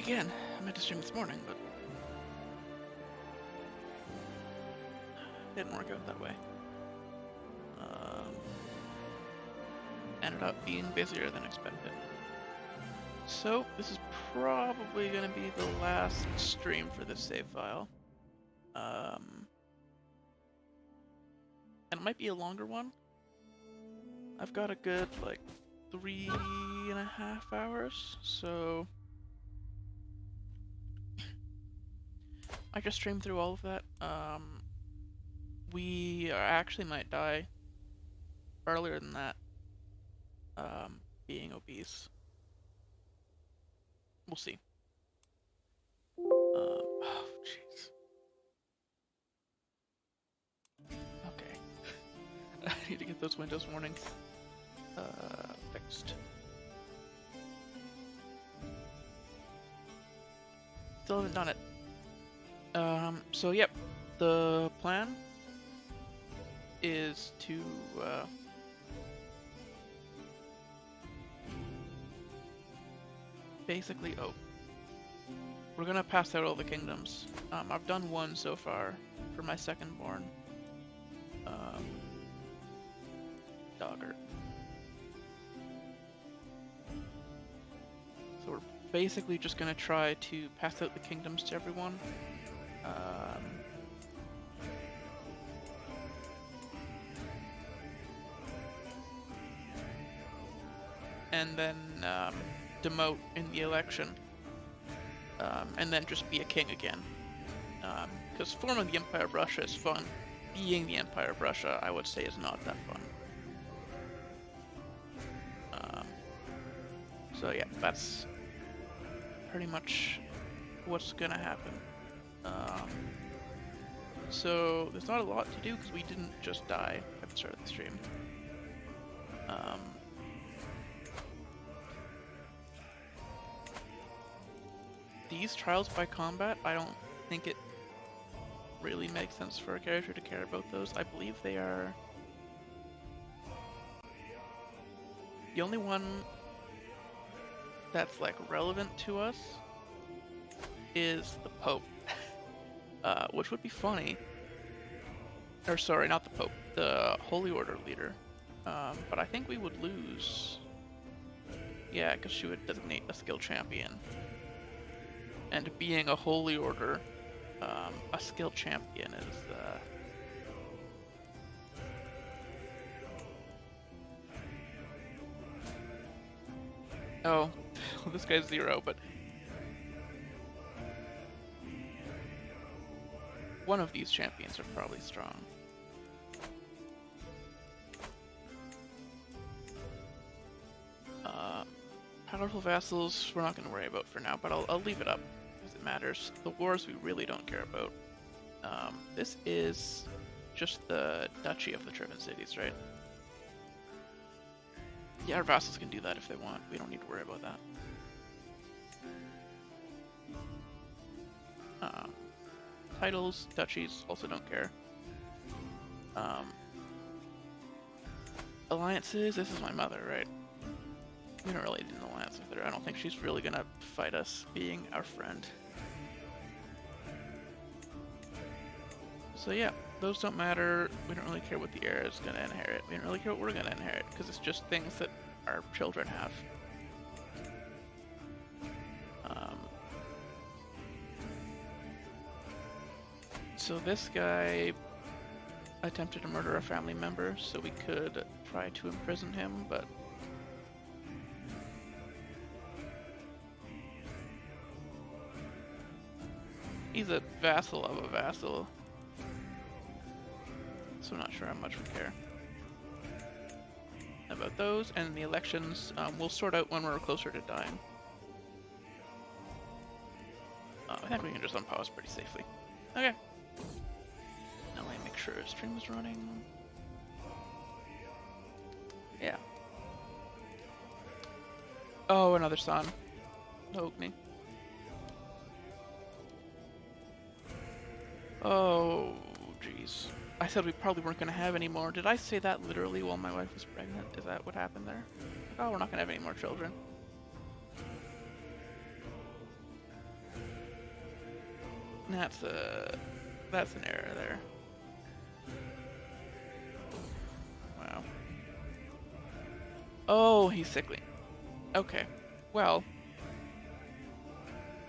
again. I meant to stream this morning, but didn't work out that way. Ended up being busier than expected. So this is probably going to be the last stream for this save file. And it might be a longer one. I've got a good, like, 3.5 hours, so I just streamed through all of that. We actually might die earlier than that, being obese. We'll see. Oh, jeez. Okay. I need to get those Windows warnings fixed. Still haven't done it. So yep, the plan is to basically, we're gonna pass out all the kingdoms. I've done one so far for my second-born, Dyre. So we're basically just gonna try to pass out the kingdoms to everyone. And then demote in the election, and then just be a king again. Because forming the Empire of Russia is fun. Being the Empire of Russia, I would say, is not that fun. So yeah, that's pretty much what's gonna happen. So there's not a lot to do because we didn't just die at the start of the stream. These trials by combat, I don't think it really makes sense for a character to care about those. I believe they are... The only one that's like relevant to us is the Pope, which would be funny. Or sorry, not the Pope, the Holy Order leader. But I think we would lose. Yeah, because she would designate a skill champion. And being a Holy Order, a skill champion is, oh, well, this guy's 0, but one of these champions are probably strong. Powerful vassals, we're not going to worry about for now, but I'll leave it up. It matters. The wars we really don't care about. This is just the Duchy of the Driven Cities, right? Yeah, our vassals can do that if they want. We don't need to worry about that. Titles, duchies, also don't care. Alliances, this is my mother, right? We don't really need an alliance with her. I don't think she's really gonna fight us, being our friend. So yeah, those don't matter. We don't really care what the heir is gonna inherit. We don't really care what we're gonna inherit, because it's just things that our children have. So this guy attempted to murder a family member, so we could try to imprison him, but he's a vassal of a vassal, so I'm not sure how much we care about those. And the elections, we'll sort out when we're closer to dying. I think we can just unpause pretty safely. Okay. Now let me make sure stream is running. Yeah. Oh, another son. Hogue me. Oh, jeez. I said we probably weren't going to have any more. Did I say that literally while my wife was pregnant? Is that what happened there? Oh, we're not going to have any more children. That's an error there. Wow. Oh, he's sickly. Okay. Well,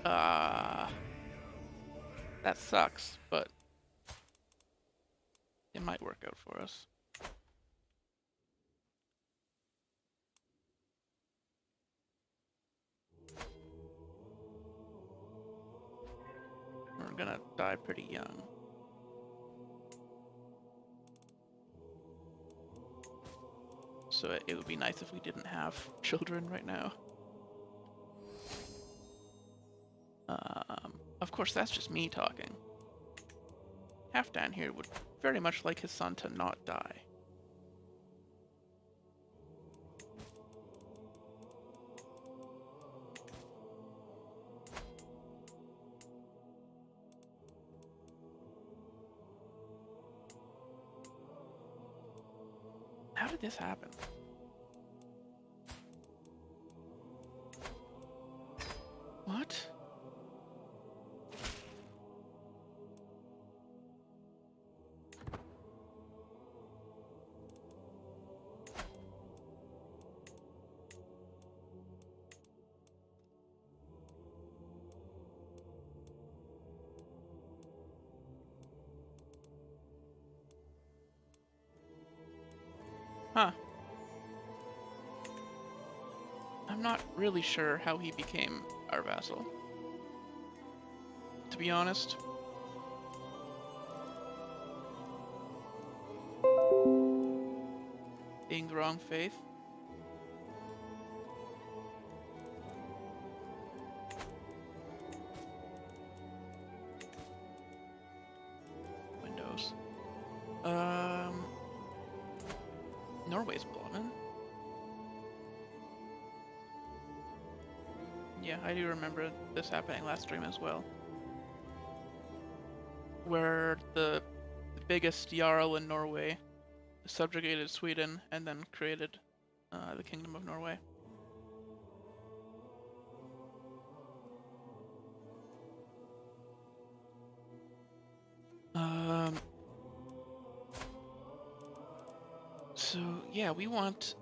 that sucks, but it might work out for us. We're gonna die pretty young. So it would be nice if we didn't have children right now. Of course, that's just me talking. Halfdan here would very much like his son to not die. How did this happen? What? Huh. I'm not really sure how he became our vassal. To be honest. Being the wrong faith. Windows. Norway's blocking. Yeah, I do remember this happening last stream as well. Where the biggest Jarl in Norway subjugated Sweden and then created the Kingdom of Norway. So yeah, we want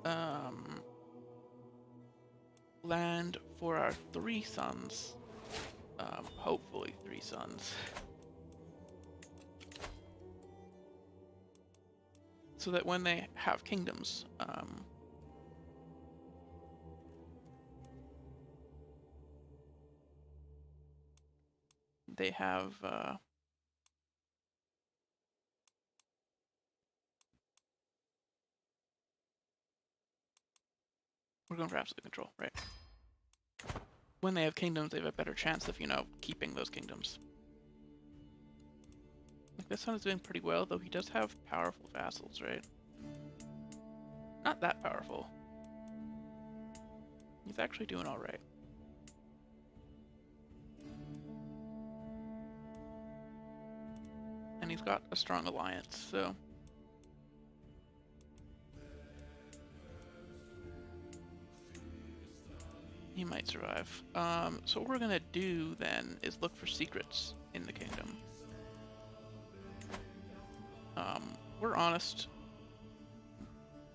land for our 3 sons. Hopefully 3 sons. So that when they have kingdoms, they have we're going for absolute control, right? When they have kingdoms, they have a better chance of, keeping those kingdoms. Like, this one is doing pretty well, though he does have powerful vassals, right? Not that powerful. He's actually doing alright. And he's got a strong alliance, so... he might survive. So what we're gonna do then is look for secrets in the kingdom. We're honest,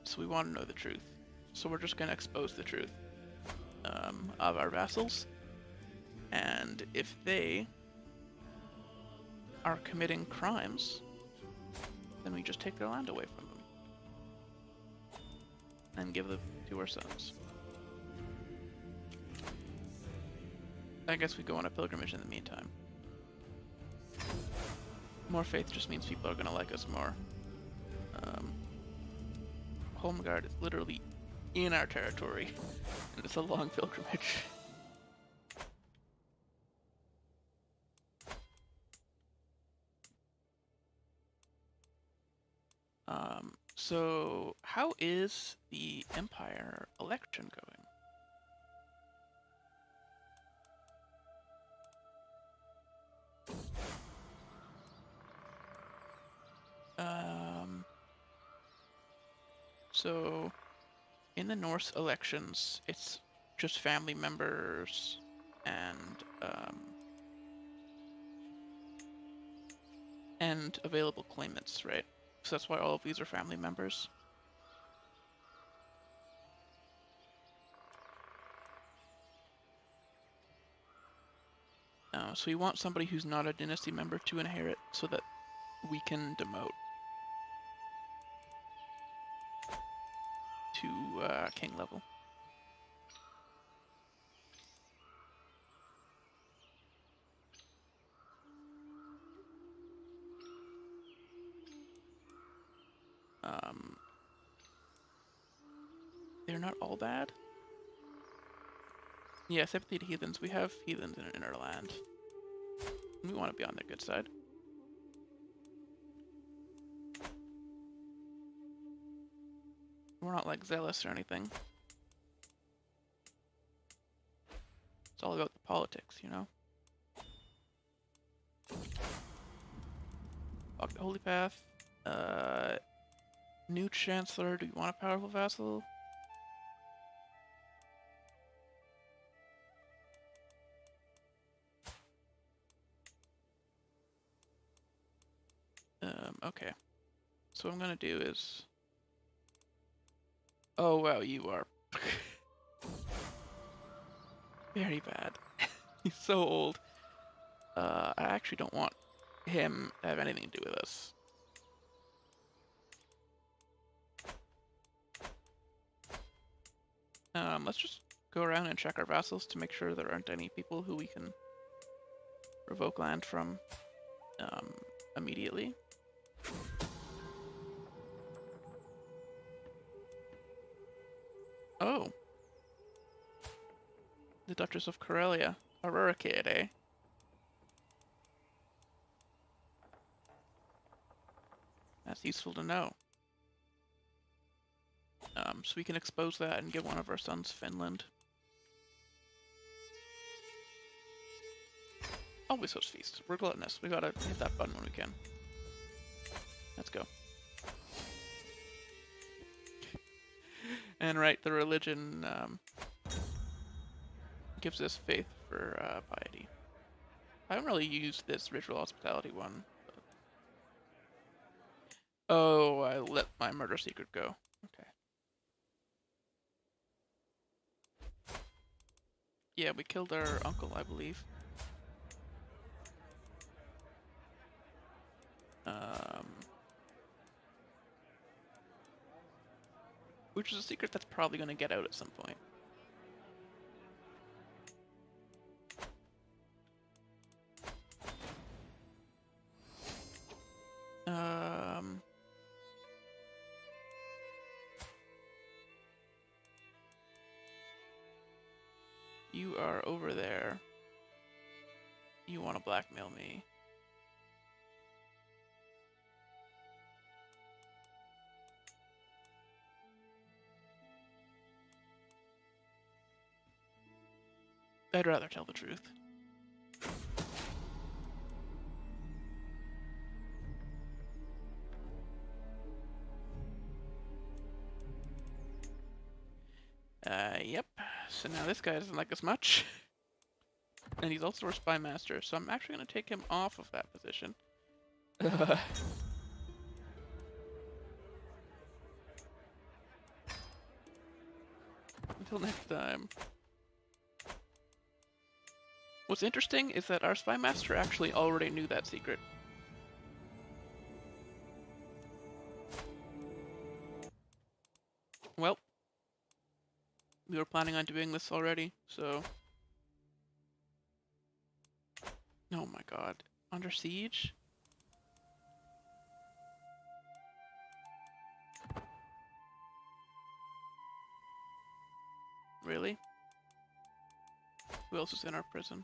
so we want to know the truth. So we're just gonna expose the truth of our vassals, and if they are committing crimes, then we just take their land away from them and give them to our sons. I guess we go on a pilgrimage in the meantime. More faith just means people are gonna like us more. Holmgard is literally in our territory, and it's a long pilgrimage. So how is the Empire election going? So in the Norse elections, it's just family members and and available claimants, right? So that's why all of these are family members. So we want somebody who's not a dynasty member to inherit so that we can demote to king level. They're not all bad. Yeah, sympathy to heathens. We have heathens in our land. We want to be on their good side. We're not like zealous or anything. It's all about the politics, you know? Walk the Holy Path. New Chancellor. Do you want a powerful vassal? Okay. So what I'm gonna do is... Oh wow, you are very bad. He's so old. I actually don't want him to have anything to do with us. Let's just go around and check our vassals to make sure there aren't any people who we can revoke land from immediately. Oh. The Duchess of Karelia. Aurora kid, eh? That's useful to know. So we can expose that and give one of our sons Finland. Always host feasts. We're gluttonous. We gotta hit that button when we can. Let's go. And right, the religion gives us faith for piety. I haven't really used this ritual hospitality one. But... Oh, I let my murder secret go. Okay. Yeah, we killed our uncle, I believe. Which is a secret that's probably going to get out at some point. You are over there. You want to blackmail me. I'd rather tell the truth. Yep. So now this guy doesn't like us much. And he's also our spy master, so I'm actually going to take him off of that position. Until next time. What's interesting is that our spy master actually already knew that secret. Well, we were planning on doing this already, so... Oh my god. Under siege? Really? Who else is in our prison?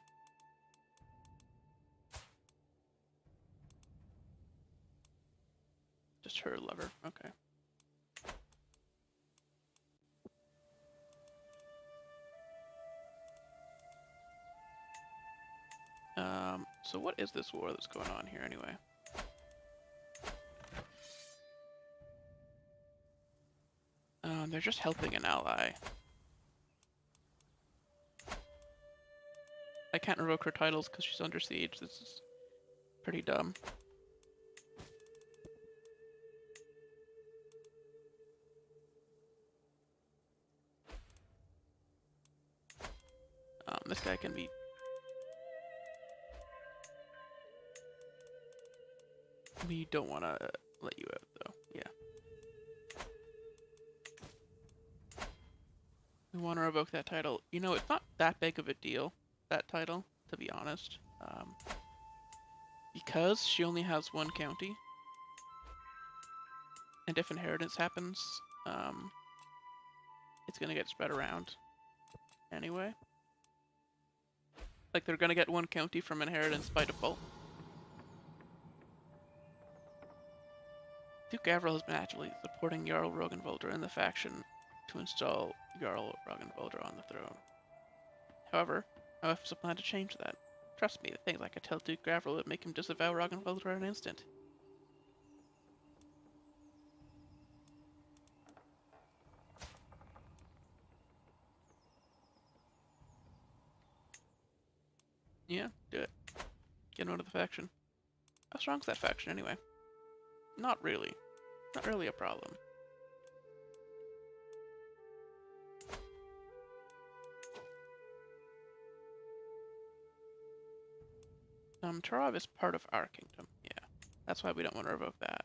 Just her lover, okay. So what is this war that's going on here anyway? They're just helping an ally. I can't revoke her titles because she's under siege. This is pretty dumb. this guy can be... We don't want to let you out, though. Yeah. We want to revoke that title. You know, it's not that big of a deal, that title, to be honest. Because she only has one county, and if inheritance happens, it's going to get spread around anyway. Like, they're going to get one county from inheritance by default. Duke Gavril has been actively supporting Jarl Rögnvaldr in the faction to install Jarl Rögnvaldr on the throne. However, I have a plan to change that. Trust me, the things I could tell Duke Gavril would make him disavow Rögnvaldr in an instant. Yeah, do it. Get him out of the faction. How strong's that faction anyway? Not really. Not really a problem. Tarov is part of our kingdom. Yeah, that's why we don't want to revoke that.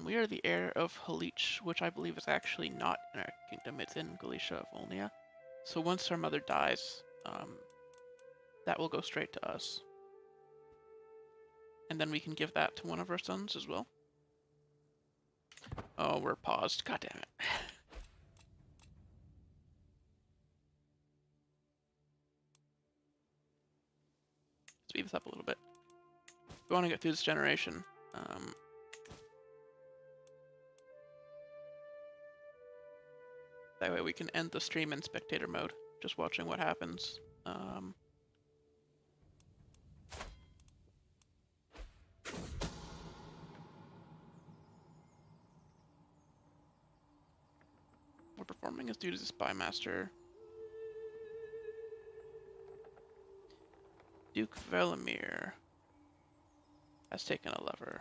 We are the heir of Halich, which I believe is actually not in our kingdom. It's in Galicia of Volnia. So once our mother dies, that will go straight to us. And then we can give that to one of our sons as well. Oh, we're paused. God damn it. Speed this up a little bit. We want to get through this generation. That way we can end the stream in spectator mode, just watching what happens. We're performing as duties as spy master. Duke Velimir has taken a lever.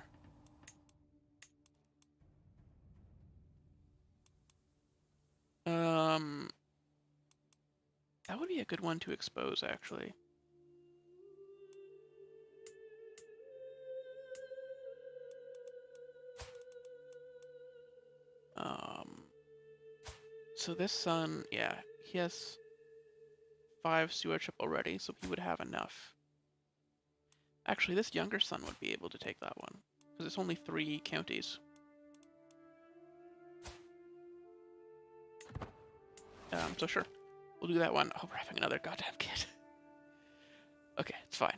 That would be a good one to expose, actually. So this son, yeah, he has 5 stewardship already, so he would have enough. Actually, this younger son would be able to take that one, because it's only 3 counties. So sure, we'll do that one. Oh, we're having another goddamn kid. Okay, it's fine.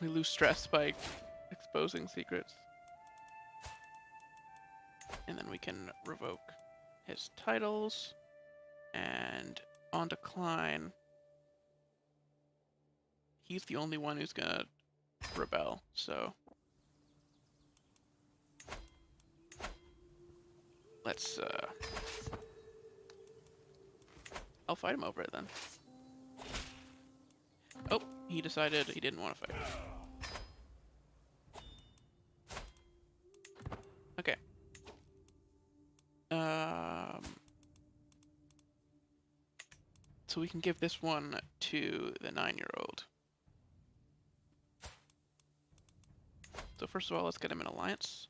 We lose stress by exposing secrets. And then we can revoke his titles. And on decline, he's the only one who's gonna rebel, so let's I'll fight him over it then. Oh, he decided he didn't want to fight. Okay. So we can give this one to the 9-year-old. So first of all, let's get him an alliance.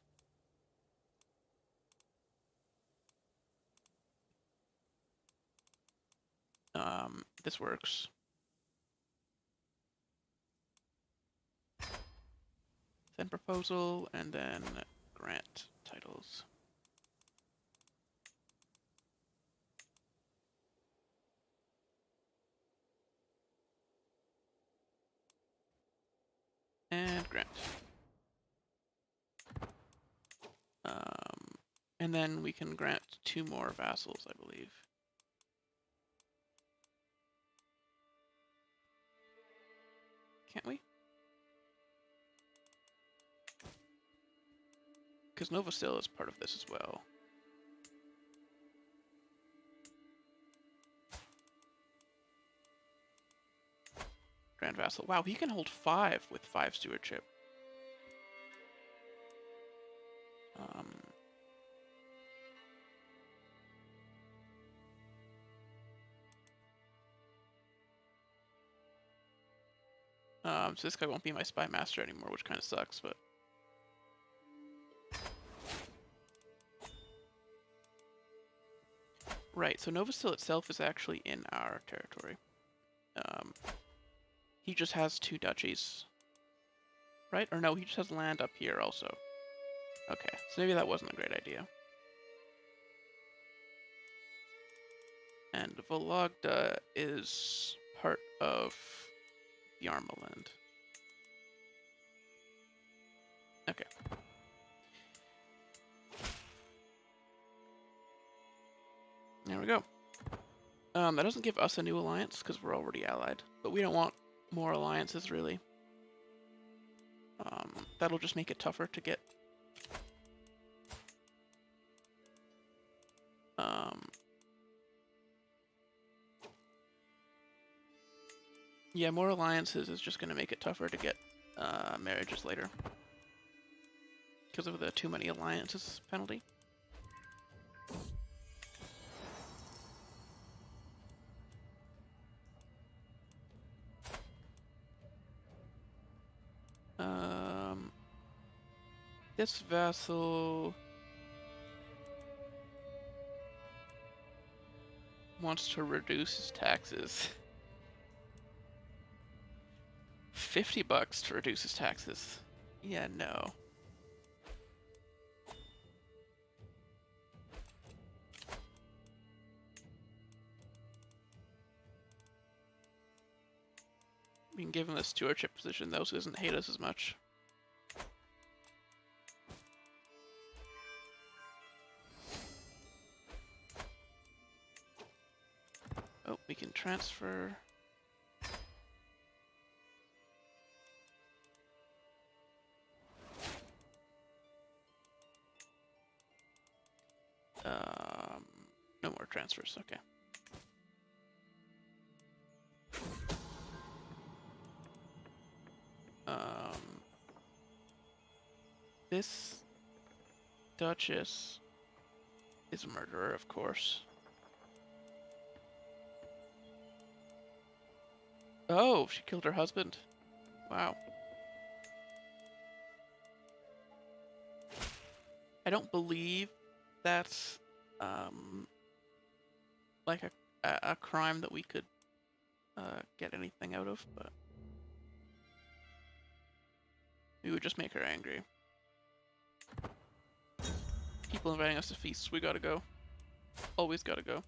This works. Send proposal, and then grant titles. And grant. And then we can grant 2 more vassals, I believe. Can't we? Because Novosil is part of this as well. Grand Vassal. Wow, he can hold 5 with 5 stewardship. So this guy won't be my spy master anymore, which kind of sucks, but... Right, so Novostil itself is actually in our territory. He just has 2 duchies. Right? Or no, he just has land up here also. Okay, so maybe that wasn't a great idea. And Vologda is part of Yarmoland. Okay. There we go. That doesn't give us a new alliance, because we're already allied. But we don't want more alliances, really. That'll just make it tougher to get... Yeah, more alliances is just going to make it tougher to get marriages later. Because of the too many alliances penalty. This vassal wants to reduce his taxes. 50 bucks to reduce his taxes. Yeah, no. We can give him the stewardship position though, so he doesn't hate us as much. Oh, we can transfer. No more transfers, okay. This Duchess is a murderer, of course. Oh, she killed her husband. Wow. I don't believe that's like a crime that we could get anything out of, but we would just make her angry. People inviting us to feasts, we gotta go. Always gotta go.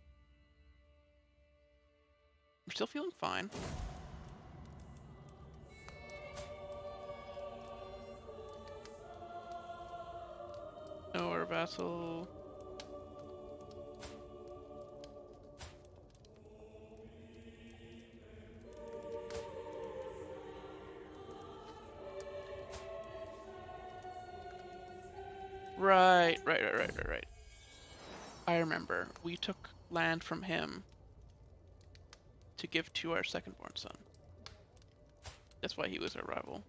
We're still feeling fine. No, our vassal. Right. I remember. We took land from him to give to our second-born son. That's why he was our rival.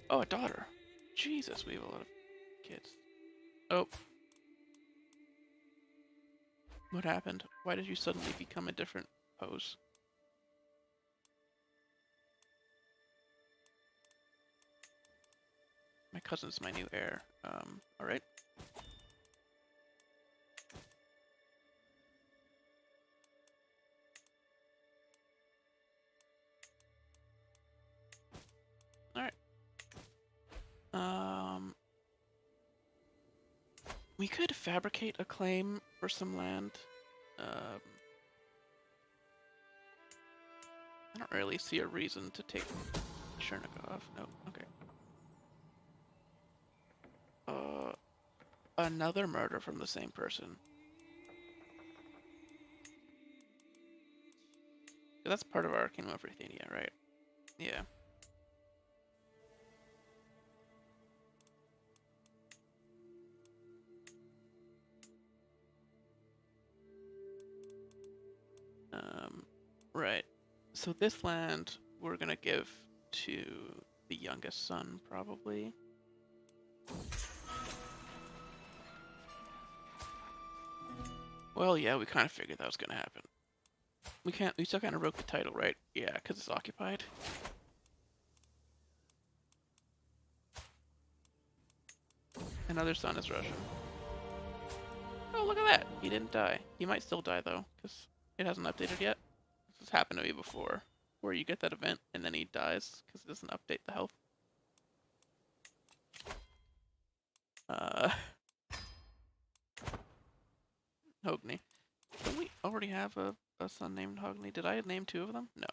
Oh, a daughter. Jesus, we have a lot of kids. Oh. What happened? Why did you suddenly become a different pose? My cousin's my new heir. Alright. Alright. We could fabricate a claim for some land. I don't really see a reason to take Chernigov. No, okay. Another murder from the same person. That's part of our Kingdom of Ruthenia, right? Yeah. Right. So this land we're gonna give to the youngest son, probably. Well, yeah, we kind of figured that was gonna happen. We still kind of broke the title, right? Yeah, because it's occupied. Another son is Russian. Oh, look at that! He didn't die. He might still die, though, because it hasn't updated yet. This has happened to me before, where you get that event and then he dies, because it doesn't update the health. Hogni. Don't we already have a son named Hogni? Did I name 2 of them? No.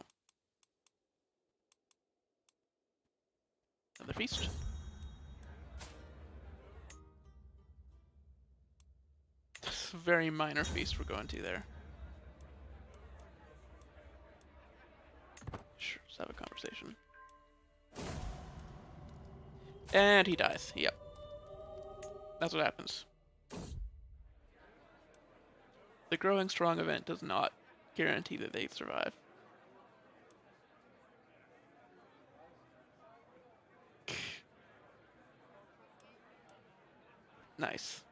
Another feast. It's a very minor feast we're going to there. Sure, let's have a conversation. And he dies. Yep. That's what happens. The growing strong event does not guarantee that they survive. Nice.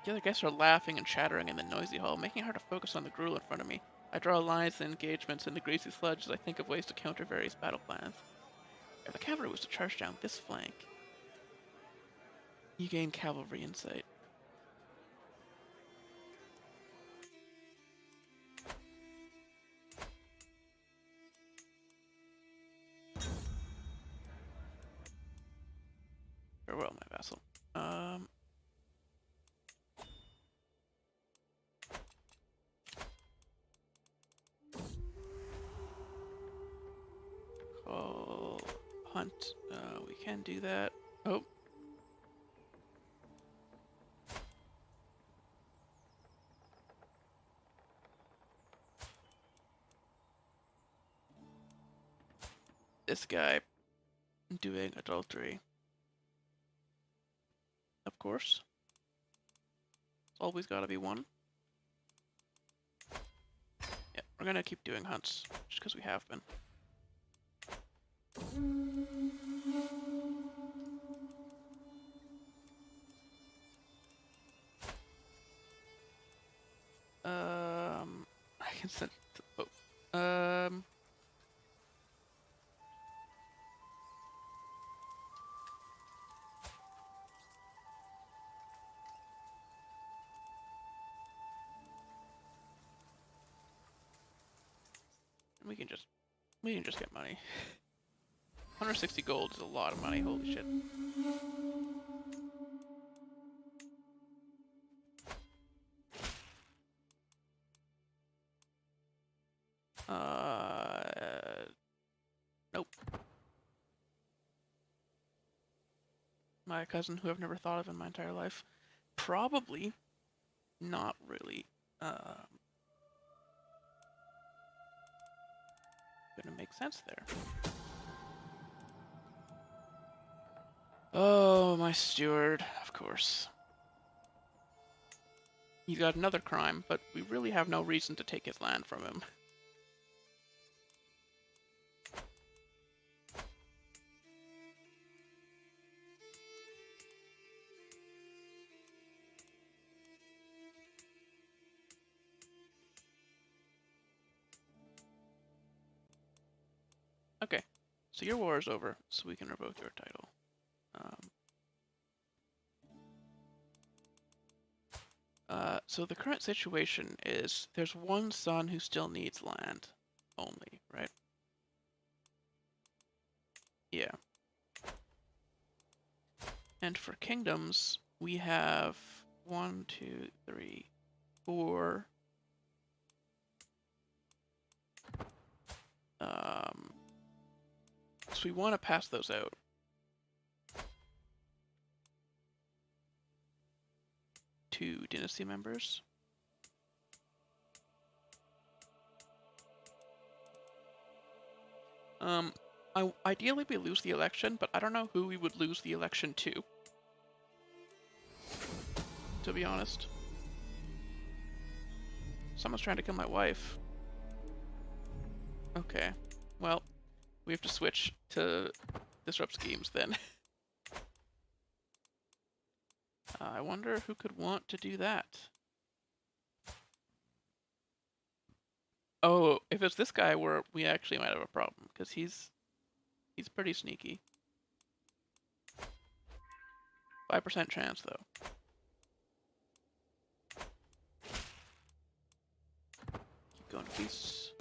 The other guests are laughing and chattering in the noisy hall, making it hard to focus on the gruel in front of me. I draw lines and engagements in the greasy sludge as I think of ways to counter various battle plans. If the cavalry was to charge down this flank, you gain cavalry insight. Farewell, my vassal. Call hunt. We can do that. Oh. This guy doing adultery. Of course. It's always gotta be one. Yeah, we're gonna keep doing hunts, just because we have been. I can send it to the Pope. We can just get money. 160 gold is a lot of money, holy shit. Nope. My cousin, who I've never thought of in my entire life. Probably not really. Gonna make sense there. Oh, my steward, of course. He's got another crime, but we really have no reason to take his land from him. Okay, so your war is over, so we can revoke your title. So the current situation is there's one son who still needs land, only, right? Yeah. And for kingdoms, we have 1, 2, 3, 4. So we want to pass those out. To dynasty members. Ideally we lose the election, but I don't know who we would lose the election to be honest. Someone's trying to kill my wife. Okay. Well, we have to switch to disrupt schemes then. I wonder who could want to do that. Oh, if it's this guy, we actually might have a problem because he's pretty sneaky. 5% chance though. Keep going to peace.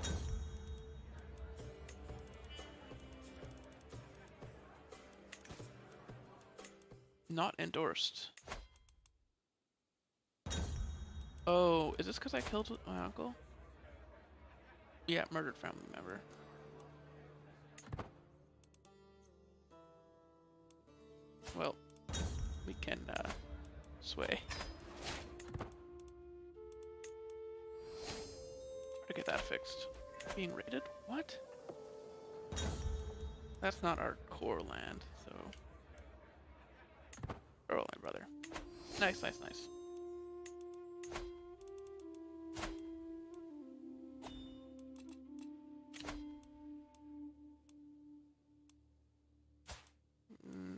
Not endorsed. Oh, is this because I killed my uncle? Yeah, murdered family member. Well, we can sway. To get that fixed. Being raided? What? That's not our core land, so. Earl and brother. Nice, nice, nice.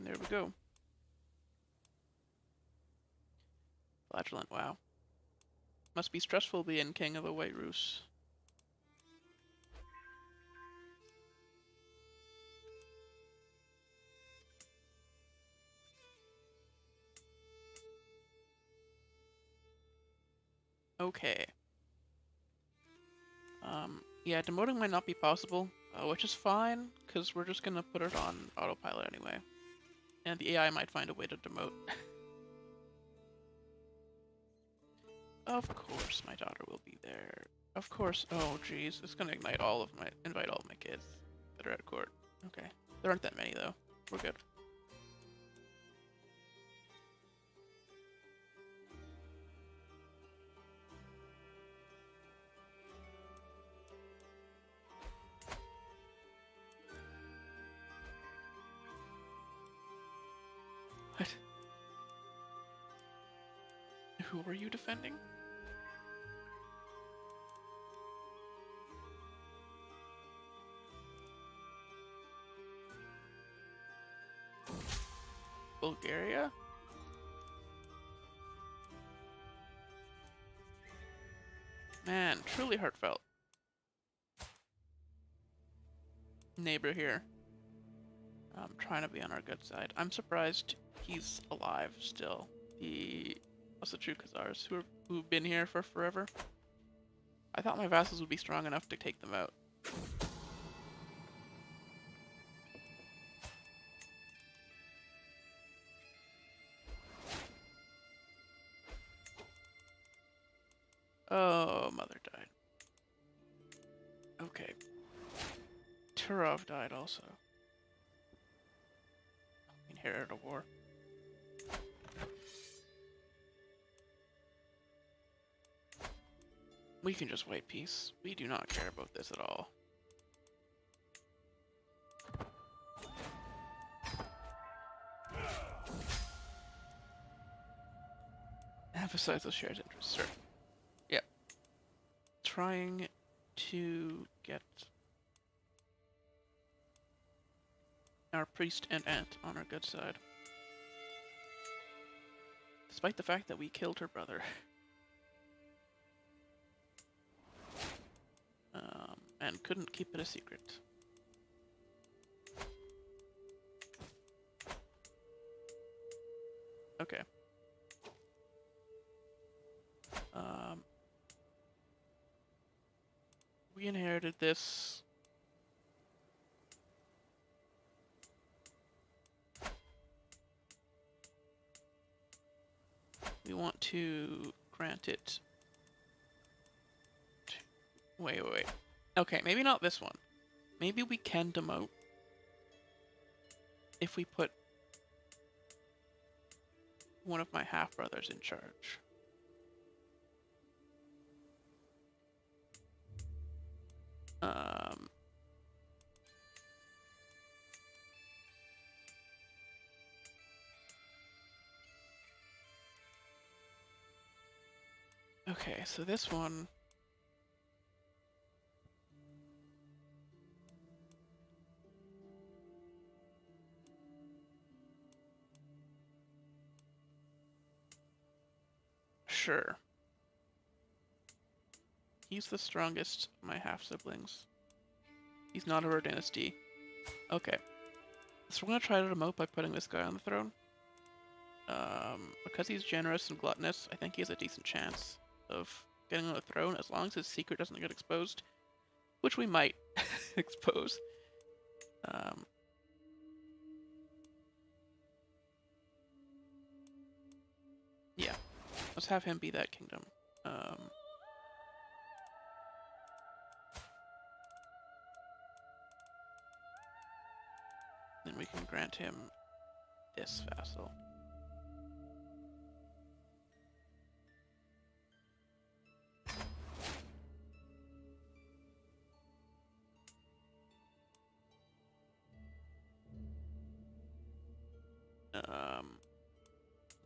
There we go. Flagellant, wow. Must be stressful being king of the White Roos. Okay. Yeah, demoting might not be possible, which is fine, because we're just gonna put it on autopilot anyway. And the AI might find a way to demote. Of course my daughter will be there. Of course. Oh jeez, it's gonna invite all of my kids that are at court. Okay. There aren't that many though. We're good. What? Who are you defending? Bulgaria? Man, truly heartfelt. Neighbor here. Trying to be on our good side. I'm surprised he's alive still. What's the true Khazars who've been here for forever? I thought my vassals would be strong enough to take them out. Oh, mother died. Okay. Turov died also. Inherited a war. We can just wait peace. We do not care about this at all. Emphasize the shared interests, sir. Yep. Trying to get our priest and aunt on our good side. Despite the fact that we killed her brother. And couldn't keep it a secret. Okay. We inherited this. We want to grant it. Wait. Okay, maybe not this one. Maybe we can demote if we put one of my half-brothers in charge. Okay, so this one... Sure. He's the strongest of my half-siblings. He's not of our dynasty. Okay. So we're gonna try to demote by putting this guy on the throne. Because he's generous and gluttonous, I think he has a decent chance of getting on the throne as long as his secret doesn't get exposed. Which we might expose. Yeah. Let's have him be that kingdom. Then we can grant him this vassal.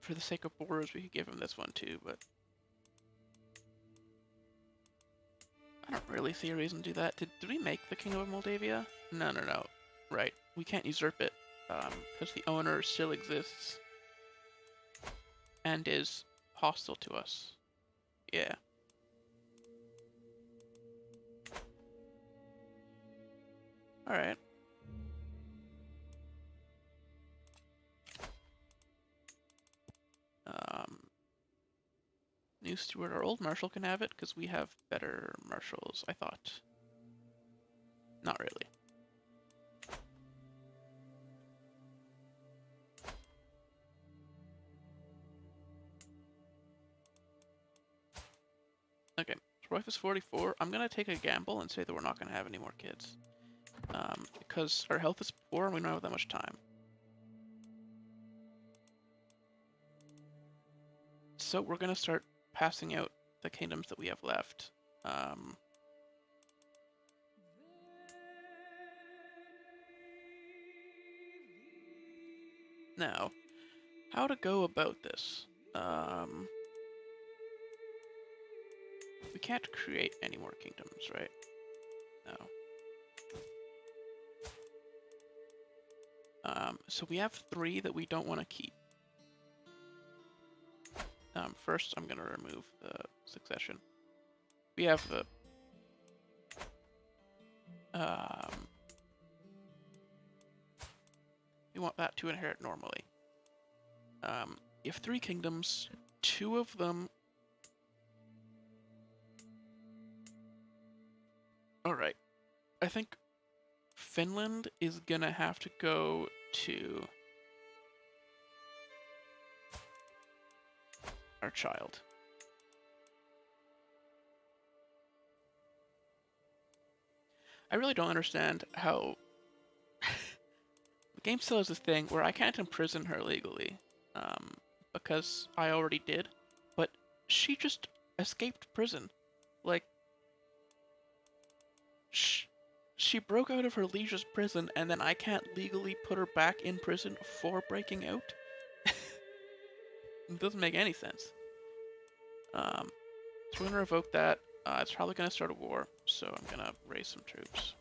For the sake of borders, we could give him this one too, but I don't really see a reason to do that. Did we make the Kingdom of Moldavia? No. Right. We can't usurp it, because the owner still exists and is hostile to us. Yeah. Alright. New steward, our old marshal can have it, because we have better marshals, I thought. Not really. Okay, his wife is 44. I'm gonna take a gamble and say that we're not gonna have any more kids. Because our health is poor and we don't have that much time. So we're gonna start passing out the kingdoms that we have left. Now, how to go about this? We can't create any more kingdoms, right? No. So we have 3 that we don't want to keep. First, I'm going to remove the succession. We have the... we want that to inherit normally. You have 3 kingdoms, 2 of them... Alright. I think Finland is gonna have to go to our child. I really don't understand how the game still has this thing where I can't imprison her legally, because I already did, but she just escaped prison. Like, she broke out of her liege's prison, and then I can't legally put her back in prison for breaking out? It doesn't make any sense. So we're gonna revoke that. It's probably gonna start a war, so I'm gonna raise some troops.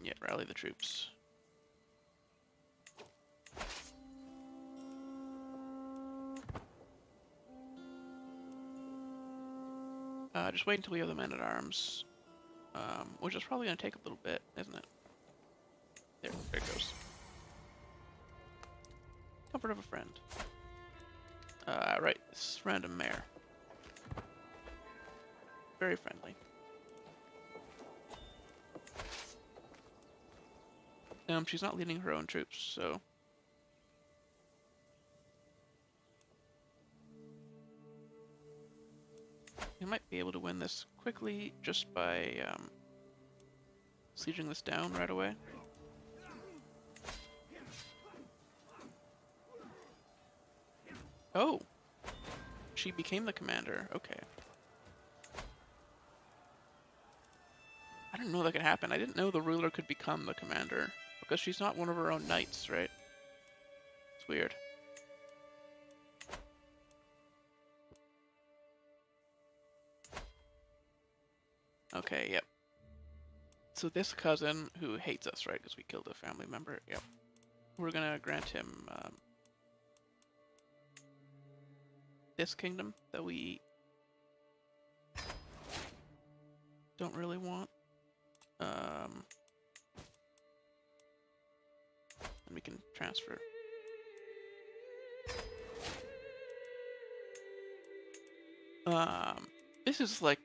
Yeah, rally the troops. Just wait until we have the men-at-arms. Which is probably going to take a little bit, isn't it? There it goes. Comfort of a friend. Right, this is random mare. Very friendly. She's not leading her own troops, so... we might be able to win this quickly just by, sieging this down right away. Oh! She became the commander. Okay. I didn't know that could happen. I didn't know the ruler could become the commander. Because she's not one of her own knights, right? It's weird. Okay, yep. So this cousin who hates us, right, because we killed a family member, yep. We're gonna grant him this kingdom that we don't really want. And we can transfer. This is like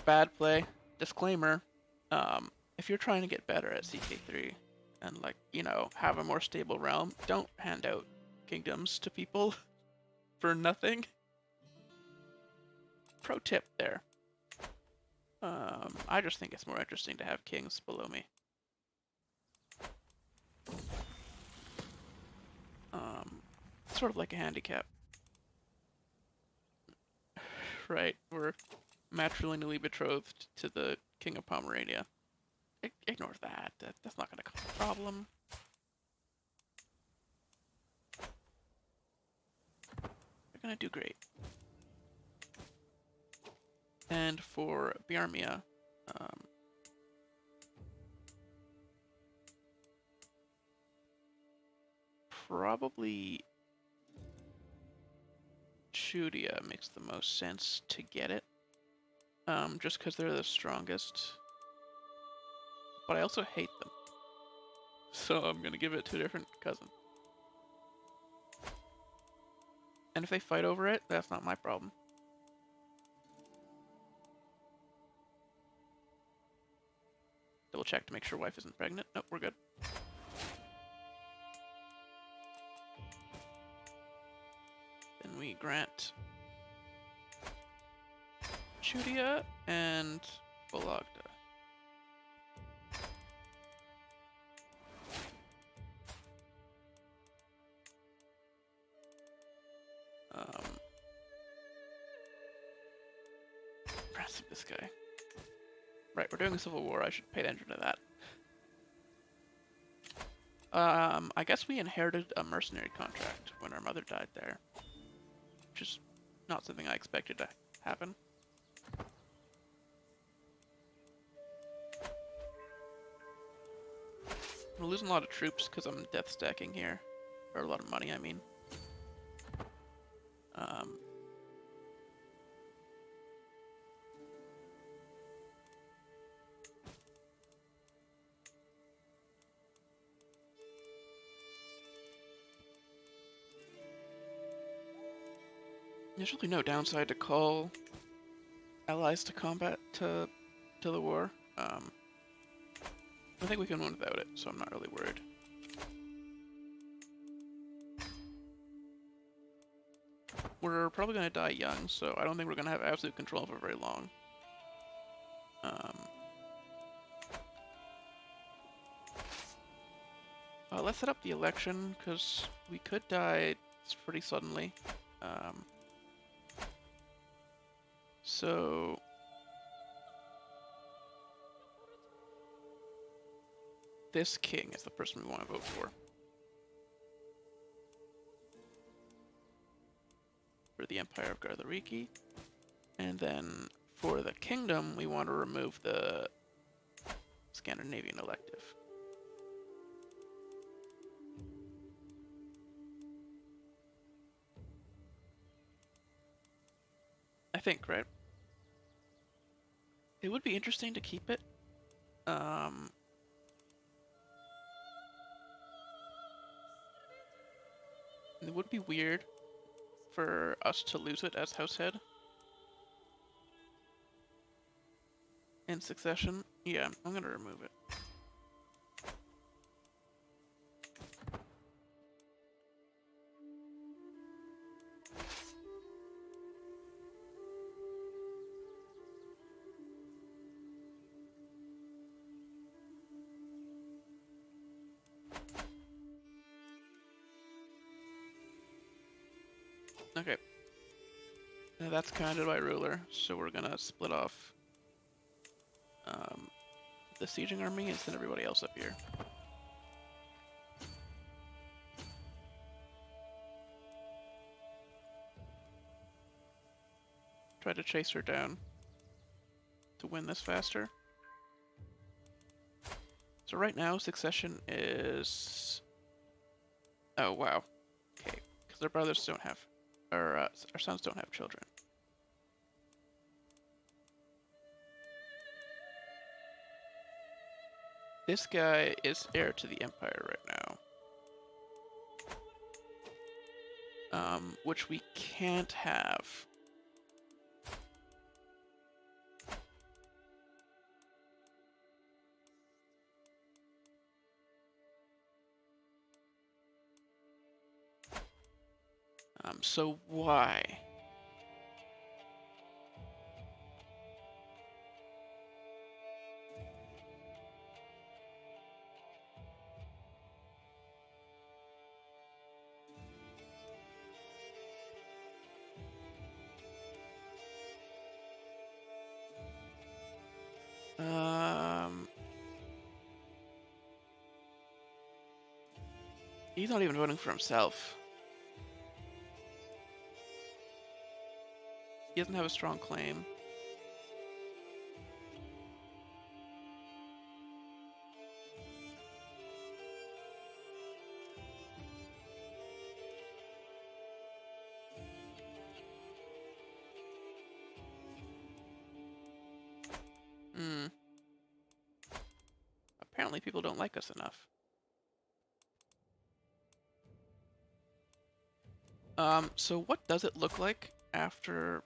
bad play. Disclaimer. If you're trying to get better at CK3 and like, you know, have a more stable realm, don't hand out kingdoms to people for nothing. Pro tip there. I just think it's more interesting to have kings below me. Sort of like a handicap. Right, we're matrimonially betrothed to the King of Pomerania. Ignore that. That's not gonna cause a problem. They're gonna do great. And for Biarmia, probably Chudia makes the most sense to get it. Just because they're the strongest. But I also hate them. So I'm gonna give it to a different cousin. And if they fight over it, that's not my problem. Double check to make sure wife isn't pregnant. Nope, we're good. Then we grant Chudia and Bologda. Ransom this guy. Right, we're doing a civil war. I should pay attention to that. I guess we inherited a mercenary contract when our mother died there. Which is not something I expected to happen. We're losing a lot of troops because I'm death stacking here. Or a lot of money, I mean. There's really no downside to call allies to combat to the war. I think we can win without it, so I'm not really worried. We're probably going to die young, so I don't think we're going to have absolute control for very long. Let's set up the election, because we could die pretty suddenly. So... this king is the person we want to vote for. For the Empire of Garthariki. And then for the kingdom, we want to remove the Scandinavian elective. I think, right? It would be interesting to keep it. It would be weird for us to lose it as house head in succession. Yeah, I'm gonna remove it. Okay. Now that's commanded by ruler, so we're gonna split off the sieging army and send everybody else up here. Try to chase her down. to win this faster. So right now, succession is... Oh, wow. Okay, because our brothers don't have... Or our sons don't have children. This guy is heir to the Empire right now. Which we can't have. So why? He's not even voting for himself. He doesn't have a strong claim. Apparently people don't like us enough. So what does it look like after...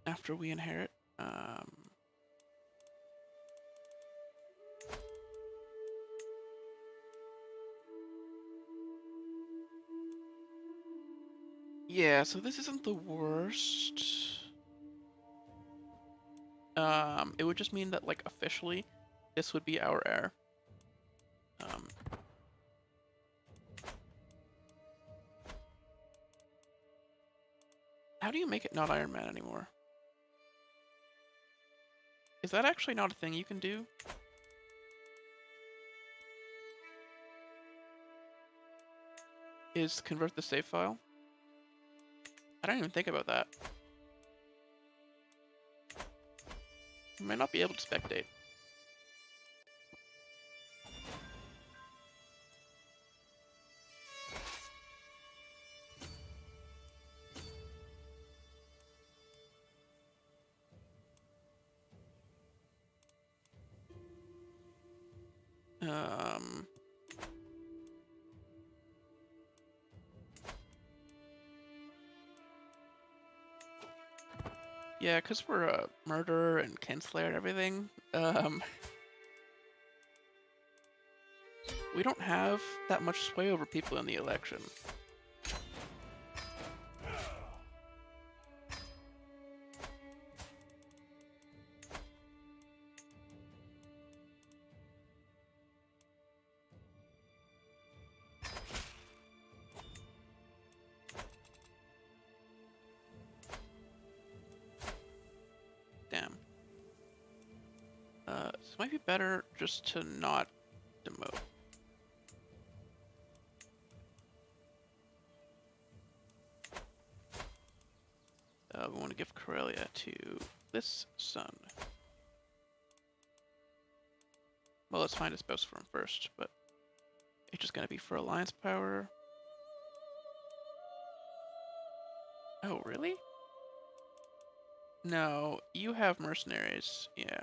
After we inherit? Yeah, so this isn't the worst. It would just mean that, like, officially, this would be our heir. How do you make it not Iron Man anymore? Is that actually not a thing you can do? Is convert the save file? I don't even think about that. You might not be able to spectate. Yeah, because we're a murderer and kinslayer and everything, we don't have that much sway over people in the election. Damn. So it might be better just to not demote. We want to give Corellia to this son. Well, let's find a spouse for him first, but it's just gonna be for alliance power. Oh, really? No, you have mercenaries, yeah.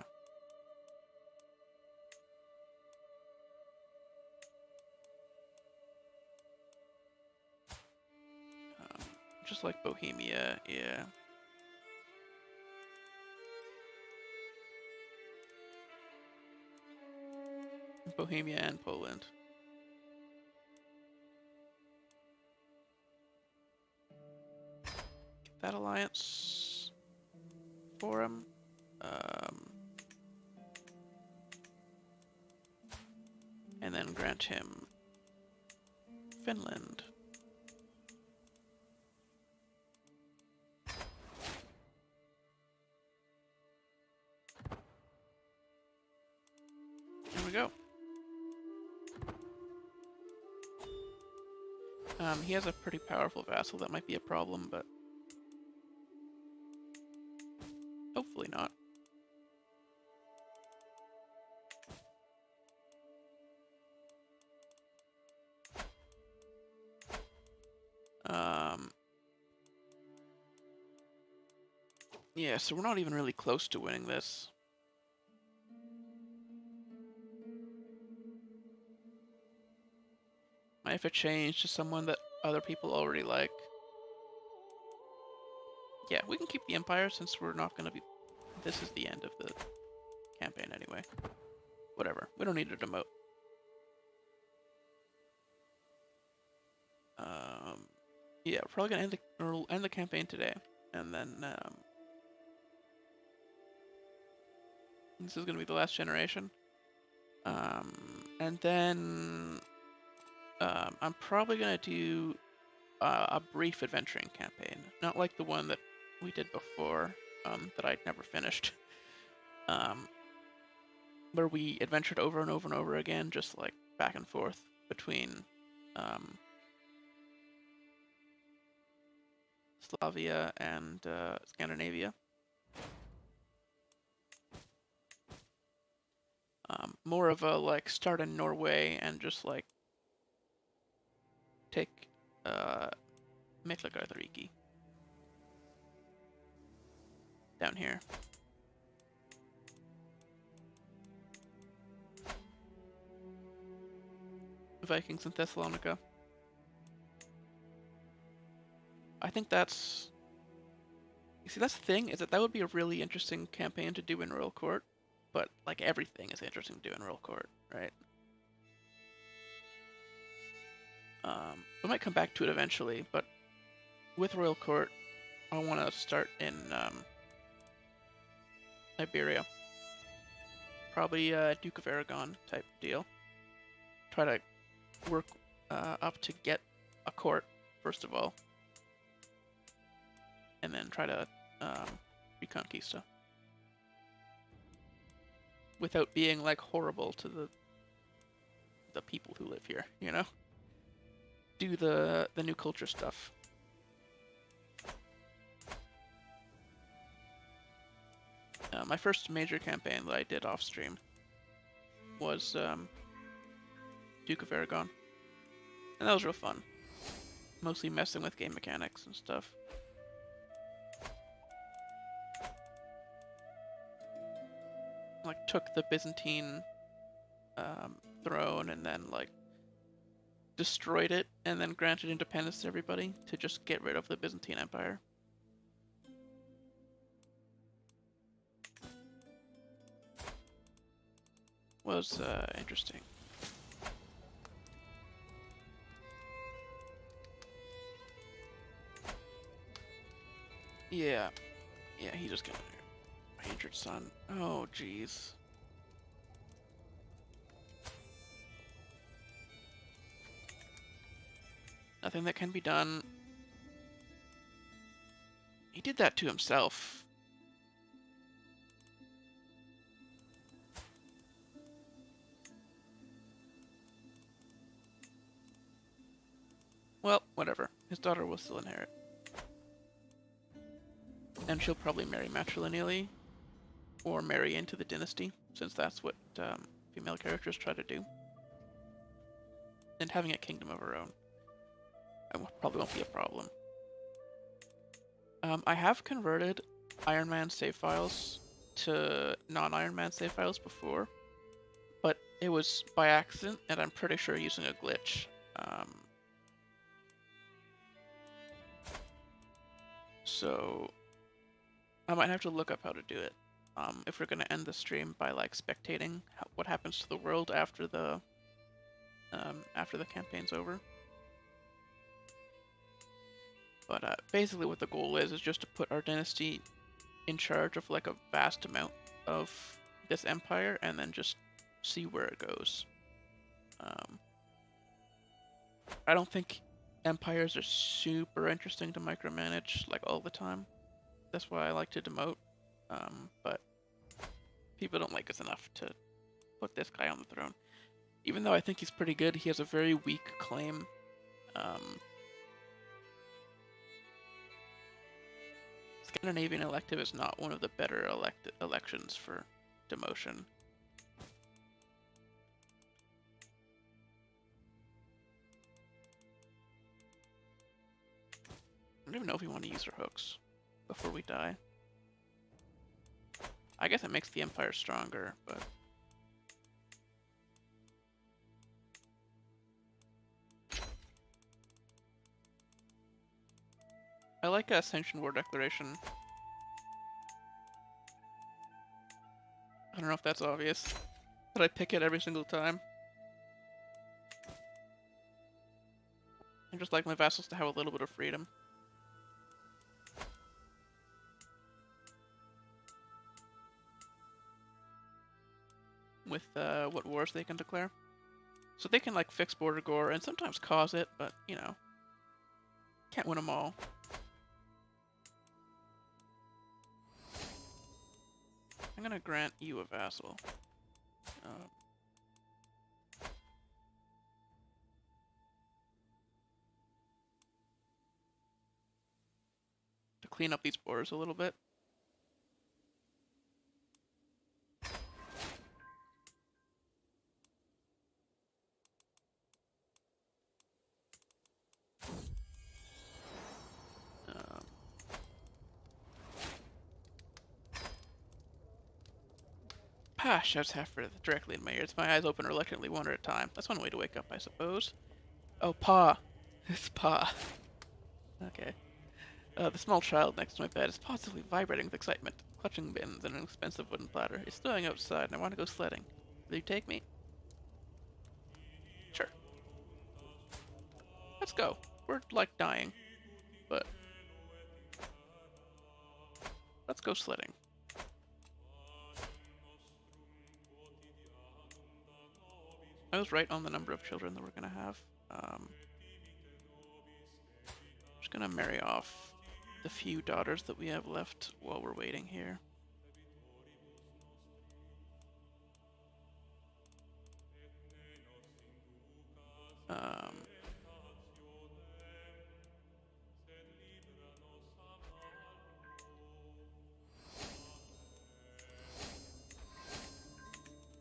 Just like Bohemia, yeah. Bohemia and Poland. Get that alliance for him. And then grant him Finland. There we go. He has a pretty powerful vassal that might be a problem, but Hopefully not. Yeah, so we're not even really close to winning this. Might have to change to someone that other people already like. Yeah, we can keep the Empire since we're not going to be... This is the end of the campaign anyway. Whatever. We don't need to demote. Yeah, we're probably going to end the campaign today. And then... this is going to be the last generation. And then... I'm probably going to do a brief adventuring campaign. Not like the one that we did before, that I'd never finished. Where we adventured over and over and over again, just like back and forth between Slavia and Scandinavia. More of a like start in Norway and just like take Miklagarthriki down here. Vikings in Thessalonica. I think that's... You see, that's the thing, is that would be a really interesting campaign to do in Royal Court, but like everything is interesting to do in Royal Court, right? We might come back to it eventually, but with Royal Court, I want to start in Iberia. Probably Duke of Aragon type deal. Try to work up to get a court, first of all. And then try to reconquista. Without being like horrible to the people who live here, you know? Do the new culture stuff. My first major campaign that I did off stream was Duke of Aragon. And that was real fun. Mostly messing with game mechanics and stuff. Like took the Byzantine throne and then like destroyed it and then granted independence to everybody to just get rid of the Byzantine Empire. Was interesting. Yeah, he just got a hatred son. Oh, jeez. Nothing that can be done. He did that to himself. Well, whatever. His daughter will still inherit. And she'll probably marry matrilineally, or marry into the dynasty, since that's what female characters try to do. And having a kingdom of her own. Probably won't be a problem. I have converted Iron Man save files to non-Iron Man save files before, but it was by accident, and I'm pretty sure using a glitch. So I might have to look up how to do it. If we're gonna end the stream by like spectating what happens to the world after the campaign's over. But basically what the goal is just to put our dynasty in charge of like a vast amount of this empire and then just see where it goes. I don't think empires are super interesting to micromanage like all the time. That's why I like to demote. But people don't like us enough to put this guy on the throne. Even though I think he's pretty good, he has a very weak claim. Scandinavian elective is not one of the better elections for demotion. I don't even know if we want to use our hooks before we die. I guess it makes the Empire stronger, but... I like Ascension War Declaration. I don't know if that's obvious, but I pick it every single time. I just like my vassals to have a little bit of freedom. With what wars they can declare. So they can like fix border gore and sometimes cause it, but you know, can't win them all. I'm gonna grant you a vassal. To clean up these borders a little bit. Shouts Halford directly in my ears. My eyes open reluctantly, one at a time. That's one way to wake up, I suppose. Oh, Pa. It's Pa. Okay. The small child next to my bed is positively vibrating with excitement, clutching bins and an expensive wooden platter. It's snowing outside and I want to go sledding. Will you take me? Sure. Let's go. We're, like, dying. But... let's go sledding. I was right on the number of children that we're gonna have. Just gonna marry off the few daughters that we have left while we're waiting here.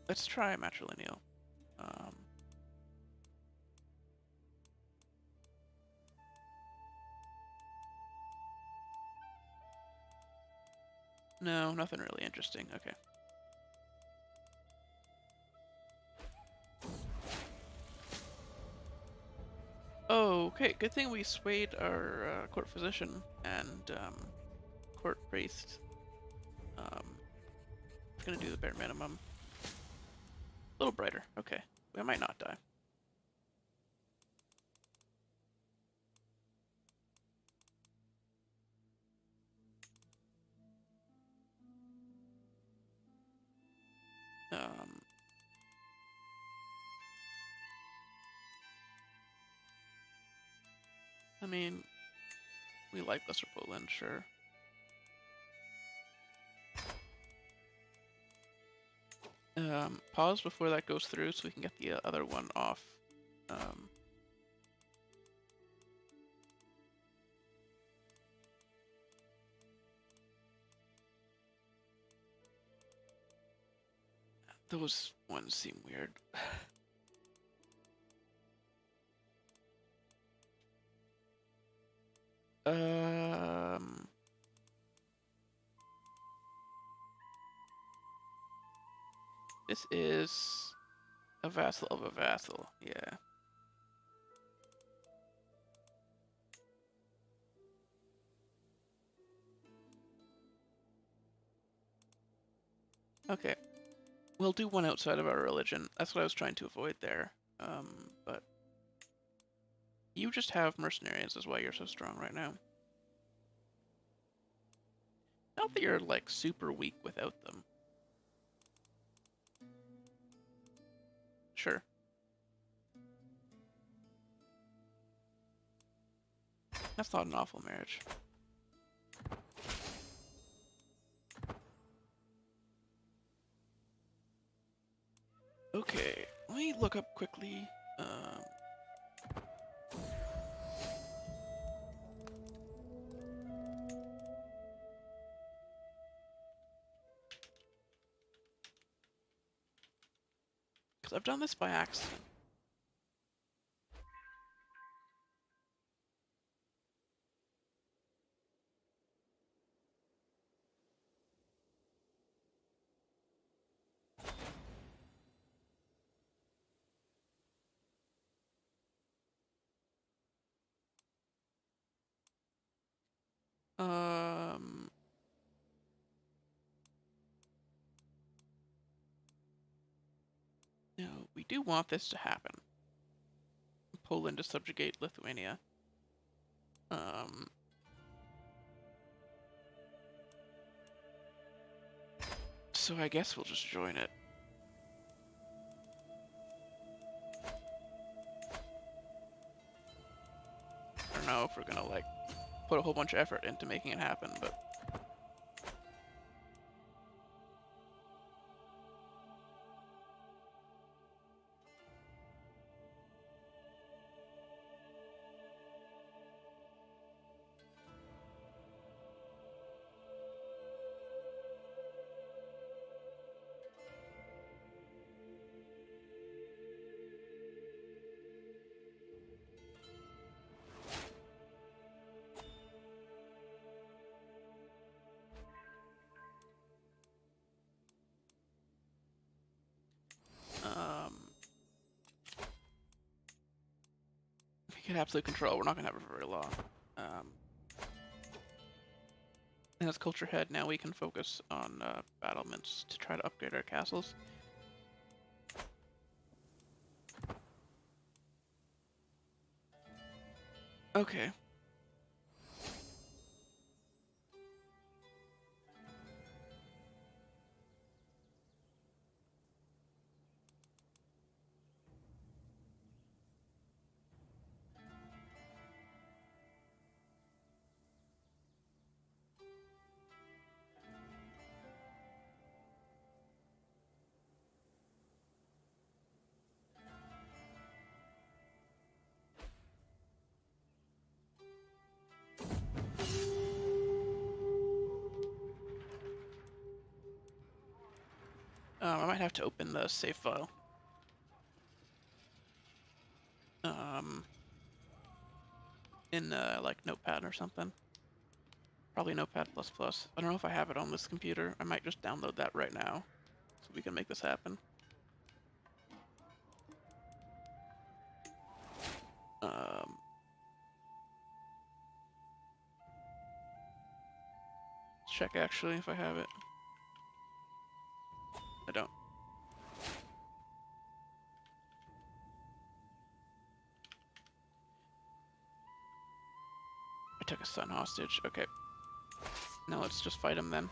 Let's try matrilineal. No, nothing really interesting. Okay. Okay, good thing we swayed our court physician and court priest. Gonna do the bare minimum. A little brighter. Okay, we might not die. I mean, we like Lesser Poland, sure. Pause before that goes through so we can get the other one off. Those ones seem weird. This is a vassal of a vassal, yeah. Okay. We'll do one outside of our religion. That's what I was trying to avoid there. But you just have mercenaries is why you're so strong right now. Not that you're like super weak without them. Sure. That's not an awful marriage. Okay, let me look up quickly. because I've done this by accident. No, we do want this to happen. Poland to subjugate Lithuania. So I guess we'll just join it. I don't know if we're gonna like put a whole bunch of effort into making it happen, but if we get absolute control, we're not gonna have it for very long. And as culture head, now we can focus on battlements to try to upgrade our castles. Okay. I might have to open the save file. In like Notepad or something. Probably Notepad++. I don't know if I have it on this computer. I might just download that right now so we can make this happen. Check actually if I have it. I don't. I took a son hostage. Okay. Now let's just fight him then.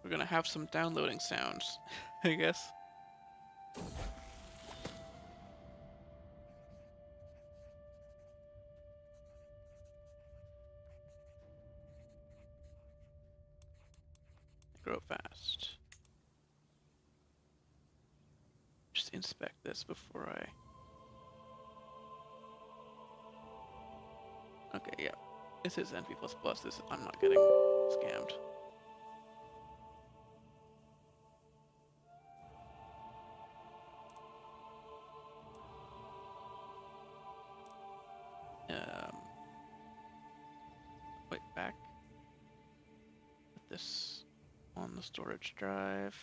We're gonna have some downloading sounds, I guess. Grow fast. Just inspect this before I... Okay, yeah. This is NP++. This I'm not getting scammed. Wait, back. Put this on the storage drive.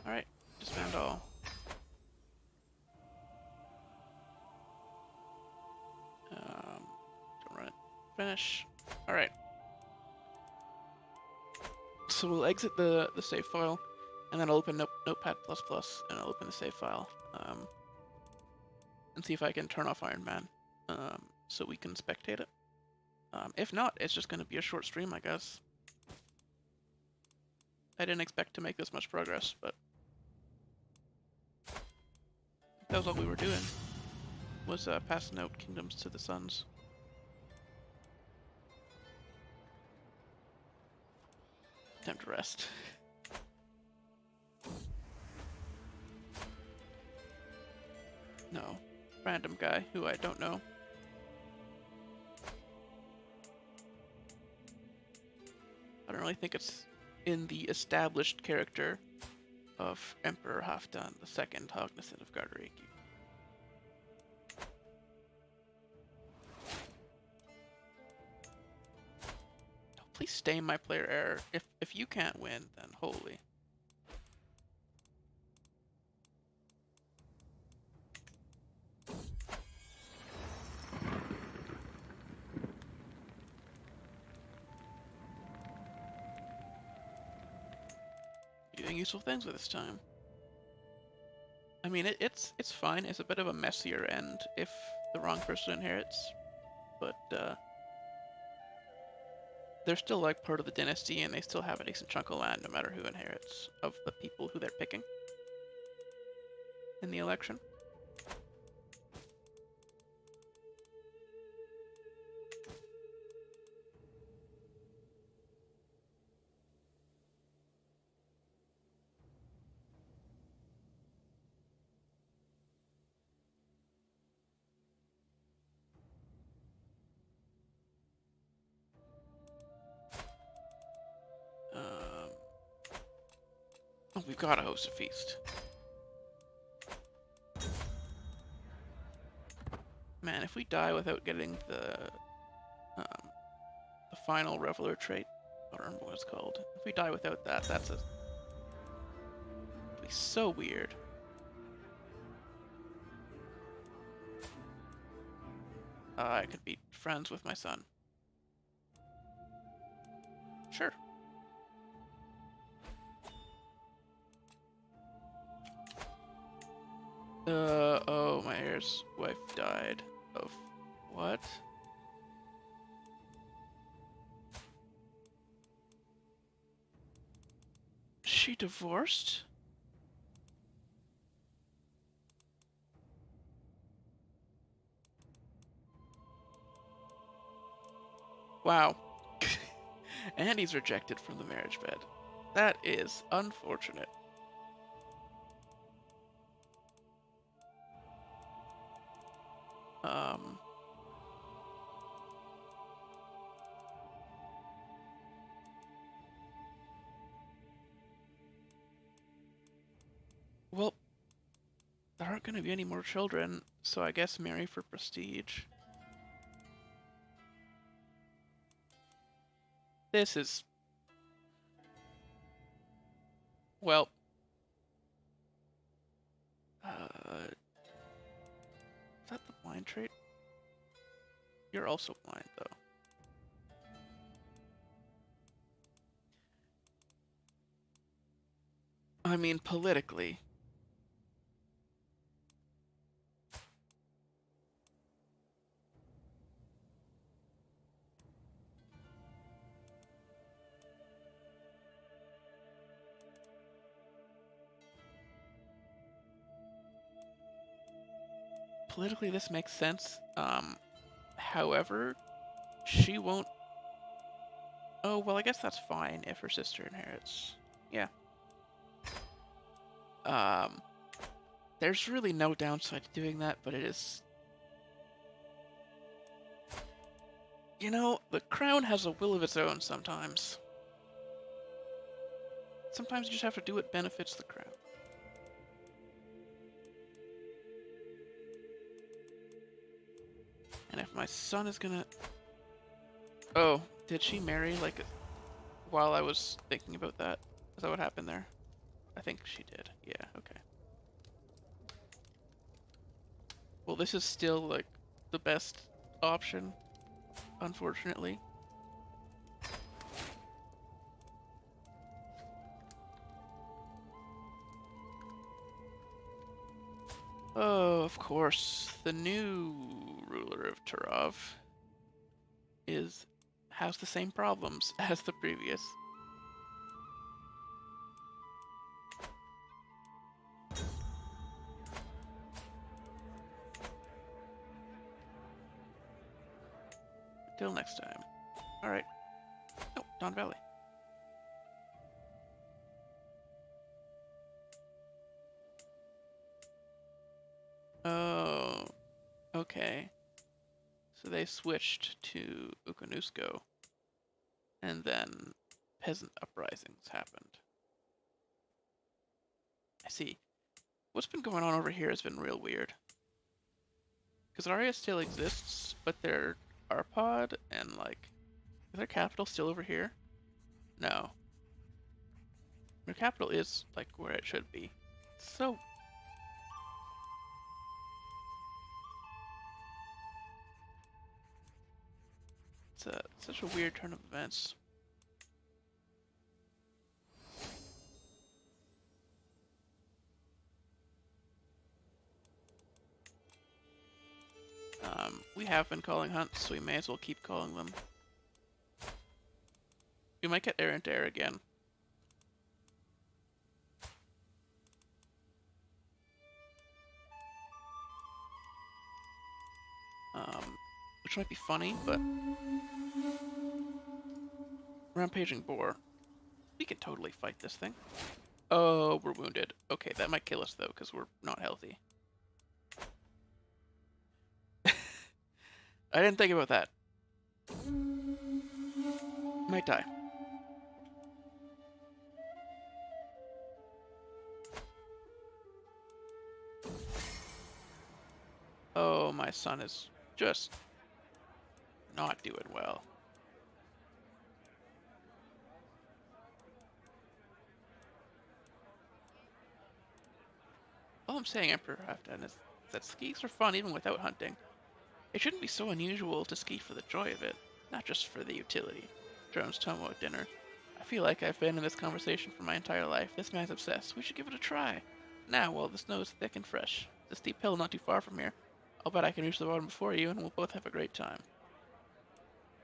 Alright, disband all. Don't run it. Finish. Alright. So we'll exit the save file, and then I'll open Notepad++, and I'll open the save file, and see if I can turn off Iron Man, so we can spectate it. If not, it's just going to be a short stream, I guess. I didn't expect to make this much progress, but that was all we were doing, was passing out kingdoms to the sons. Time to rest. No. Random guy who I don't know. I don't really think it's in the established character of Emperor Halfdan II, Cognizant of Gardariki. Please stay my player error. If you can't win, then holy. Doing useful things with this time. I mean, it's fine. It's a bit of a messier end if the wrong person inherits, but they're still like part of the dynasty, and they still have a decent chunk of land no matter who inherits of the people who they're picking in the election. Oh, we've got to host a feast. Man, if we die without getting the final Reveler trait, I don't remember what it's called. If we die without that, that'd be so weird. I could be friends with my son. Sure. Oh, my heir's wife died of what? She divorced? Wow. And he's rejected from the marriage bed. That is unfortunate. Well, there aren't going to be any more children, so I guess marry for prestige. This is... Well... is that the blind trait? You're also blind, though. I mean, politically... Politically, this makes sense. However, she won't... Oh, well, I guess that's fine if her sister inherits. Yeah. There's really no downside to doing that, but it is... You know, the crown has a will of its own sometimes. Sometimes you just have to do what benefits the crown. And if my son is gonna... Oh, did she marry, like, while I was thinking about that? Is that what happened there? I think she did. Yeah, okay. Well, this is still, like, the best option, unfortunately. Oh, of course, the new ruler of Turov has the same problems as the previous. Till next time. Alright. Oh, Don Valley. Oh, okay. So they switched to Ukanusko, and then Peasant Uprisings happened. I see. What's been going on over here has been real weird. Because Aria still exists, but their Arpod and, like, is their capital still over here? No. Their capital is, like, where it should be. So... It's such a weird turn of events. We have been calling hunts, so we may as well keep calling them. We might get errant air again. Which might be funny, but... Rampaging boar. We can totally fight this thing. Oh, we're wounded. Okay, that might kill us, though, because we're not healthy. I didn't think about that. Might die. Oh, my son is just not doing well. All I'm saying, Emperor Halfdan, is that skis are fun even without hunting. It shouldn't be so unusual to ski for the joy of it, not just for the utility. Drones Tomo at dinner. I feel like I've been in this conversation for my entire life. This man's obsessed. We should give it a try. Now, while the snow is thick and fresh. The steep hill not too far from here. I'll bet I can reach the bottom before you, and we'll both have a great time.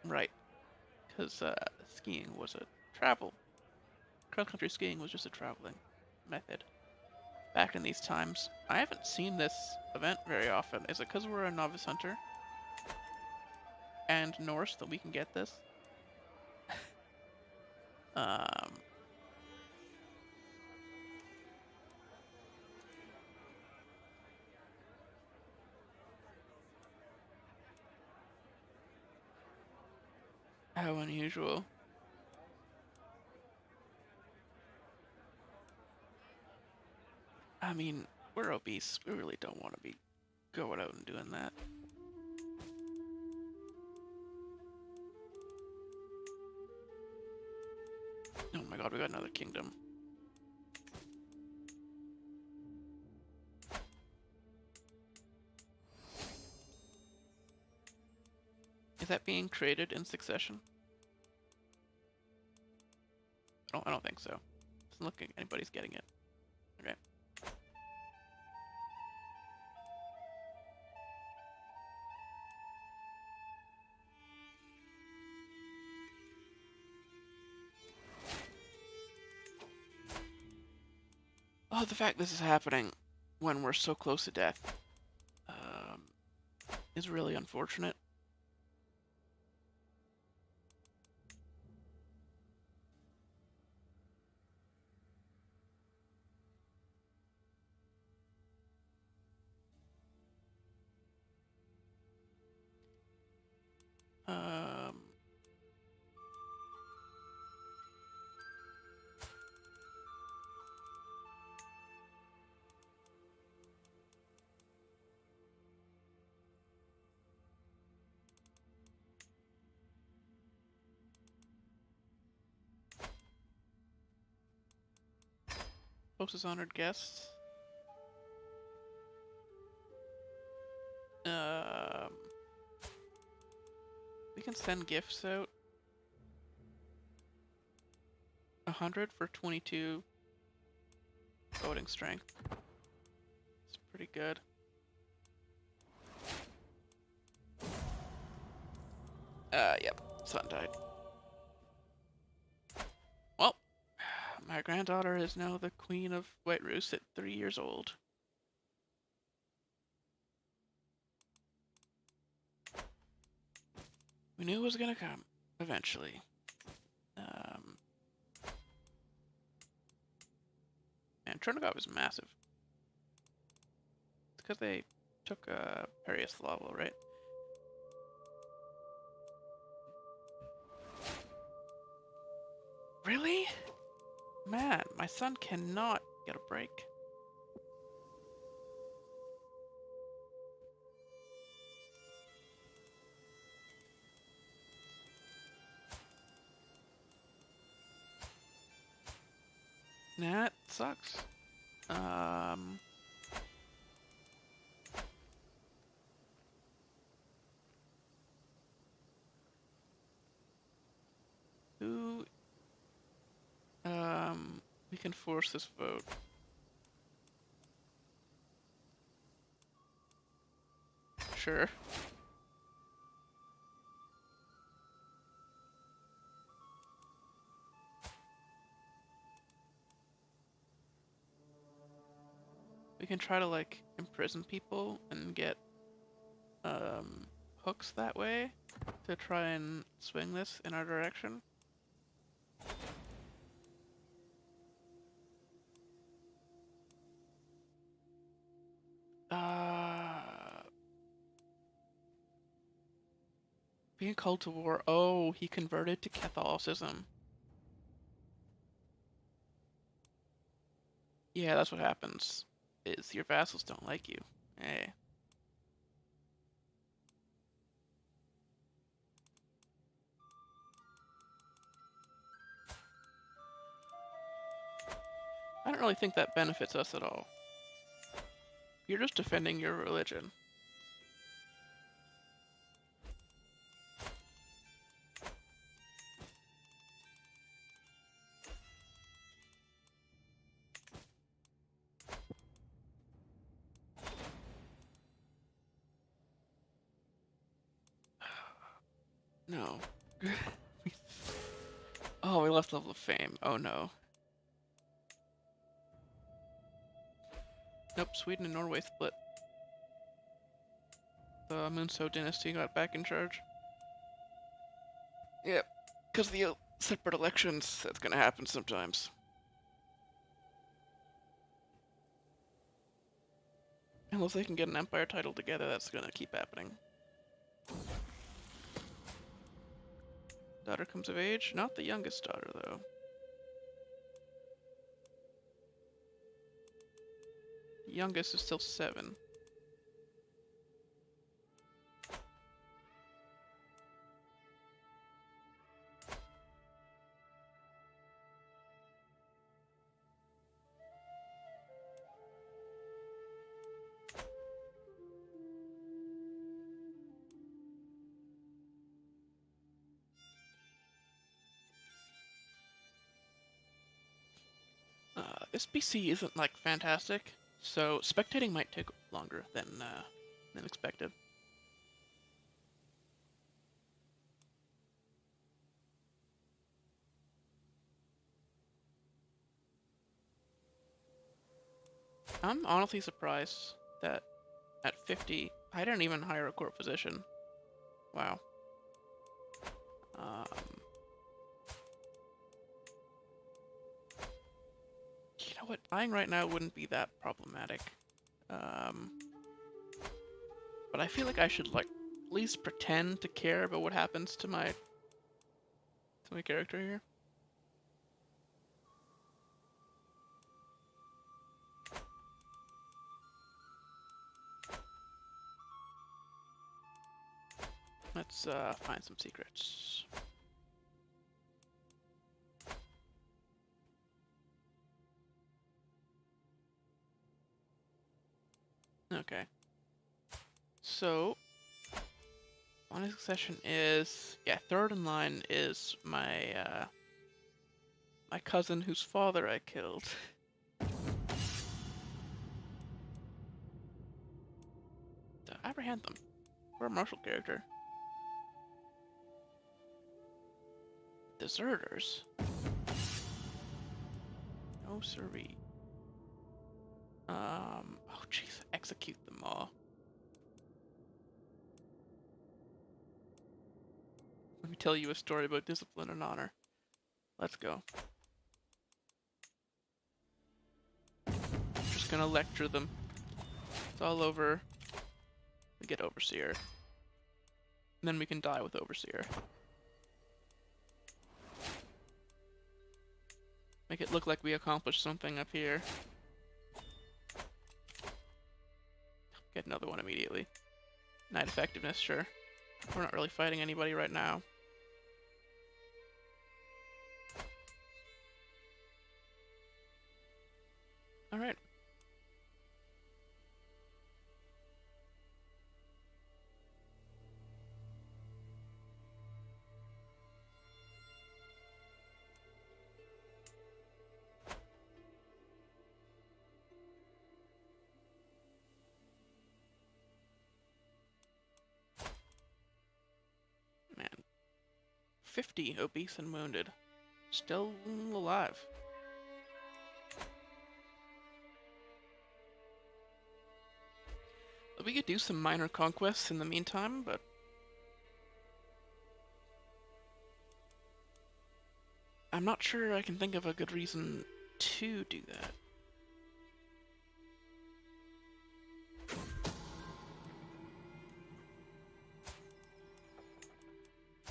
Right. Because skiing was a travel. Cross-country skiing was just a traveling method. Back in these times, I haven't seen this event very often. Is it because we're a novice hunter? And Norse that we can get this? How unusual. I mean, we're obese. We really don't want to be going out and doing that. Oh my god, we got another kingdom. Is that being created in succession? I don't think so. Doesn't look like anybody's getting it. Okay. Oh, the fact this is happening when we're so close to death is really unfortunate. Closest honored guests. We can send gifts out. 100 for 22 voting strength. It's pretty good. Yep, son died. Well, my granddaughter is now the Queen of Whiteroost at 3 years old. We knew it was gonna come eventually. Man, Chernigov is massive. It's because they took Perioslav, right? Really? Man, my son cannot get a break. That sucks. Who? We can force this vote. Sure. We can try to, like, imprison people and get, hooks that way to try and swing this in our direction. Being called to war. Oh, he converted to Catholicism. Yeah, that's what happens. Is your vassals don't like you. Hey. I don't really think that benefits us at all. You're just defending your religion. No. Oh, we lost level of fame. Oh no. Nope, Sweden and Norway split. The Munso dynasty got back in charge. Yep, because the separate elections, that's gonna happen sometimes. Unless they can get an empire title together, that's gonna keep happening. Daughter comes of age? Not the youngest daughter, though. The youngest is still 7. This BC isn't, like, fantastic, so spectating might take longer than expected. I'm honestly surprised that at 50, I didn't even hire a court physician. Wow. You know what? Dying right now wouldn't be that problematic. But I feel like I should, like, at least pretend to care about what happens to my character here. Let's find some secrets. Okay. So, line of succession is, yeah, third in line is my my cousin whose father I killed. Apprehend them. We're a martial character. Deserters? No siree. Oh jeez, execute them all. me tell you a story about discipline and honor. Let's go. Just gonna lecture them. It's all over. We get Overseer. And then we can die with Overseer. Make it look like we accomplished something up here. Get another one immediately. Knight effectiveness, sure. We're not really fighting anybody right now. Alright. Man. 50 obese and wounded. Still alive. We could do some minor conquests in the meantime, but I'm not sure I can think of a good reason to do that.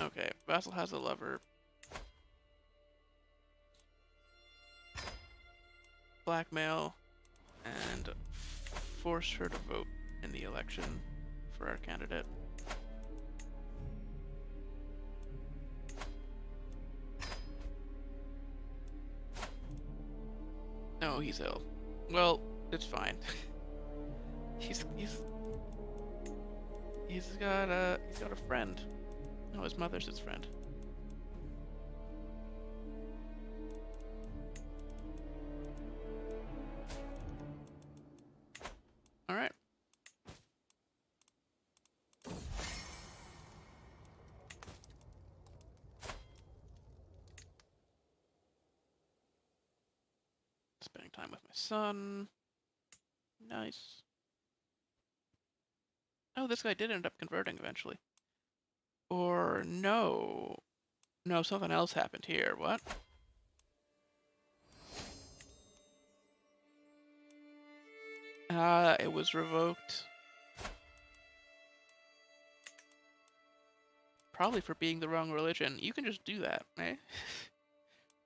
Okay, Vassal has a lover. Blackmail and force her to vote in the election for our candidate. No, he's ill. Well, it's fine. he's got a friend. No, his mother's his friend. All right. Spending time with my son. Nice. Oh, this guy did end up converting eventually. Or no. No, something else happened here. What? It was revoked. Probably for being the wrong religion. You can just do that, eh?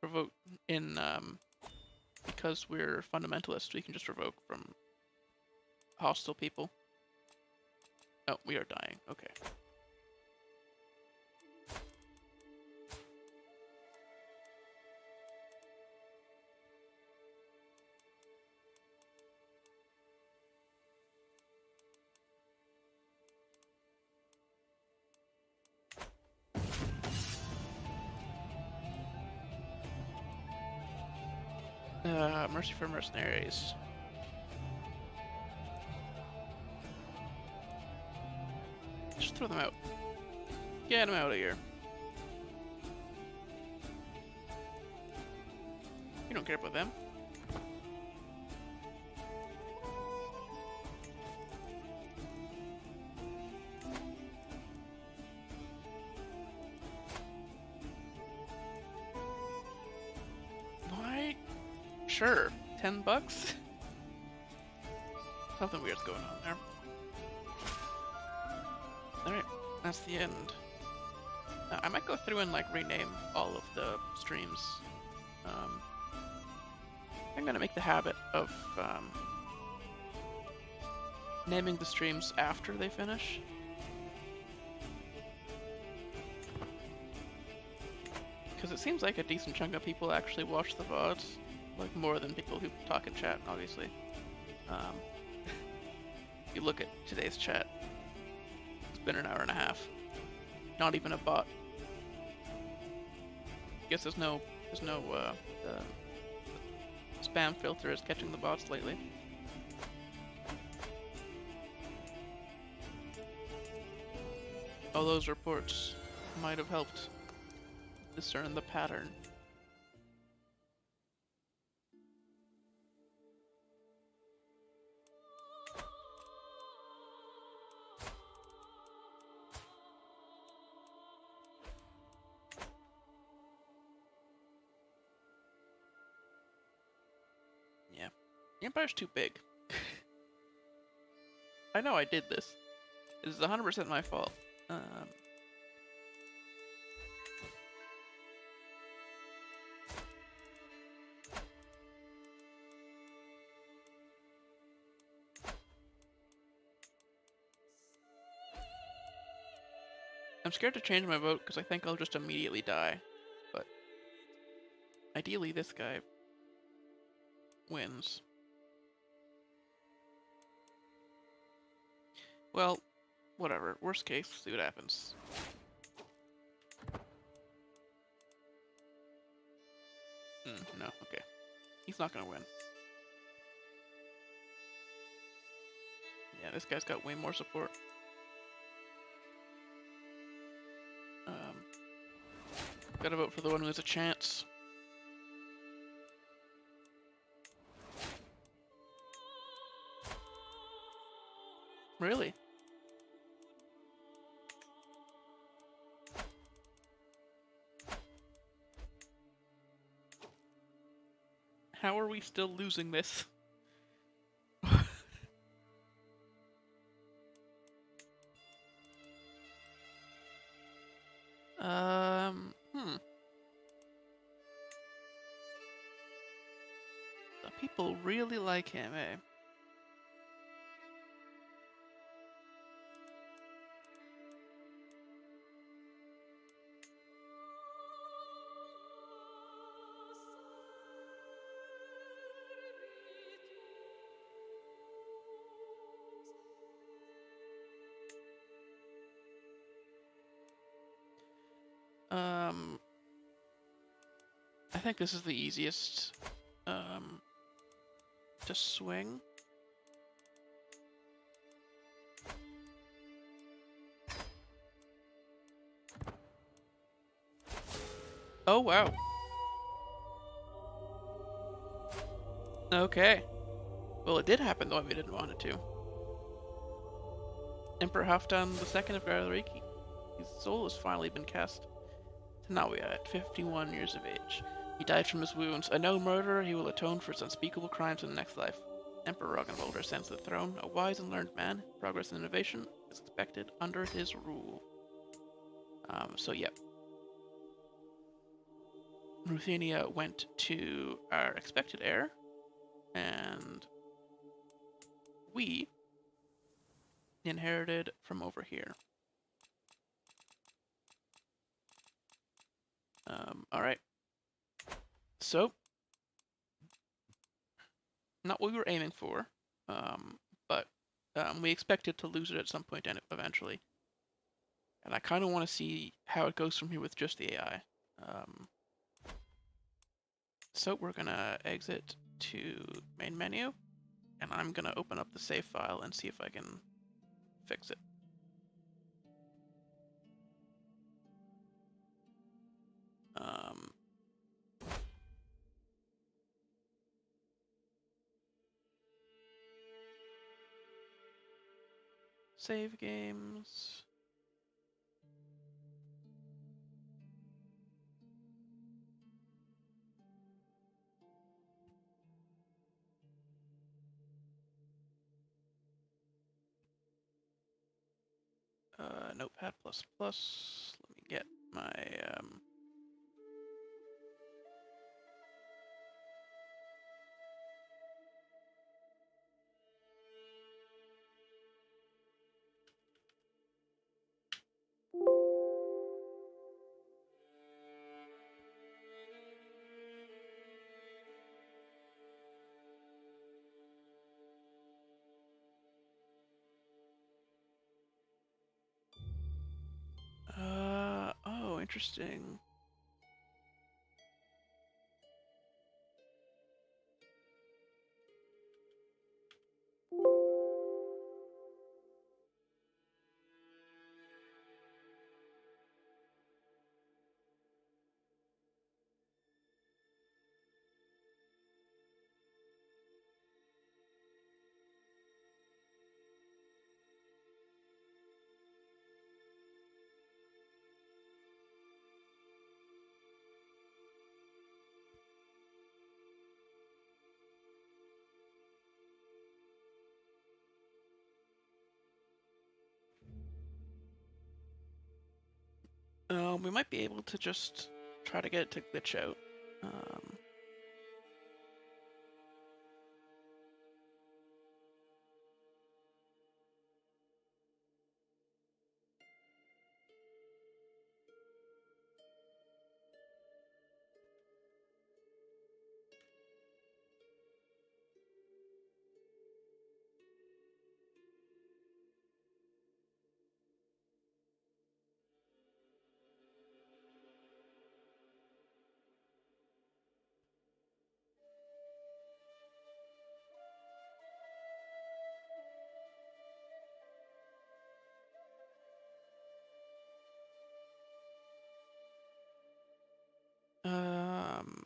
Revoke in, because we're fundamentalists, we can just revoke from hostile people. Oh, we are dying. Okay. Mercy for mercenaries. Just throw them out. Get them out of here. You don't care about them. Why? Sure. $10? Something weird's going on there. Alright, that's the end. I might go through and like rename all of the streams. I'm gonna make the habit of naming the streams after they finish. Because it seems like a decent chunk of people actually watch the VODs. Like more than people who talk in chat, obviously. If you look at today's chat, it's been an hour and a half. Not even a bot. I guess there's no spam filter is catching the bots lately. All those reports might have helped discern the pattern. The Empire's too big. I know I did this. This is 100% my fault. I'm scared to change my vote because I think I'll just immediately die. But ideally this guy wins. Well, whatever. Worst case, see what happens. No, okay. He's not gonna win. Yeah, this guy's got way more support. Gotta vote for the one who has a chance. Really? How are we still losing this? The people really like him, eh? I think this is the easiest, to swing. Oh, wow. Okay. Well, it did happen, though, if we didn't want it to. Emperor Halfdan II of Gardariki. His soul has finally been cast to Nawi at 51 years of age. He died from his wounds. A no murderer, he will atone for his unspeakable crimes in the next life. Emperor Roggenwalder ascends to the throne. A wise and learned man. Progress and innovation is expected under his rule. So yep. Ruthenia went to our expected heir, and we inherited from over here. Alright. So, not what we were aiming for, but we expected to lose it at some point eventually. And I kind of want to see how it goes from here with just the AI. So we're going to exit to main menu, and I'm going to open up the save file and see if I can fix it. Save games. Notepad++. Let me get my oh, interesting. We might be able to just try to get it to glitch out.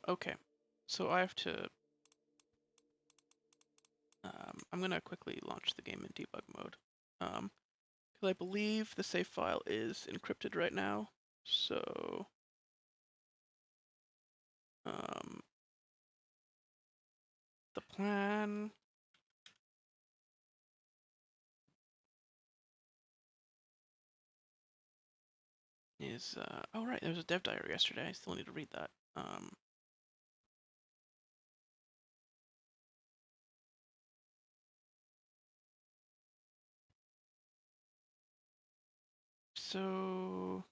Okay. So I have to... I'm gonna quickly launch the game in debug mode. Because I believe the save file is encrypted right now. So... the plan... is... oh right, there was a dev diary yesterday. I still need to read that. So...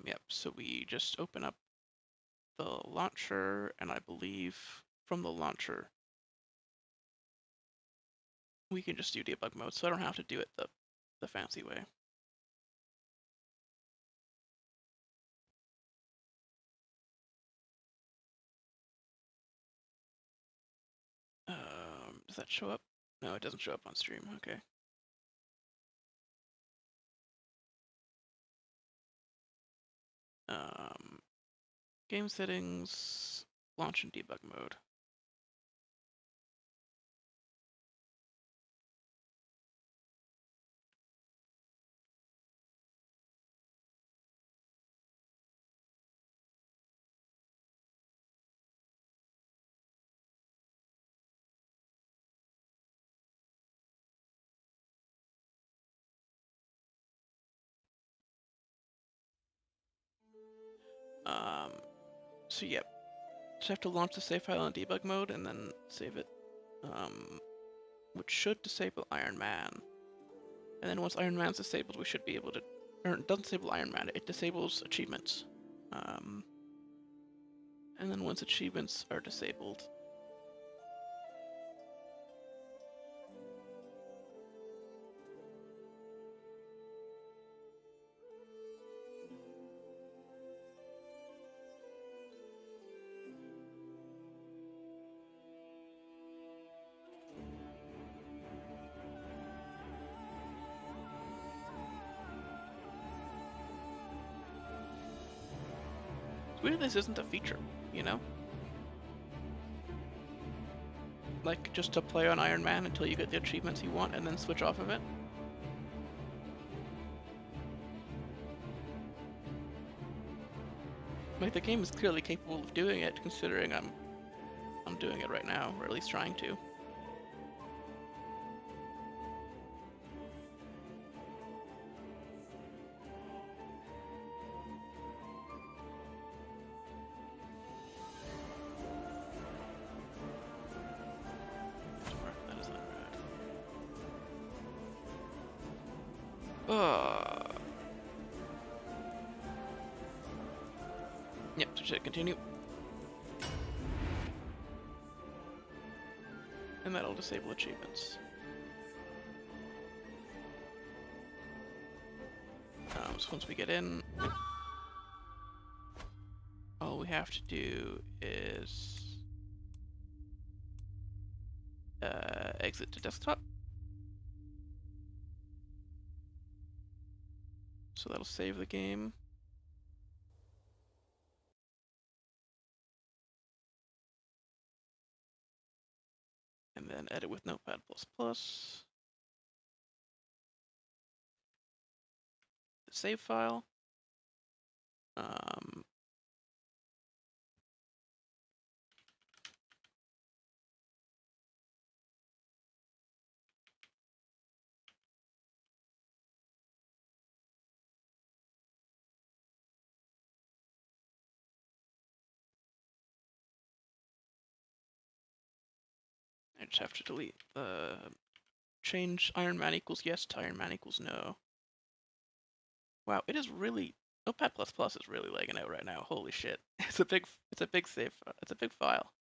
yep, so we just open up the launcher, and I believe from the launcher we can just do debug mode, so I don't have to do it the fancy way. Does that show up? No, it doesn't show up on stream. Okay. Game settings, launch and debug mode. So yep, just have to launch the save file in debug mode and then save it, which should disable Iron Man. And then once Iron Man's disabled, we should be able to, or it doesn't disable Iron Man, it disables achievements. And then once achievements are disabled, it's weird this isn't a feature, you know? Like, just to play on Iron Man until you get the achievements you want and then switch off of it. Like, the game is clearly capable of doing it, considering I'm doing it right now, or at least trying to. Yep, so just hit continue. And that'll disable achievements. So once we get in, all we have to do is exit to desktop. So that'll save the game. And then then edit with Notepad++. The save file. I just have to delete change Iron Man equals yes to Iron Man equals no. Wow, it is really Notepad++ is really lagging out right now. Holy shit. It's a big save. It's a big file.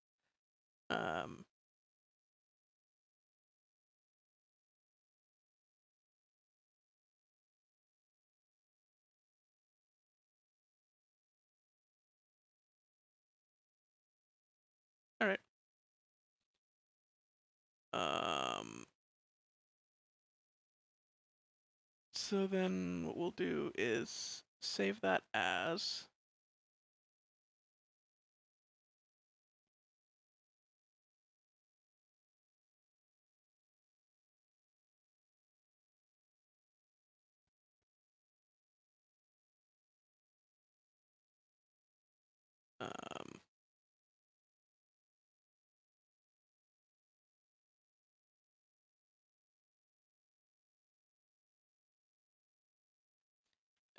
All right. So then what we'll do is save that as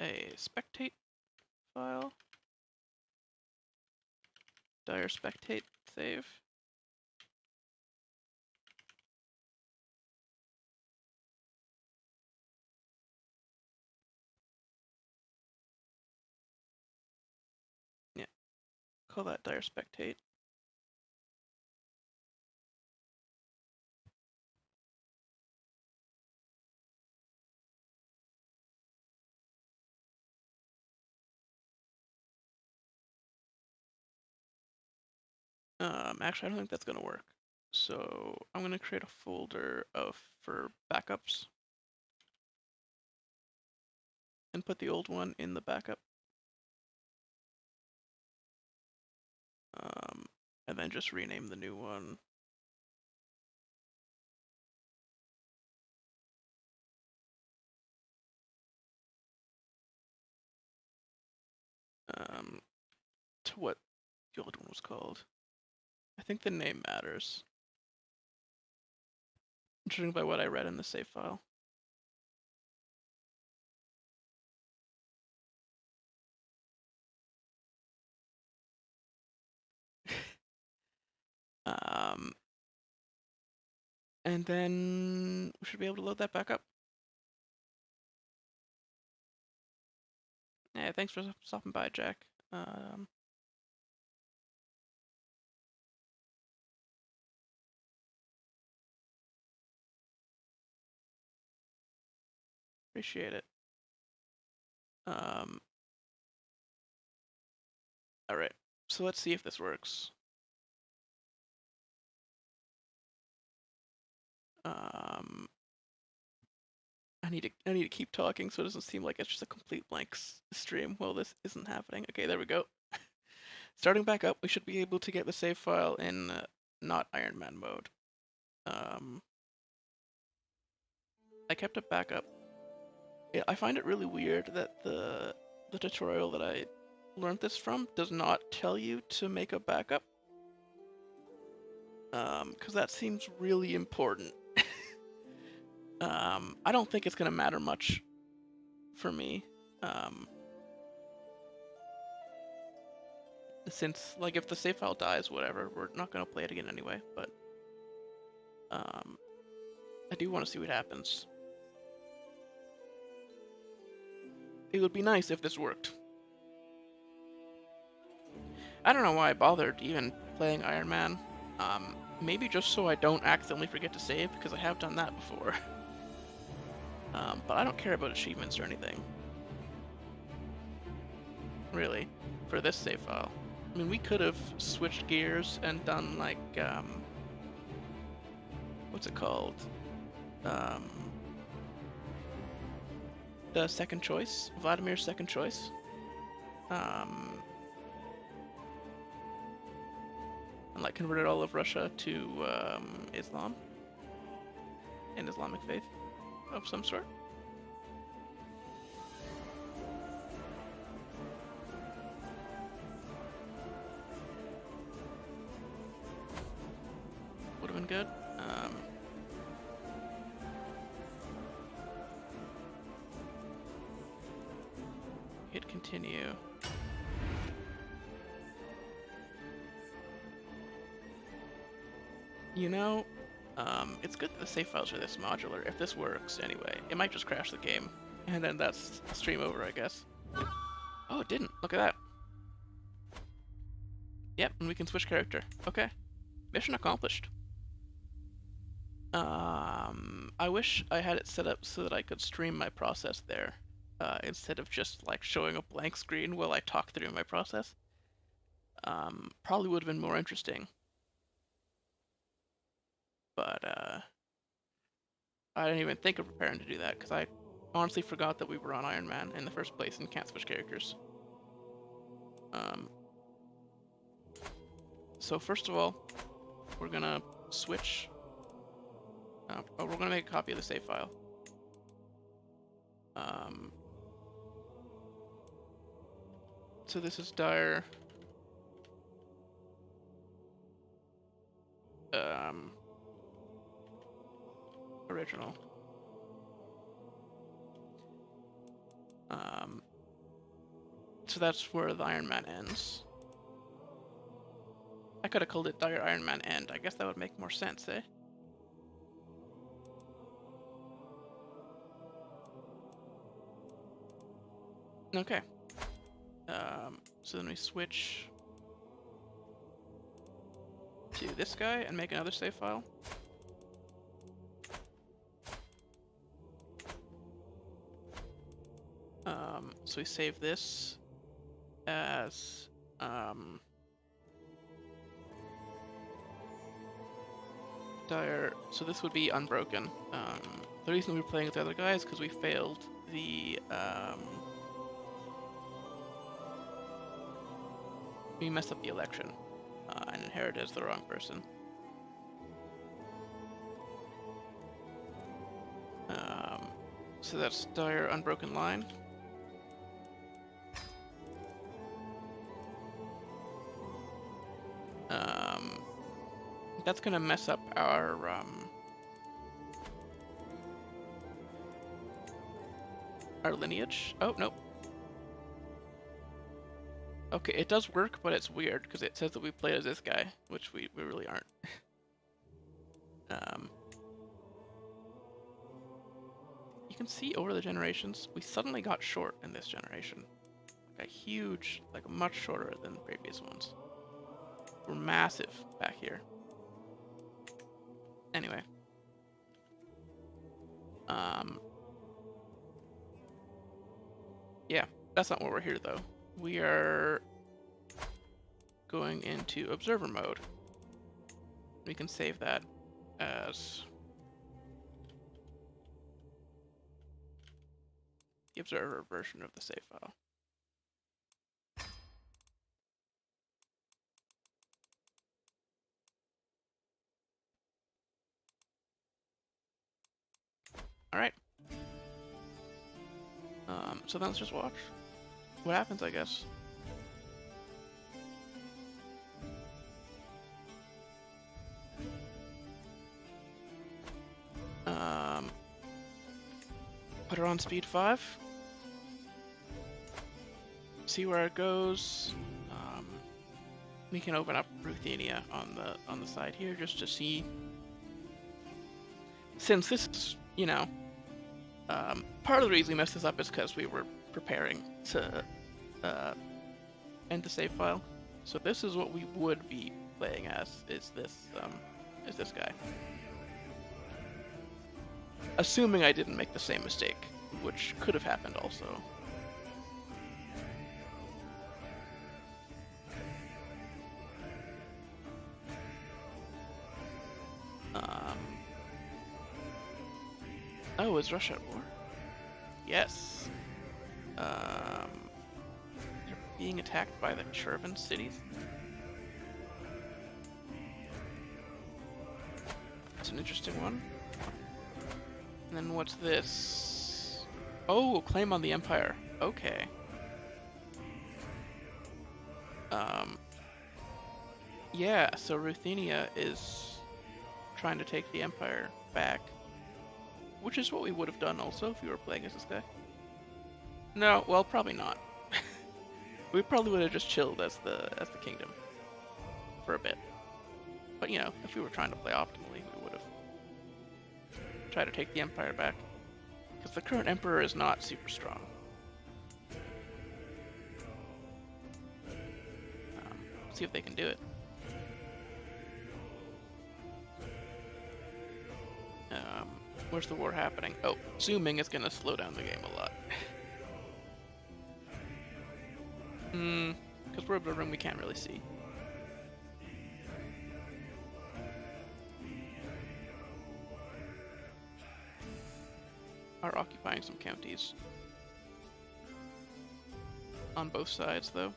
a spectate file, Dyre spectate save. Yeah, call that Dyre spectate. Actually, I don't think that's gonna work. So I'm gonna create a folder for backups and put the old one in the backup. And then just rename the new one. To what the old one was called. I think the name matters, judging by what I read in the save file. And then we should be able to load that back up. Yeah, thanks for stopping by, Jack. Appreciate it. All right, so let's see if this works. I need to keep talking so it doesn't seem like it's just a complete blank stream while this isn't happening. Okay, there we go. Starting back up, we should be able to get the save file in not Iron Man mode. I kept a backup. Yeah, I find it really weird that the tutorial that I learned this from does not tell you to make a backup. Because that seems really important. I don't think it's gonna matter much for me. Since, like, if the save file dies, whatever, we're not gonna play it again anyway, but I do want to see what happens. It would be nice if this worked. I don't know why I bothered even playing Iron Man. Maybe just so I don't accidentally forget to save, because I have done that before. But I don't care about achievements or anything. Really, for this save file. I mean, we could have switched gears and done, like, what's it called? The second choice, Vladimir's second choice. And like converted all of Russia to Islam. an Islamic faith of some sort. Would have been good. Hit continue. You know, it's good that the save files are this modular. If this works anyway, it might just crash the game. And then that's stream over, I guess. Oh, it didn't. Look at that. Yep, and we can switch character. Okay. Mission accomplished. I wish I had it set up so that I could stream my process there, instead of just like showing a blank screen while I talk through my process. Probably would have been more interesting. But I didn't even think of preparing to do that because I honestly forgot that we were on Iron Man in the first place and can't switch characters. So first of all, we're gonna switch. We're gonna make a copy of the save file. So this is Dyre. Original. So that's where the Iron Man ends. I could have called it Dyre Iron Man End. I guess that would make more sense, eh? Okay. So then we switch to this guy and make another save file. So we save this as Dyre. So this would be unbroken. The reason we were playing with the other guy is because we failed the we messed up the election and inherited as the wrong person. So that's Dyre unbroken line. That's gonna mess up our lineage. Oh, nope. Okay, it does work, but it's weird because it says that we play as this guy, which we really aren't. You can see over the generations, we suddenly got short in this generation. Like a huge, like much shorter than the previous ones. We're massive back here. Anyway. Yeah, that's not why we're here though. We are going into observer mode. We can save that as the observer version of the save file. All right. So then let's just watch what happens, I guess. Put her on speed 5. See where it goes. We can open up Ruthenia on the side here just to see. Since this is, you know, part of the reason we messed this up is because we were preparing to end the save file. So this is what we would be playing as, is this guy. Assuming I didn't make the same mistake, which could have happened also. Oh, is Russia at war? Yes. They're being attacked by the Chervan cities. It's an interesting one. And then what's this? Oh, claim on the Empire. Okay. Yeah, so Ruthenia is trying to take the Empire back, which is what we would have done also if we were playing as this guy. No, well, probably not. We probably would have just chilled as the kingdom for a bit. But you know, if we were trying to play optimally, we would have tried to take the Empire back, because the current Emperor is not super strong. See if they can do it. Where's the war happening? Oh, zooming is gonna slow down the game a lot. Because we're in a room we can't really see. Are occupying some counties. On both sides, though.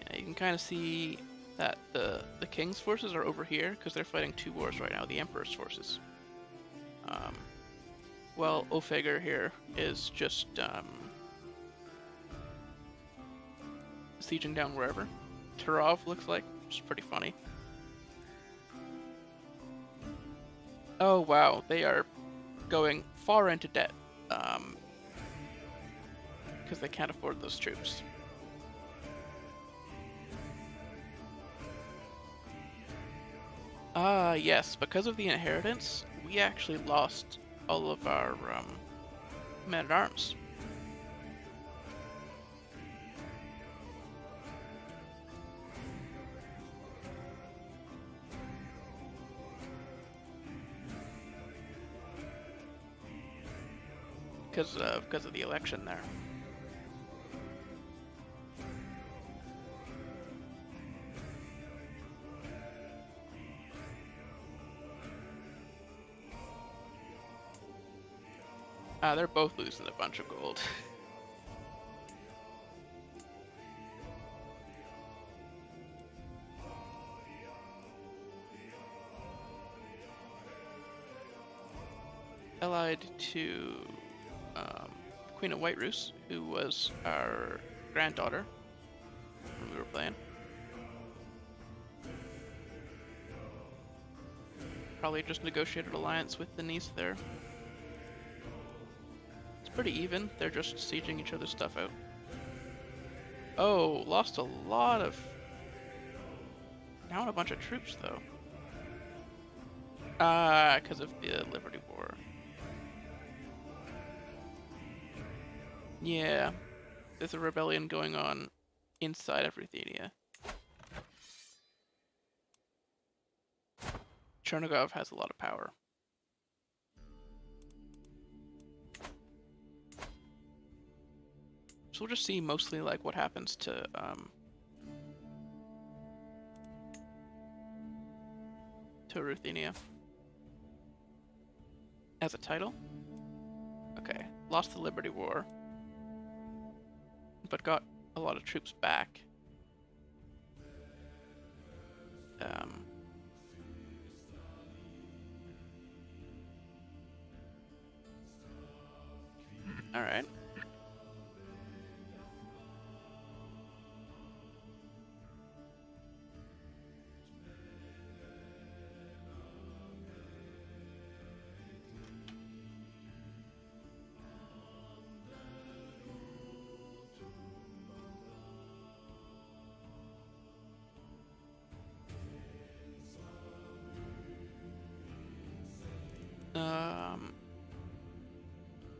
Yeah, you can kind of see that the king's forces are over here because they're fighting two wars right now, the emperor's forces. Well, Ofager here is just sieging down wherever. Turov looks like, which is pretty funny. Oh wow, they are going far into debt because they can't afford those troops. Yes, because of the inheritance, we actually lost all of our men-at-arms. Because of the election there. They're both losing a bunch of gold. Allied to Queen of White Roos, who was our granddaughter when we were playing. Probably just negotiated alliance with the niece there. It's pretty even. They're just sieging each other's stuff out. Oh, lost a lot of... Down a bunch of troops, though. Because of the Liberty War. Yeah, there's a rebellion going on inside of Ruthenia. Chernigov has a lot of power. So we'll just see mostly like what happens to Ruthenia. As a title? Okay, lost the Liberty War, but got a lot of troops back. All right.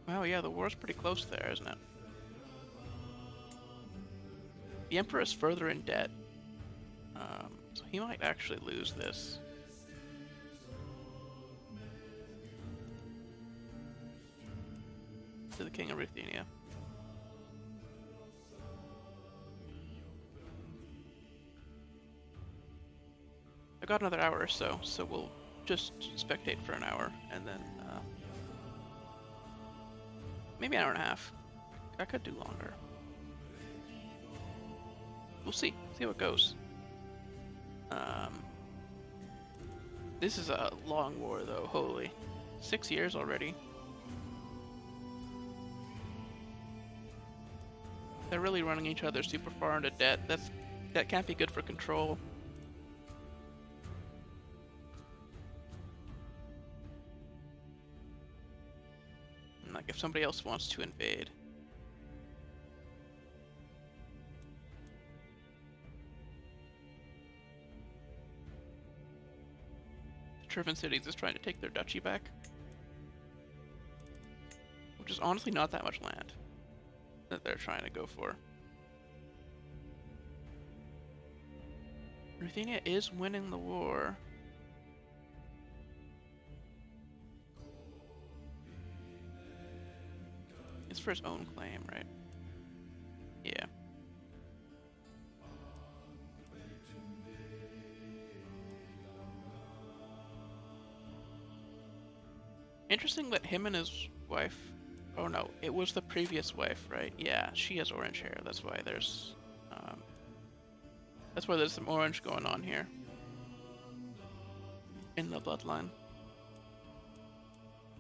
Well, yeah, the war's pretty close there, isn't it? The Emperor is further in debt, so he might actually lose this. To the King of Ruthenia. I got another hour or so, so we'll just spectate for an hour, and then maybe an hour and a half. I could do longer. We'll see. See how it goes. This is a long war, though. Holy. 6 years already. They're really running each other super far into debt. That can't be good for control. And like if somebody else wants to invade. Trivan Cities is trying to take their duchy back. Which is honestly not that much land that they're trying to go for. Ruthenia is winning the war. It's for his own claim, right? Yeah. Interesting that him and his wife... Oh no, it was the previous wife, right? Yeah, she has orange hair. That's why there's some orange going on here in the bloodline.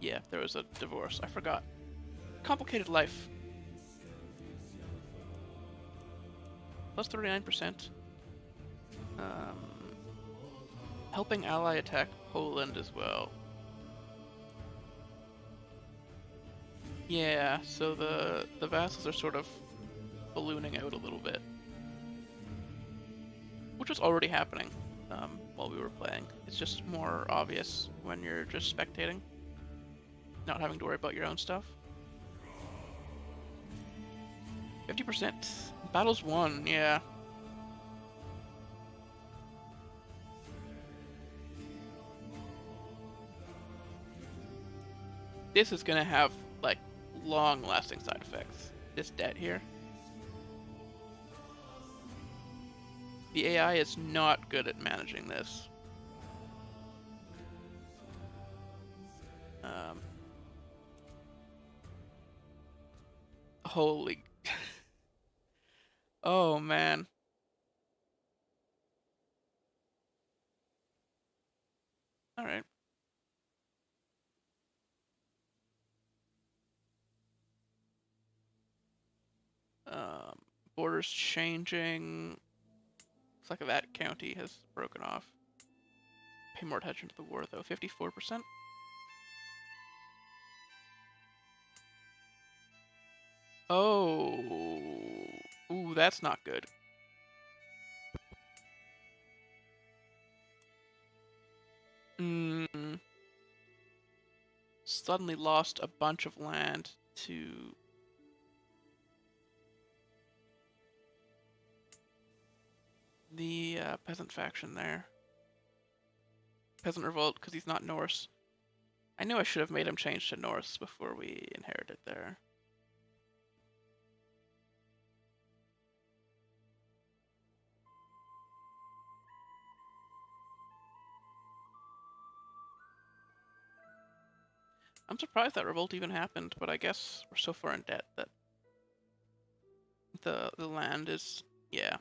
Yeah, there was a divorce. I forgot. Complicated life. Plus 39%. Helping ally attack Poland as well. Yeah, so the vassals are sort of ballooning out a little bit. Which was already happening while we were playing. It's just more obvious when you're just spectating. Not having to worry about your own stuff. 50%. Battle's won, yeah. This is gonna have, like, long-lasting side effects. This debt here. The AI is not good at managing this. Holy... Oh, man. Alright. Borders changing. Looks like that county has broken off. Pay more attention to the war, though. 54%? Oh. Ooh, that's not good. Suddenly lost a bunch of land to... the peasant faction there. Peasant revolt, because he's not Norse. I knew I should have made him change to Norse before we inherited there. I'm surprised that revolt even happened, but I guess we're so far in debt that the land is... yeah.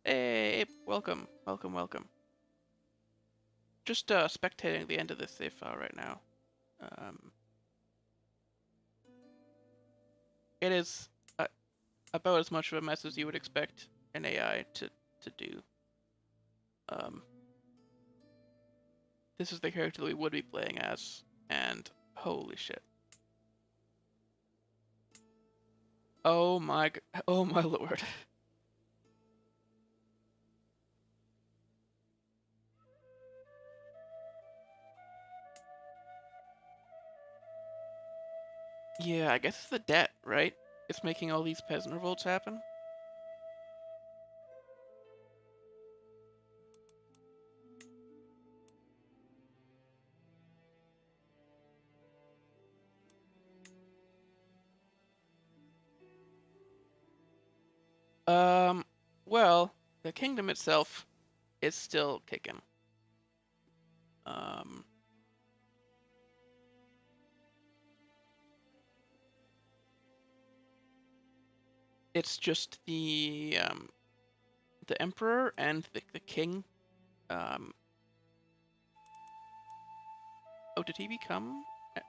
Hey, welcome, welcome, welcome. Just spectating the end of this save file right now. It is about as much of a mess as you would expect an AI to do. This is the character that we would be playing as, and holy shit. Oh my lord. Yeah, I guess it's the debt, right? It's making all these peasant revolts happen. Well, the kingdom itself is still kicking. It's just the emperor and the king. Oh, did he become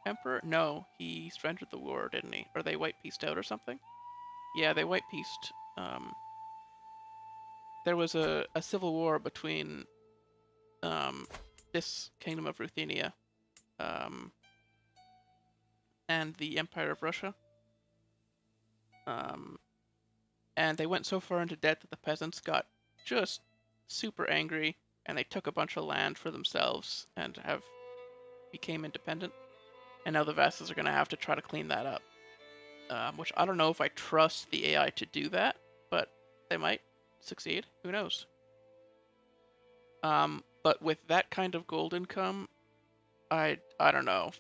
emperor? No, he surrendered the war, didn't he? Or they white pieced out or something? Yeah, they white pieced. There was a civil war between um, this kingdom of Ruthenia um, and the Empire of Russia. And they went so far into debt that the peasants got just super angry, and they took a bunch of land for themselves and have became independent. And now the vassals are going to have to try to clean that up. Which I don't know if I trust the AI to do that, but they might succeed. Who knows? But with that kind of gold income, I don't know.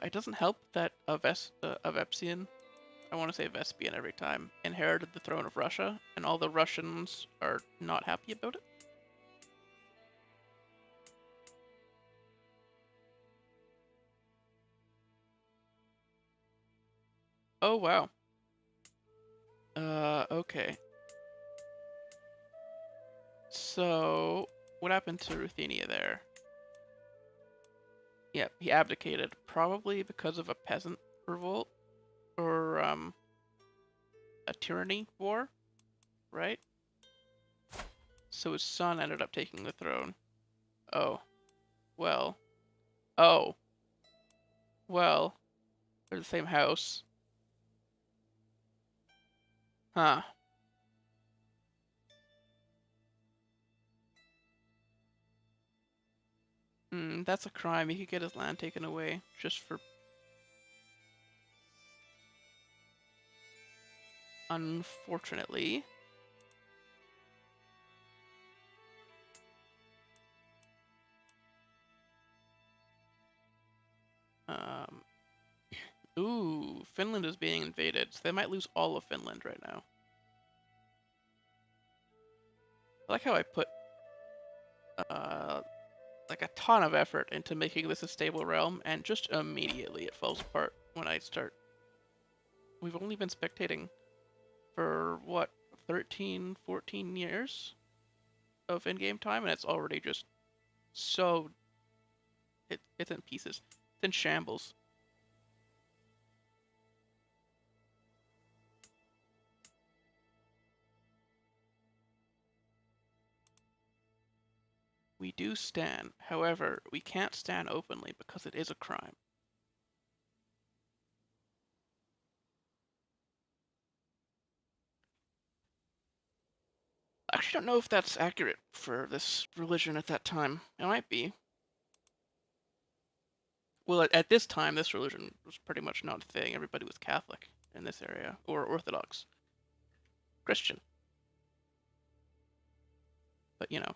It doesn't help that a Vespsian, I want to say Vespian every time, inherited the throne of Russia, and all the Russians are not happy about it. Oh wow. Okay. So, what happened to Ruthenia there? Yeah, he abdicated, probably because of a peasant revolt, or, a tyranny war, right? So his son ended up taking the throne. Oh, well. Oh, well. They're the same house. Huh. That's a crime. He could get his land taken away just for... Unfortunately. Um, ooh, Finland is being invaded, so they might lose all of Finland right now. I like how I put, like a ton of effort into making this a stable realm, and just immediately it falls apart when I start. We've only been spectating for, what, 13, 14 years of in-game time, and it's already just so... It's in pieces. It's in shambles. We do stan. However, we can't stan openly because it is a crime. I actually don't know if that's accurate for this religion at that time. It might be. Well, at this time, this religion was pretty much not a thing. Everybody was Catholic in this area, or Orthodox. Christian. But, you know.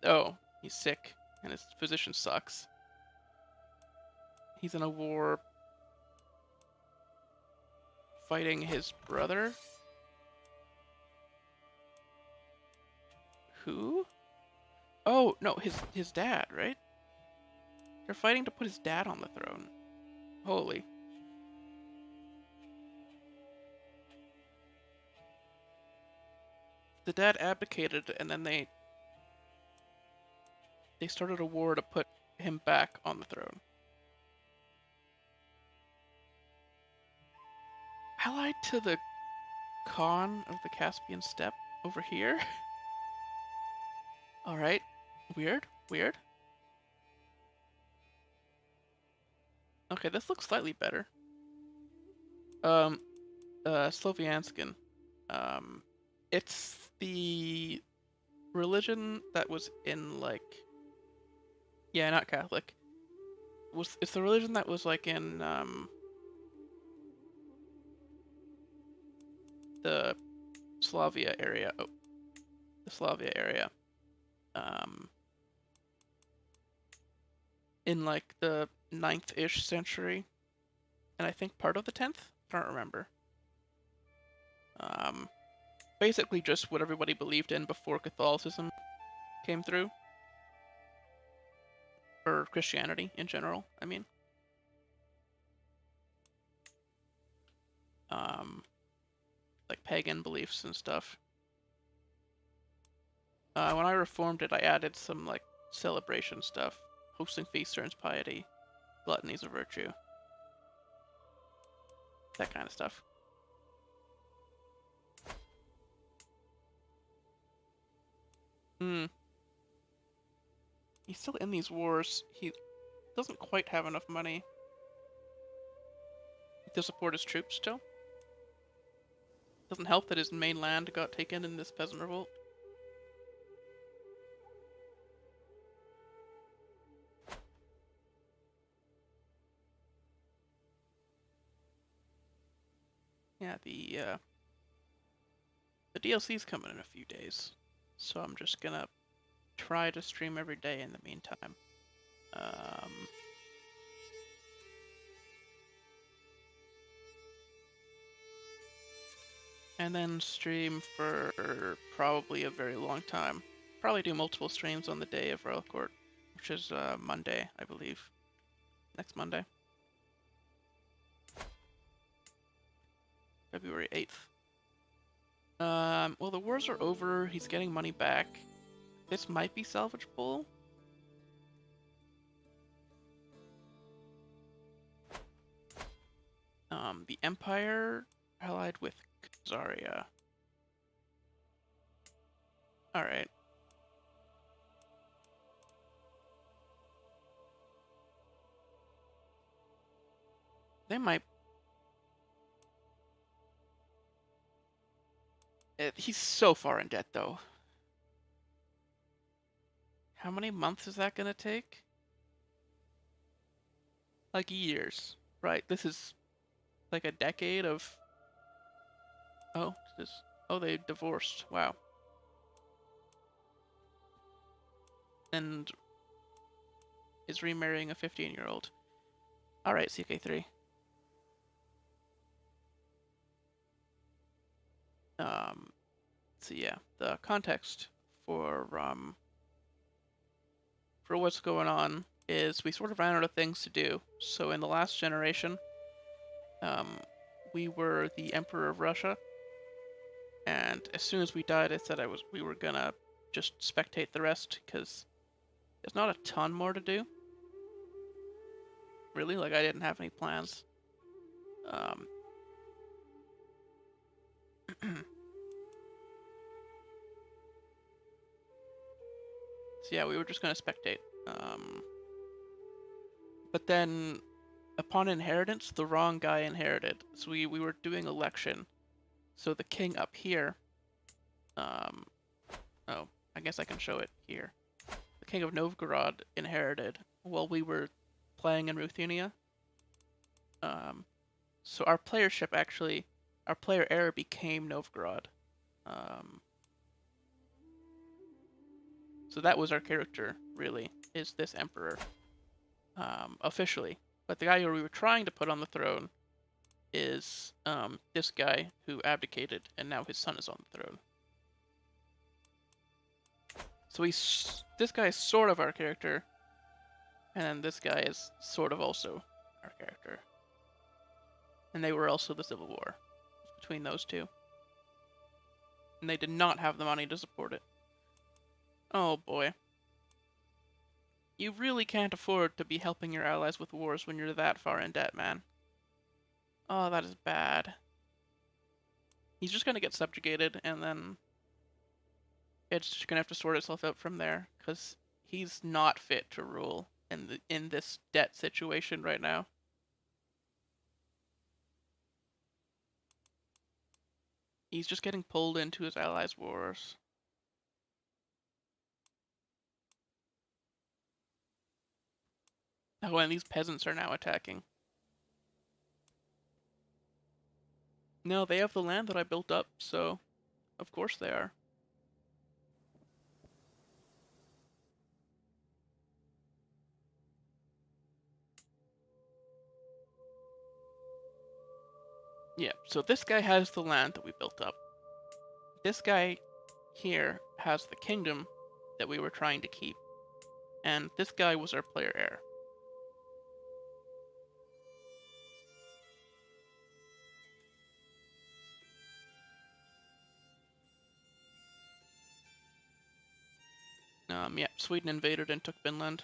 Oh, he's sick, and his physician sucks. He's in a war fighting his brother. Who? Oh, no, his dad, right? They're fighting to put his dad on the throne. Holy. The dad abdicated, and then they started a war to put him back on the throne. Allied to the Khan of the Caspian Steppe over here? Alright. Weird. Weird. Okay, this looks slightly better. Slovianskin. It's the religion that was in, like... Yeah, not Catholic. It's the religion that was, like, in, the Slavia area. Oh, the Slavia area. In, like, the 9th-ish century. And I think part of the 10th? I don't remember. Basically just what everybody believed in before Catholicism came through. Or Christianity in general, I mean. like pagan beliefs and stuff. When I reformed it, I added some like celebration stuff. Hosting feasts earns piety. Gluttony's a virtue. That kind of stuff. He's still in these wars. He doesn't quite have enough money to support his troops still. Doesn't help that his main land got taken in this peasant revolt. Yeah, the DLC's coming in a few days, so I'm just gonna try to stream every day in the meantime. And then stream for probably a very long time. Probably do multiple streams on the day of Royal Court, which is Monday, I believe. Next Monday. February 8th. Well, the wars are over. He's getting money back. This might be salvageable. The Empire allied with Khazaria. Alright. They might... He's so far in debt, though. How many months is that gonna take? Like years. Right, this is like a decade of... Oh, they divorced. Wow. And is remarrying a 15-year-old. Alright, CK3. So yeah, the context for what's going on is we sort of ran out of things to do. So in the last generation, we were the Emperor of Russia, and as soon as we died, I said we were gonna just spectate the rest, because there's not a ton more to do. Really, like I didn't have any plans. So yeah, we were just gonna spectate. But then, upon inheritance, the wrong guy inherited. So we were doing election. So the king up here, oh, I guess I can show it here. The king of Novgorod inherited while we were playing in Ruthenia. So our playership actually, our player heir became Novgorod. So that was our character, really, is this emperor, officially. But the guy who we were trying to put on the throne is this guy who abdicated, and now his son is on the throne. So this guy is sort of our character, and this guy is sort of also our character. And they were also the Civil War between those two. And they did not have the money to support it. Oh boy. You really can't afford to be helping your allies with wars when you're that far in debt, man. Oh, that is bad. He's just gonna get subjugated, and then it's just gonna have to sort itself out from there, because he's not fit to rule in this debt situation right now. He's just getting pulled into his allies' wars. Oh, and these peasants are now attacking. No, they have the land that I built up, so of course they are. Yeah, so this guy has the land that we built up. This guy here has the kingdom that we were trying to keep. And this guy was our player heir. Yeah, Sweden invaded and took Finland.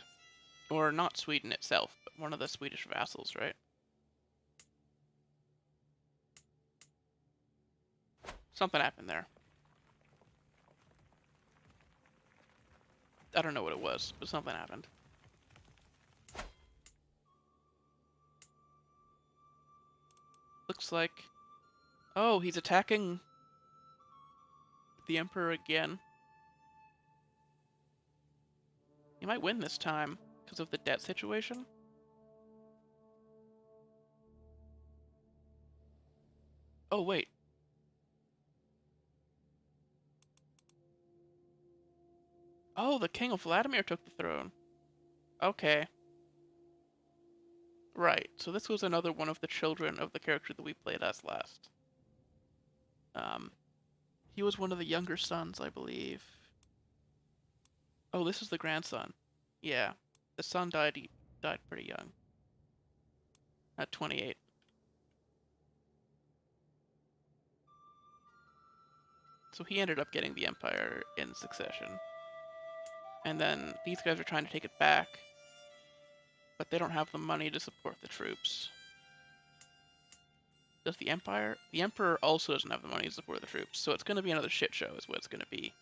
Or not Sweden itself, but one of the Swedish vassals, right? Something happened there. I don't know what it was, but something happened. Looks like... Oh, he's attacking the Emperor again. He might win this time because of the debt situation. Oh, wait. Oh, the King of Vladimir took the throne. Okay. Right, so this was another one of the children of the character that we played as last. He was one of the younger sons, I believe. Oh, this is the grandson. Yeah, the son died. He died pretty young, at 28. So he ended up getting the empire in succession. And then these guys are trying to take it back, but they don't have the money to support the troops. Does the empire? The emperor also doesn't have the money to support the troops, so it's going to be another shit show is what it's going to be.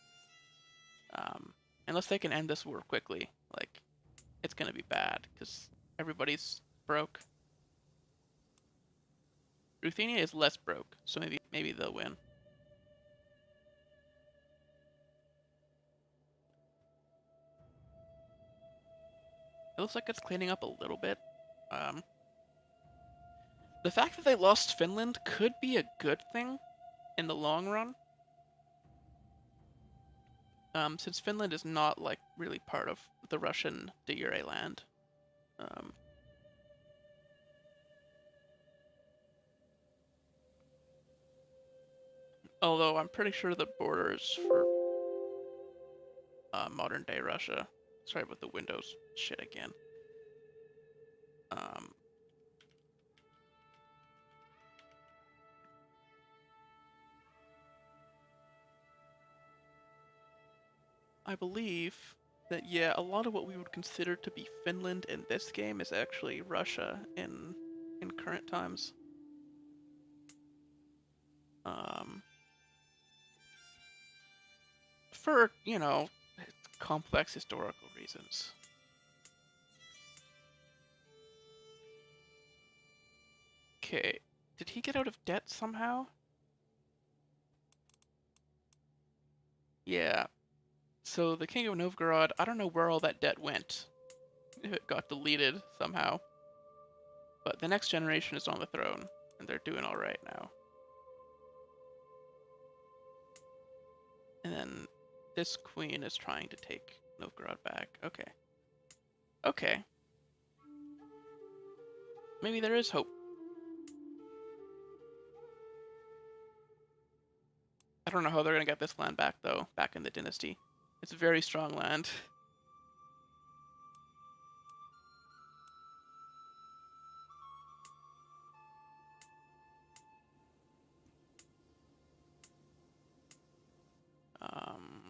Unless they can end this war quickly, like, it's going to be bad, because everybody's broke. Ruthenia is less broke, so maybe they'll win. It looks like it's cleaning up a little bit. The fact that they lost Finland could be a good thing in the long run. Since Finland is not, like, really part of the Russian Dyre land. Although I'm pretty sure the borders for modern day Russia. Sorry about the Windows shit again. I believe that, yeah, a lot of what we would consider to be Finland in this game is actually Russia in current times. For, you know, complex historical reasons. Okay, did he get out of debt somehow? Yeah. So the King of Novgorod, I don't know where all that debt went. If it got deleted somehow. But the next generation is on the throne, and they're doing alright now. And then this queen is trying to take Novgorod back. Okay. Okay. Maybe there is hope. I don't know how they're gonna get this land back, though, back in the dynasty. It's a very strong land.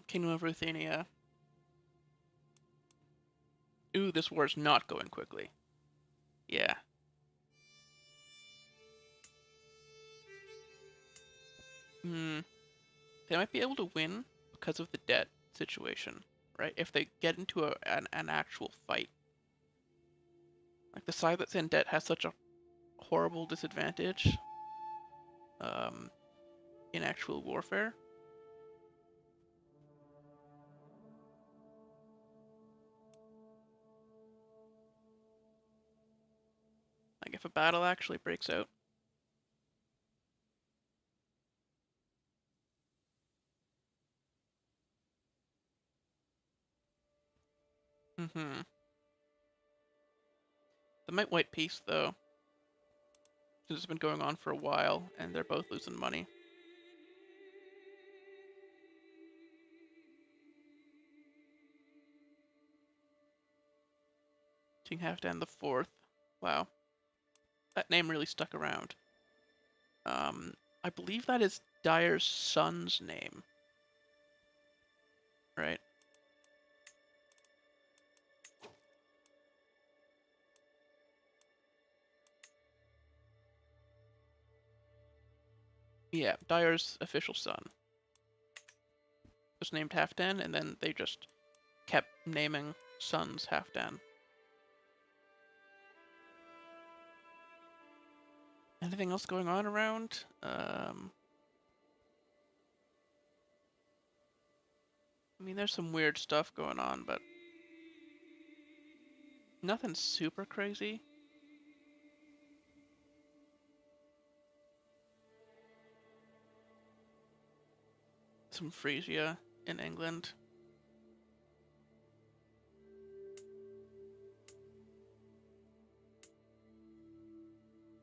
Kingdom of Ruthenia. Ooh, this war's not going quickly. Yeah. They might be able to win because of the debt situation, right? If they get into an actual fight. Like, the side that's in debt has such a horrible disadvantage in actual warfare. Like, if a battle actually breaks out. They might white peace, though. Since it's been going on for a while, and they're both losing money. King Halfdan the Fourth. Wow. That name really stuck around. I believe that is Dyre's son's name. Right? Yeah, Dyre's official son was named Halfdan, and then they just kept naming sons Halfdan. Anything else going on around? I mean, there's some weird stuff going on, but nothing super crazy. Some Frisia in England.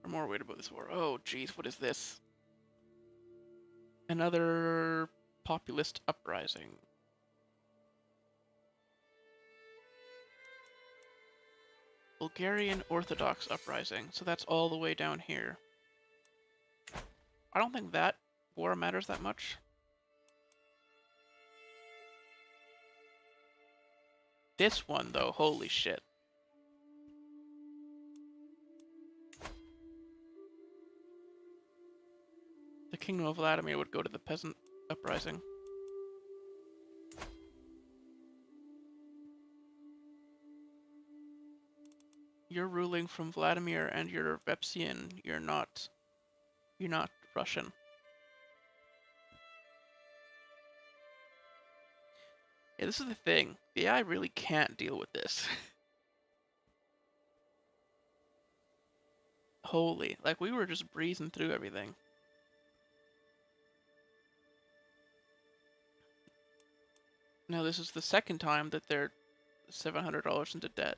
Or more worried about this war. Oh, geez, what is this? Another populist uprising. Bulgarian Orthodox uprising. So that's all the way down here. I don't think that war matters that much. This one, though, holy shit. The Kingdom of Vladimir would go to the Peasant Uprising. You're ruling from Vladimir and you're Vepsian. You're not Russian. Yeah, this is the thing. The AI really can't deal with this. Holy, like we were just breezing through everything. Now this is the second time that they're $700 into debt.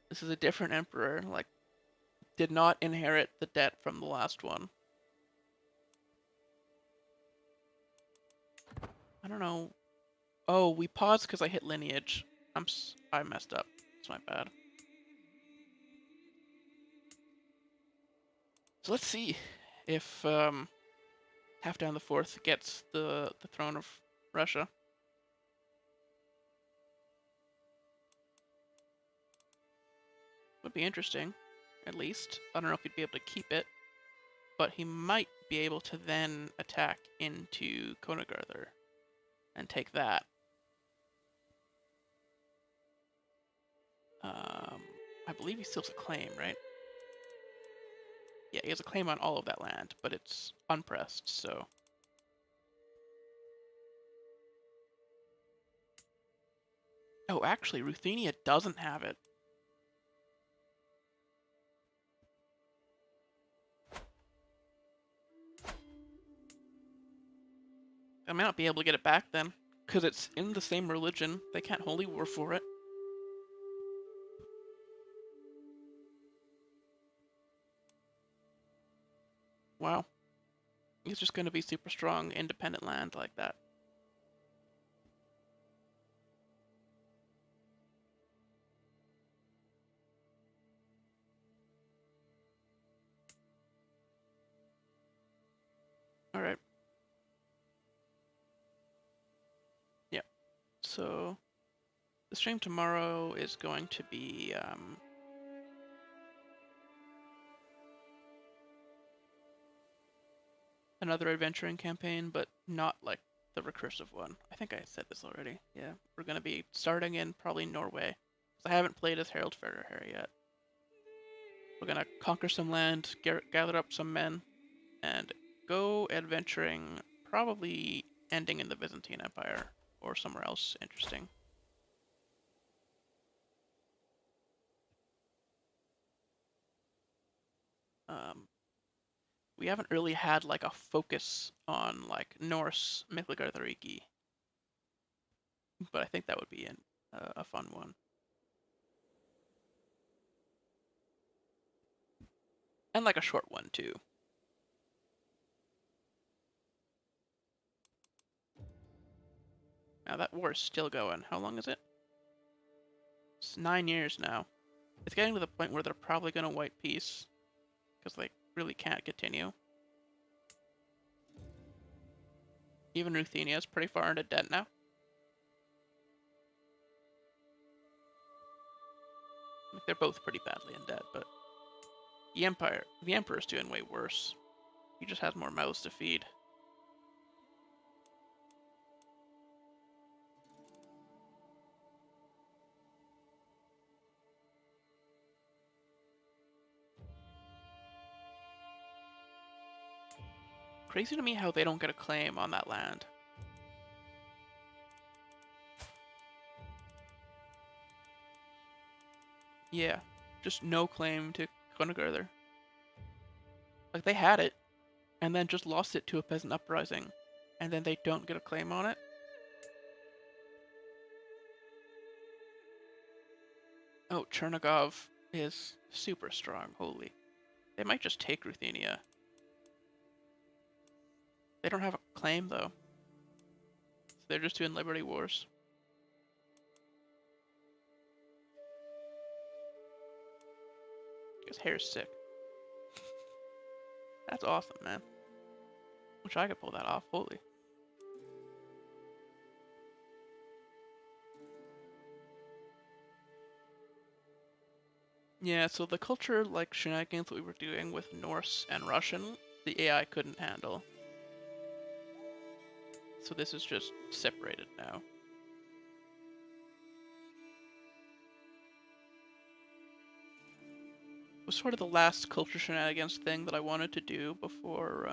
This is a different emperor, like, did not inherit the debt from the last one. I don't know. Oh, we paused because I hit lineage. I messed up. It's my bad. So let's see if Halfdan the Fourth gets the throne of Russia. Would be interesting, at least. I don't know if he'd be able to keep it, but he might be able to then attack into Konagarther and take that. I believe he still has a claim, right? Yeah, he has a claim on all of that land, but it's unpressed, so... Oh, actually, Ruthenia doesn't have it. I may not be able to get it back then, because it's in the same religion. They can't holy war for it. Wow. It's just going to be super strong, independent land like that. Alright. Yeah. So, the stream tomorrow is going to be, another adventuring campaign, but not like the recursive one. I think I said this already. Yeah, we're going to be starting in probably Norway. I haven't played as Harald Fairhair yet. We're going to conquer some land, gather up some men, and go adventuring, probably ending in the Byzantine Empire or somewhere else interesting. We haven't really had like a focus on like Norse Miklagarthariki, but I think that would be a fun one. And like a short one too. Now that war is still going. How long is it? It's 9 years now. It's getting to the point where they're probably going to white peace because they really can't continue. Even Ruthenia is pretty far into debt now. Like they're both pretty badly in debt, but the Emperor's doing way worse. He just has more mouths to feed. Crazy to me how they don't get a claim on that land. Yeah, just no claim to Kunigurther. Like, they had it, and then just lost it to a Peasant Uprising, and then they don't get a claim on it. Oh, Chernigov is super strong, holy. They might just take Ruthenia. They don't have a claim, though. So they're just doing Liberty Wars. His hair's sick. That's awesome, man. Wish I could pull that off, holy. Yeah, so the culture, like, shenanigans that we were doing with Norse and Russian, the AI couldn't handle. So this is just separated now. It was sort of the last culture shenanigans thing that I wanted to do before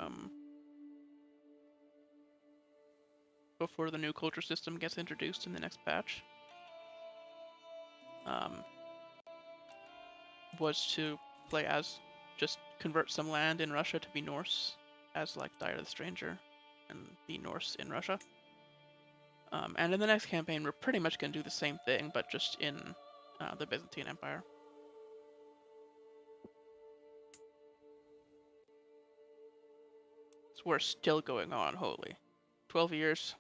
before the new culture system gets introduced in the next patch. Was to play as, just convert some land in Russia to be Norse, as like Dyre the Stranger, and be Norse in Russia. And in the next campaign, we're pretty much going to do the same thing, but just in the Byzantine Empire. So we're still going on, holy. 12 years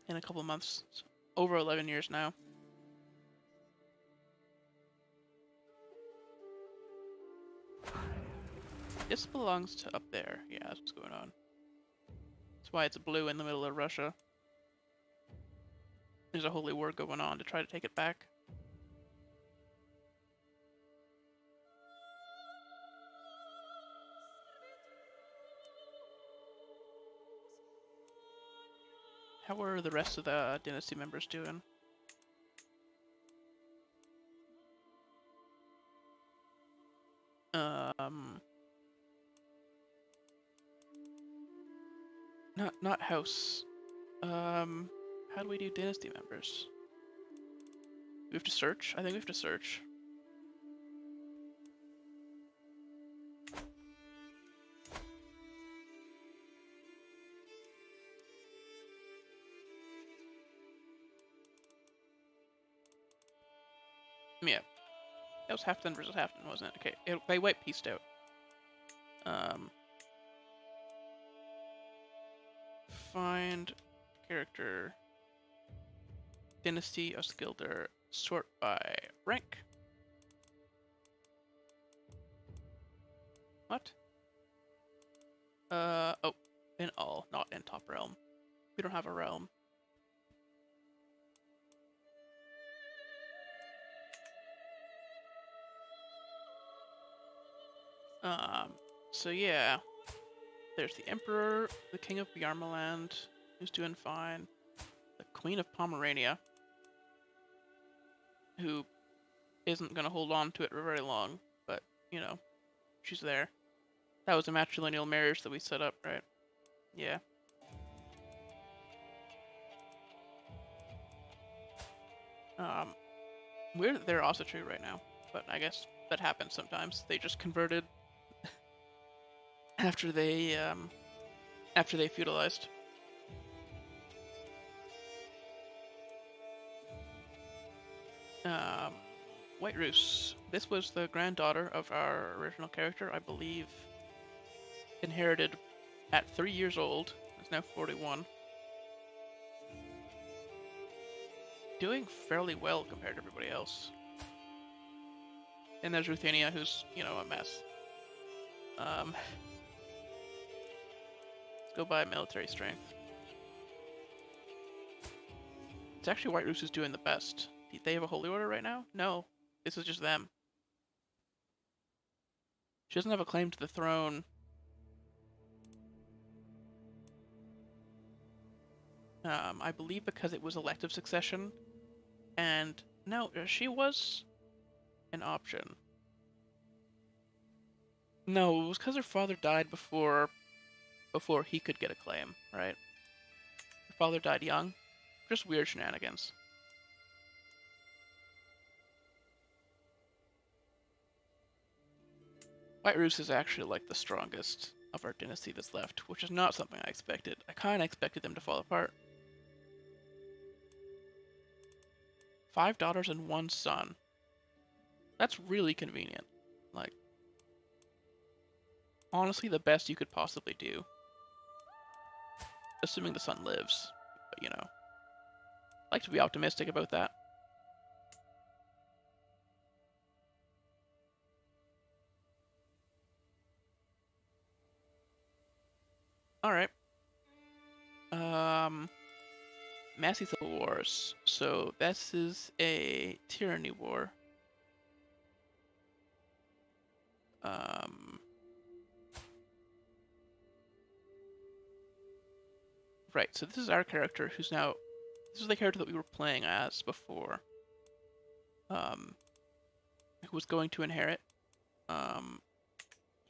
in a couple of months. So over 11 years now. This belongs to up there. Yeah, that's what's going on. That's why it's blue in the middle of Russia. There's a holy war going on to try to take it back. How are the rest of the dynasty members doing? Not house. How do we do dynasty members? We have to search? I think we have to search. Yeah. That was Halfton versus Halfton, wasn't it? Okay, they white pieced out. Find character. Dynasty of Skilder. Sort by rank. What? Oh, in all, not in top realm. We don't have a realm. So yeah. There's the Emperor, the King of Yarmaland, who's doing fine. The Queen of Pomerania, who isn't gonna hold on to it for very long, but, you know, she's there. That was a matrilineal marriage that we set up, right? Yeah. They're also true right now, but I guess that happens sometimes. They just converted after they feudalized. White Roos. This was the granddaughter of our original character, I believe. Inherited at 3 years old. Is now 41. Doing fairly well compared to everybody else. And there's Ruthenia, who's, you know, a mess. Let's go by military strength. It's actually White Roos who's doing the best. They have a holy order right now? No. This is just them. She doesn't have a claim to the throne I believe because it was elective succession. And no, she was an option. No, it was because her father died before he could get a claim, right? Her father died young. Just weird shenanigans. White Roos is actually like the strongest of our dynasty that's left, which is not something I expected. I kind of expected them to fall apart. 5 daughters and 1 son. That's really convenient. Like, honestly, the best you could possibly do. Assuming the son lives. But, you know, I like to be optimistic about that. Alright. Massy Civil Wars. So, this is a tyranny war. Right, so this is our character who's now... This is the character that we were playing as before. Who was going to inherit.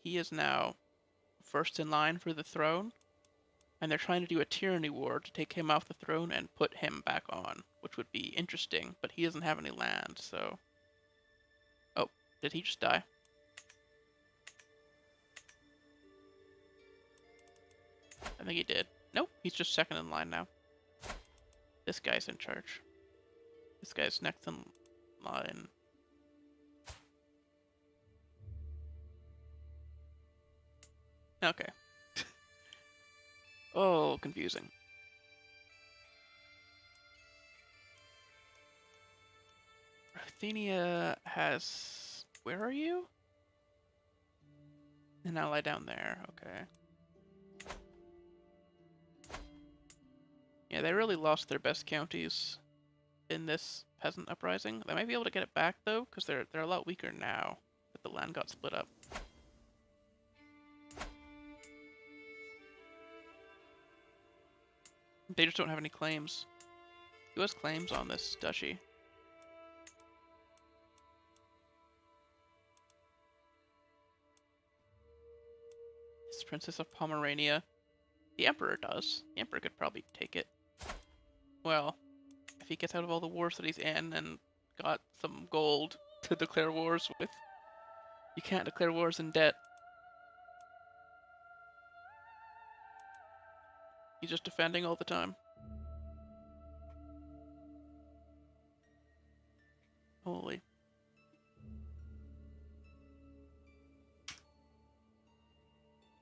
He is now first in line for the throne. And they're trying to do a tyranny war to take him off the throne and put him back on. Which would be interesting, but he doesn't have any land, so... Oh, did he just die? I think he did. Nope, he's just second in line now. This guy's in charge. This guy's next in line. Okay. Oh, confusing. Ruthenia has... Where are you? And now lie down there. Okay. Yeah, they really lost their best counties in this Peasant Uprising. They might be able to get it back, though, because they're a lot weaker now that the land got split up. They just don't have any claims. Who has claims on this duchy? It's Princess of Pomerania. The Emperor does. The Emperor could probably take it. Well, if he gets out of all the wars that he's in and got some gold to declare wars with. You can't declare wars in debt. He's just defending all the time. Holy.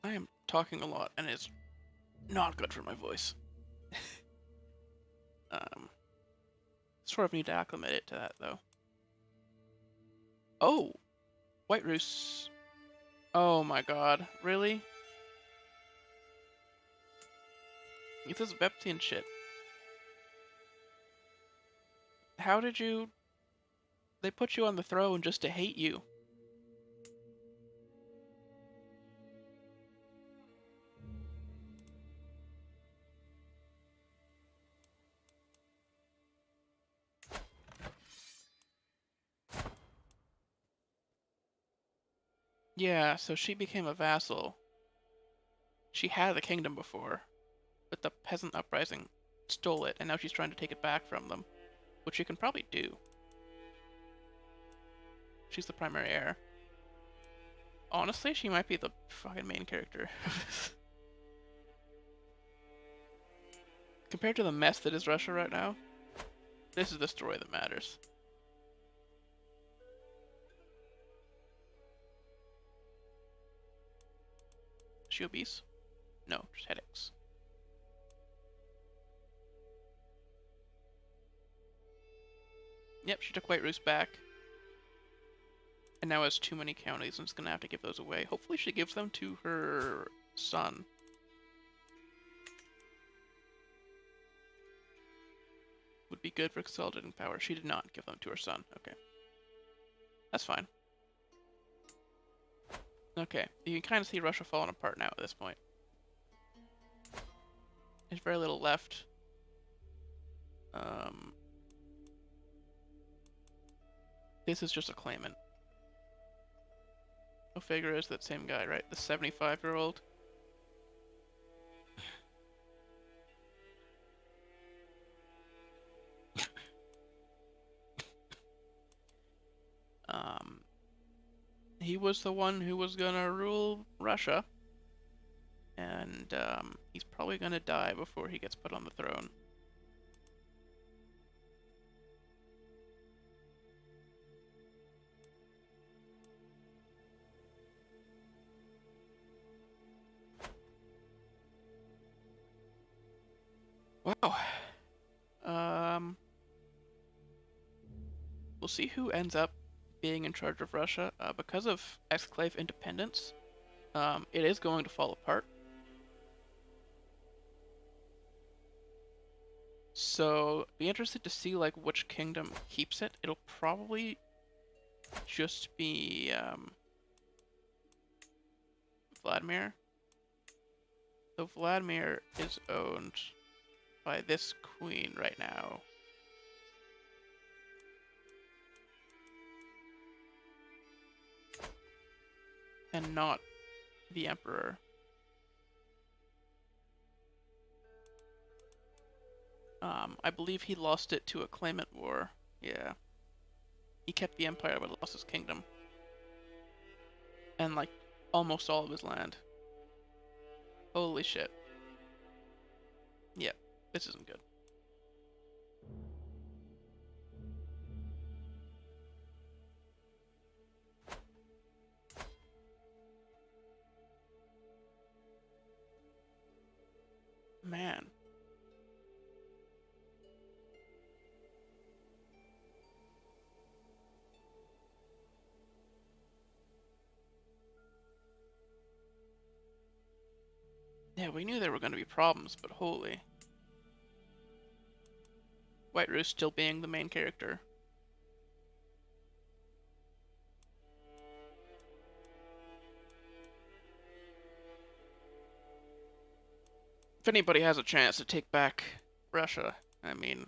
I am talking a lot, and it's not good for my voice. Sort of need to acclimate it to that, though. Oh! White Roos. Oh my god. Really? This is Veptian shit. How did you... They put you on the throne just to hate you. Yeah, so she became a vassal. She had the kingdom before, but the Peasant Uprising stole it, and now she's trying to take it back from them, which she can probably do. She's the primary heir. Honestly, she might be the fucking main character. Compared to the mess that is Russia right now, this is the story that matters. Is she obese? No, just headaches. Yep, she took White Roos back. And now has too many counties and is gonna have to give those away. Hopefully she gives them to her son. Would be good for consolidating power. She did not give them to her son. Okay. That's fine. Okay, you can kind of see Russia falling apart now at this point. There's very little left. Um, this is just a claimant. O'Figure is that same guy, right? The 75-year-old. Um, he was the one who was gonna rule Russia, and he's probably gonna die before he gets put on the throne. Wow. We'll see who ends up being in charge of Russia. Because of exclave independence, it is going to fall apart. So, be interested to see like which kingdom keeps it. It'll probably just be Vladimir. So Vladimir is owned by this queen right now. And not the emperor. I believe he lost it to a claimant war. Yeah. He kept the empire but lost his kingdom. And like almost all of his land. Holy shit. Yep, this isn't good. Man. Yeah, we knew there were going to be problems, but holy. White Roost still being the main character. If anybody has a chance to take back Russia, I mean,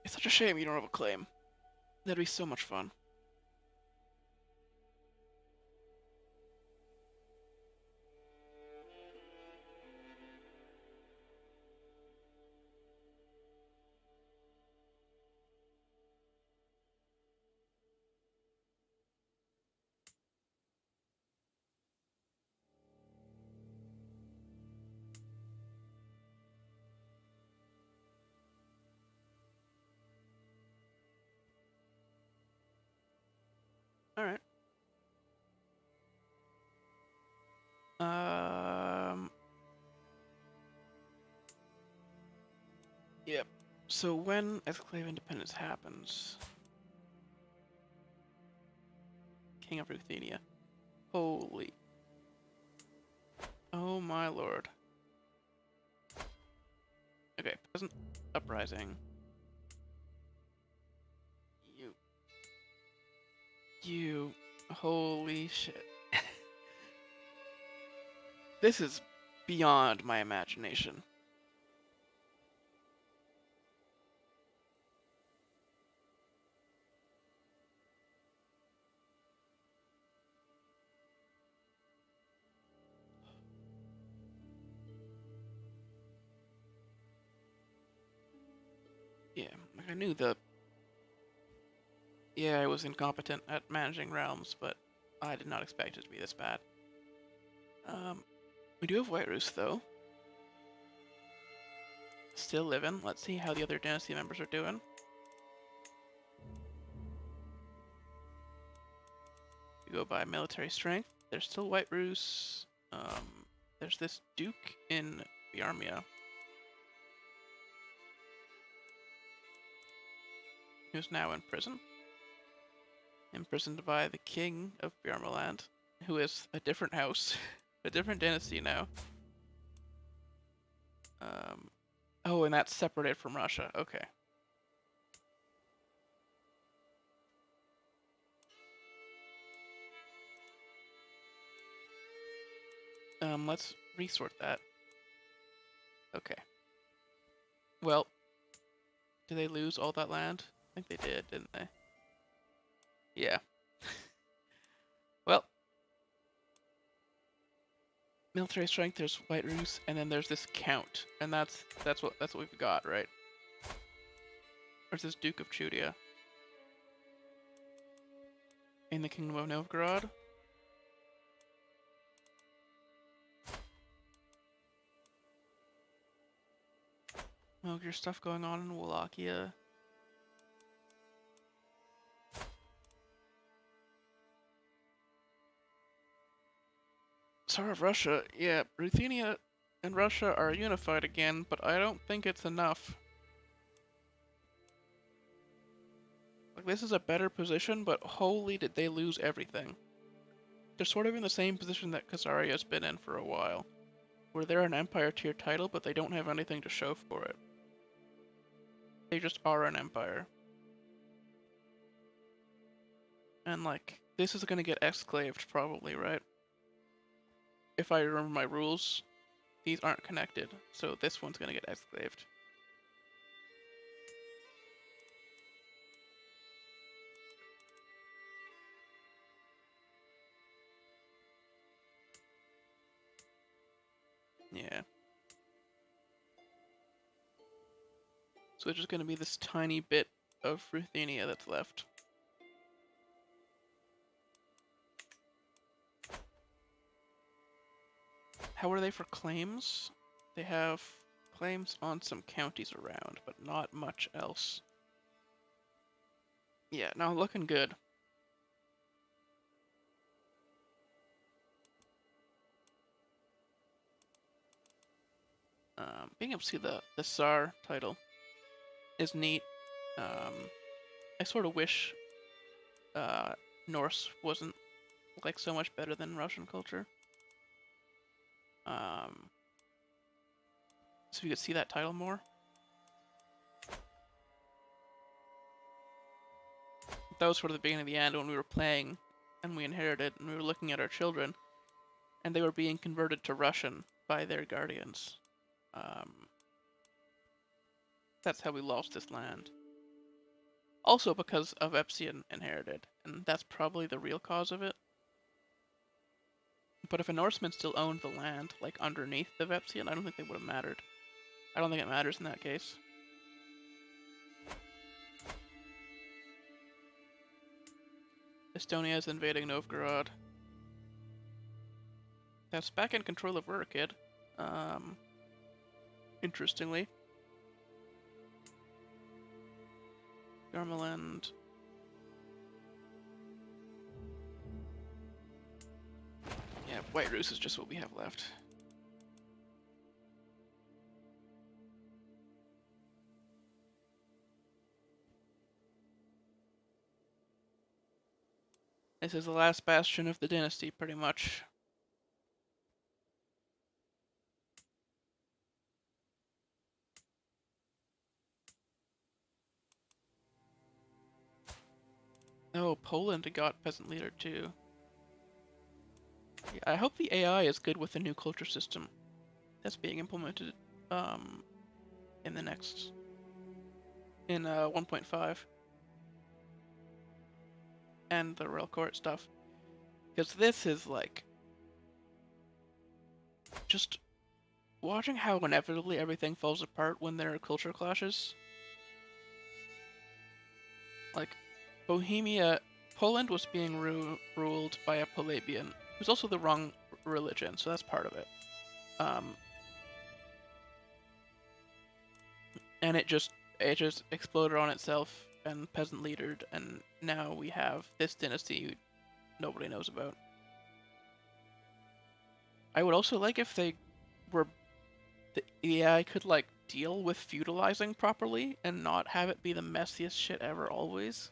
it's such a shame you don't have a claim. That'd be so much fun. Alright. Yep. So when exclave independence happens, King of Ruthenia. Holy. Oh my lord. Okay, Peasant Uprising. You. Holy shit. This is beyond my imagination. Yeah, like I knew Yeah, I was incompetent at managing realms, but I did not expect it to be this bad. We do have White Roost, though. Still living. Let's see how the other dynasty members are doing. We go by military strength. There's still White Roost. There's this Duke in Biarmia, who's now in prison. Imprisoned by the king of Biarmaland, who is a different house, a different dynasty now. Oh, and that's separated from Russia. Okay. Let's resort that. Okay. Well, did they lose all that land? I think they did, didn't they? Yeah. Well, military strength. There's White Rus, and then there's this count, and that's what we've got, right? There's this Duke of Chudia in the Kingdom of Novgorod. Oh, your stuff going on in Wallachia. Tsar of Russia. Yeah, Ruthenia and Russia are unified again, but I don't think it's enough. Like, this is a better position, but holy did they lose everything. They're sort of in the same position that Khazaria's been in for a while, where they're an empire tier title, but they don't have anything to show for it. They just are an empire. And, like, this is gonna get exclaved probably, right? If I remember my rules, these aren't connected, so this one's gonna get exclaved. Yeah. So it's just gonna be this tiny bit of Ruthenia that's left. How are they for claims? They have claims on some counties around, but not much else. Yeah, now looking good. Being able to see the Tsar title is neat. I sort of wish Norse wasn't like so much better than Russian culture. So you could see that title more. That was sort of the beginning of the end when we were playing and we inherited and we were looking at our children and they were being converted to Russian by their guardians. That's how we lost this land. Also because of Epsion inherited, and that's probably the real cause of it. But if a Norseman still owned the land, like underneath the Vepsian, I don't think they would have mattered. I don't think it matters in that case. Estonia is invading Novgorod. That's back in control of Urukid. Interestingly. Yarmaland. Yeah, White Rus is just what we have left. This is the last bastion of the dynasty, pretty much. Oh, Poland got peasant leader too. Yeah, I hope the AI is good with the new culture system that's being implemented in the next in 1.5 and the royal court stuff, because this is like just watching how inevitably everything falls apart when there are culture clashes. Like Bohemia, Poland was being ruled by a Palabian who's also the wrong religion, so that's part of it. And it just exploded on itself and peasant leadered, and now we have this dynasty nobody knows about. I would also like if they were the AI could like deal with feudalizing properly and not have it be the messiest shit ever always.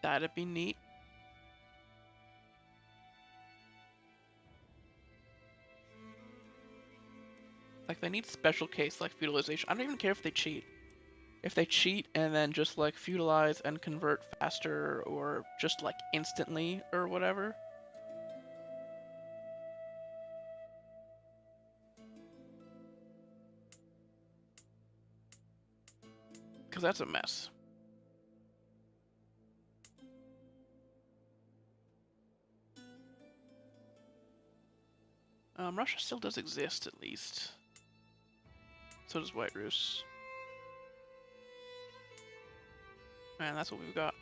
That'd be neat. Like they need special case like feudalization. I don't even care if they cheat. If they cheat and then just like feudalize and convert faster or just like instantly or whatever. because that's a mess. Russia still does exist, at least. So does White Rus. And that's what we've got.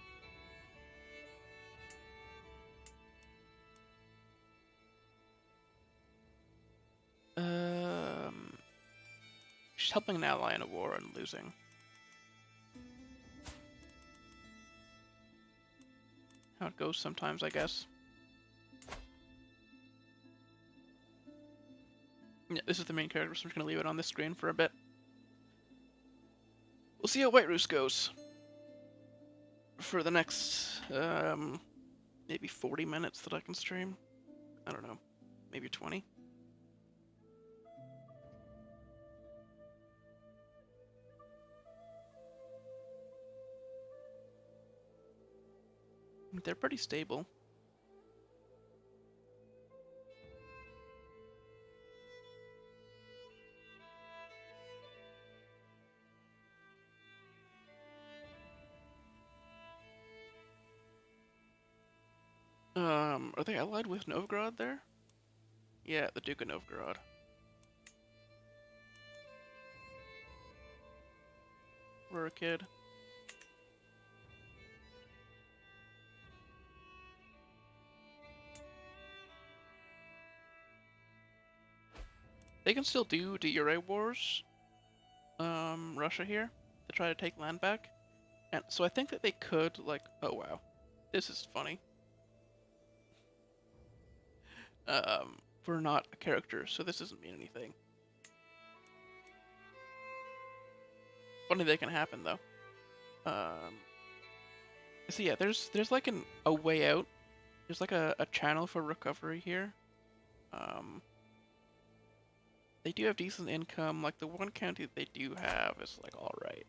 She's helping an ally in a war and losing. How it goes sometimes, I guess. Yeah, this is the main character, so I'm just gonna leave it on this screen for a bit. We'll see how White Rus goes for the next, maybe 40 minutes that I can stream. I don't know, maybe 20. They're pretty stable. Are they allied with Novgorod there? Yeah, the Duke of Novgorod. We're a kid. They can still do Dyre wars, Russia here, to try to take land back. And so I think that they could, like, oh wow, this is funny. We're not a character, so this doesn't mean anything. Funny that can happen though. So yeah, there's like a way out. There's like a channel for recovery here. They do have decent income. Like the one county that they do have is like all right.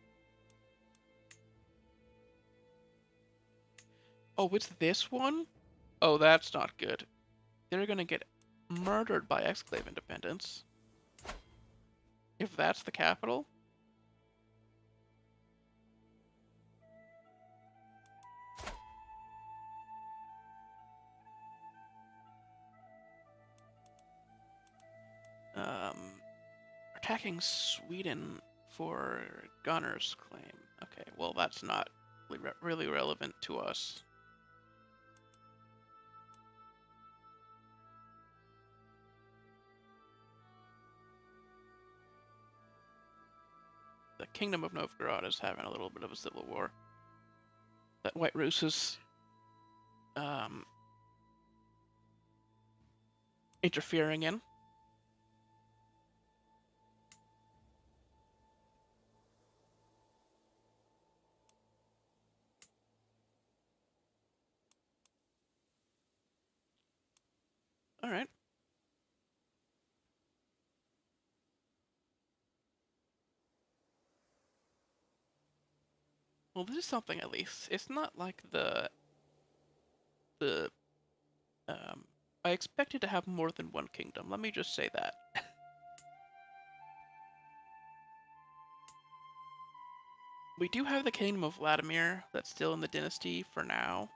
Oh, it's this one? Oh, that's not good. They're gonna get murdered by exclave independence. If that's the capital. Attacking Sweden for Gunner's claim. Okay, well that's not really relevant to us. The Kingdom of Novgorod is having a little bit of a civil war that White Rus is interfering in. All right. Well, this is something at least. It's not like the I expected to have more than one kingdom. Let me just say that. We do have the Kingdom of Vladimir that's still in the dynasty for now.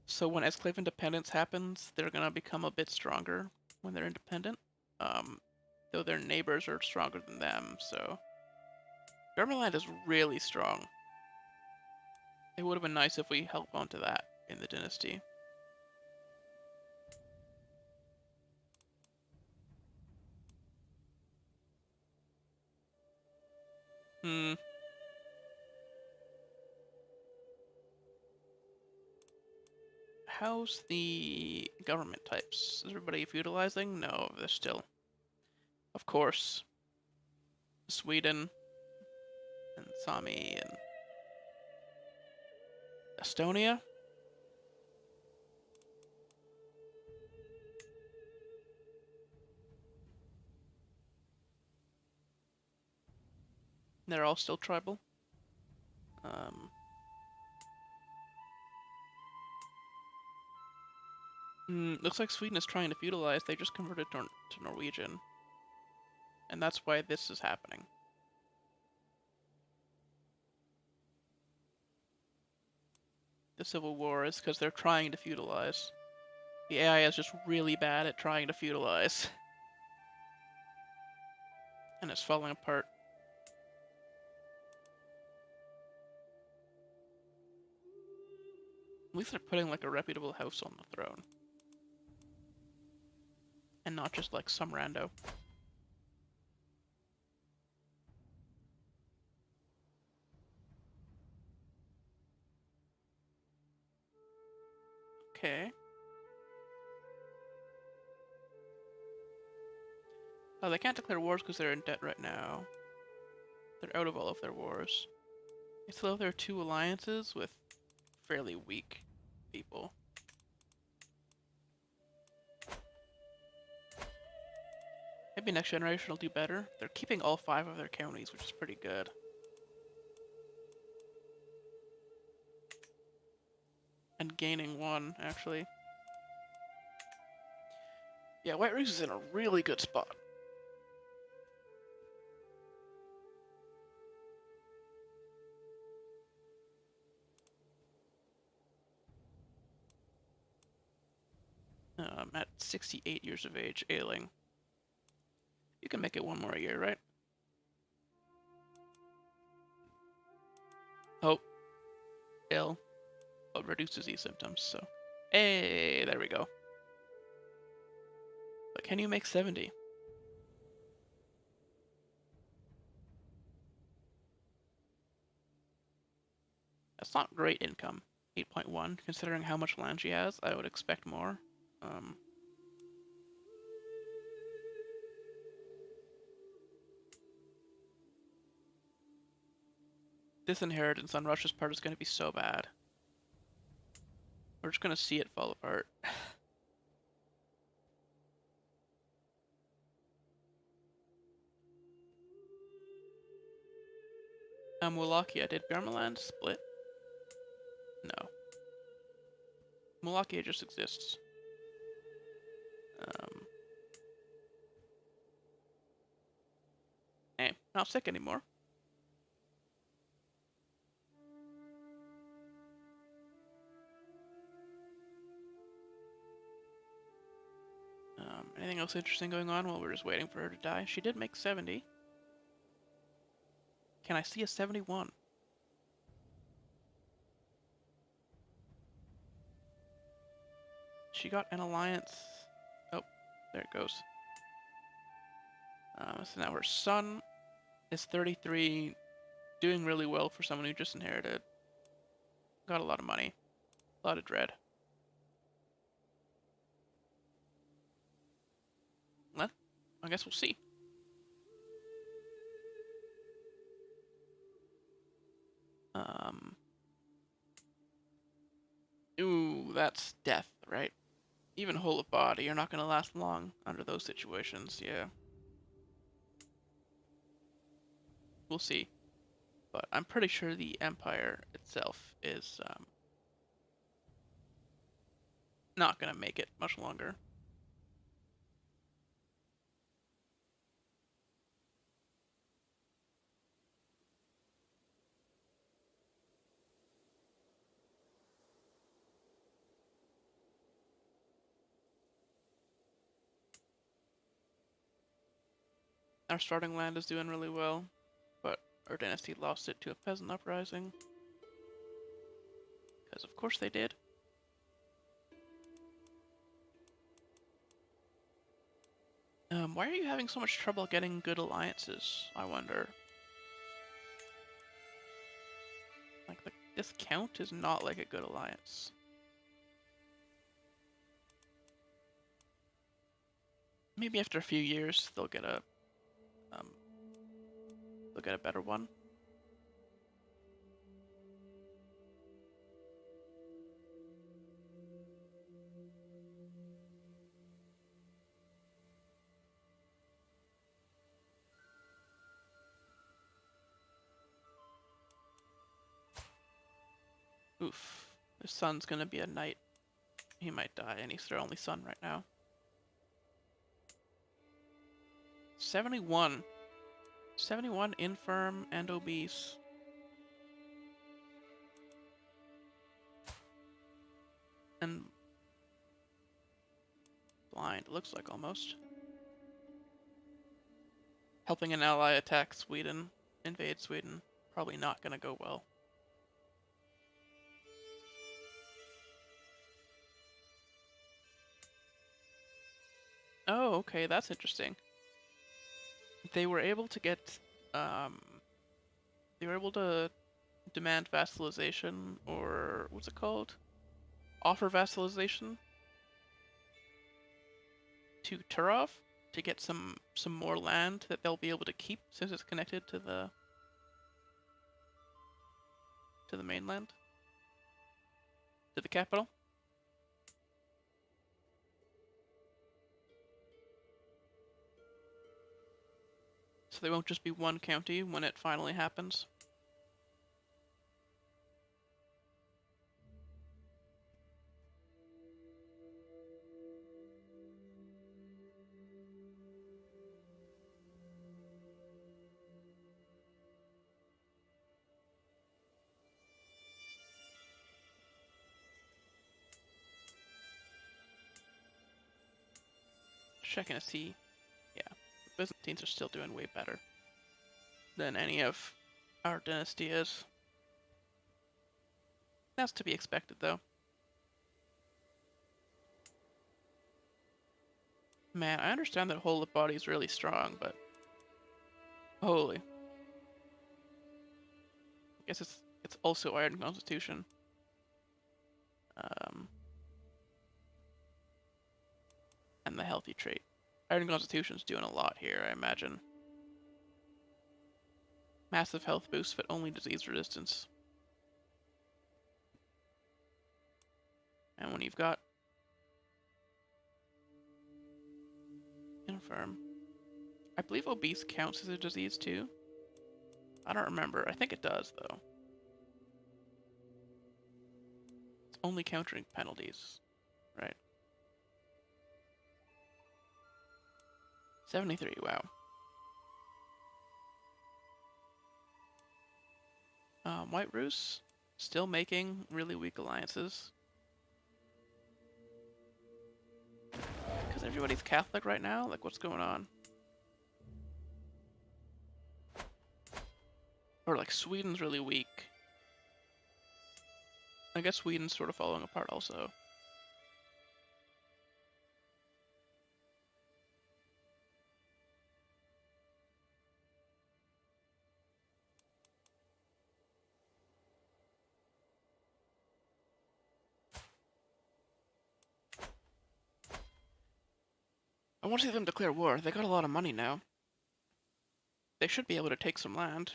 So when exclave independence happens, they're gonna become a bit stronger when they're independent. Though their neighbors are stronger than them, so Government is really strong. It would have been nice if we held on to that in the dynasty. How's the government types? Is everybody feudalizing? No, they're still. Of course. Sweden and Sami and Estonia. They're all still tribal. Looks like Sweden is trying to feudalize. They just converted to Norwegian. and that's why this is happening. The Civil War is because they're trying to feudalize. The AI is just really bad at trying to feudalize. And it's falling apart. At least they're putting like a reputable house on the throne. And not just like some rando. Okay. Oh, they can't declare wars because they're in debt right now. They're out of all of their wars. They still have their 2 alliances with fairly weak people. Maybe next generation will do better. They're keeping all 5 of their counties, which is pretty good. And gaining 1, actually. Yeah, White Reese is in a really good spot. At 68 years of age, ailing. You can make it 1 more year, right? Oh. Ill. Oh, reduces these symptoms, so. Hey, there we go. But can you make 70? That's not great income. 8.1, considering how much land she has, I would expect more. This inheritance on Russia's part is going to be so bad. We're just going to see it fall apart. Wallachia, did Bjornland split? No. Wallachia just exists. Hey, not sick anymore. Anything else interesting going on while we're just waiting for her to die? She did make 70. Can I see a 71? She got an alliance. Oh, there it goes. So now her son is 33, doing really well for someone who just inherited. Got a lot of money. A lot of dread. Well, I guess we'll see. Ooh, that's death, right? Even whole of body, you're not going to last long under those situations, yeah. We'll see. But I'm pretty sure the Empire itself is not going to make it much longer. Our starting land is doing really well, but our dynasty lost it to a Peasant Uprising. Because of course they did. Why are you having so much trouble getting good alliances, I wonder? Like, this count is not like a good alliance. Maybe after a few years, they'll get a better one. Oof. His son's gonna be a knight. He might die, and he's their only son right now. 71. 71 infirm and obese. And blind, looks like almost. Helping an ally attack Sweden, invade Sweden. Probably not gonna go well. Oh, okay, that's interesting. They were able to get, they were able to demand vassalization, or what's it called? Offer vassalization to Turov to get some more land that they'll be able to keep since it's connected to the mainland, to the capital. So they won't just be one county when it finally happens. Checking to see, yeah, the Byzantines are still doing way better than any of our dynasty is. That's to be expected, though. Man, I understand that whole body is really strong, but holy, I guess it's also Iron Constitution. And the healthy trait. Iron Constitution's doing a lot here, I imagine. Massive health boost, but only disease resistance. And when you've got infirm, I believe obese counts as a disease too. I don't remember. I think it does, though. It's only countering penalties, right? 73, wow. White Rus, still making really weak alliances. Because everybody's Catholic right now? Like, what's going on? Or, like, Sweden's really weak. I guess Sweden's sort of falling apart also. I want to see them declare war. They got a lot of money now. They should be able to take some land.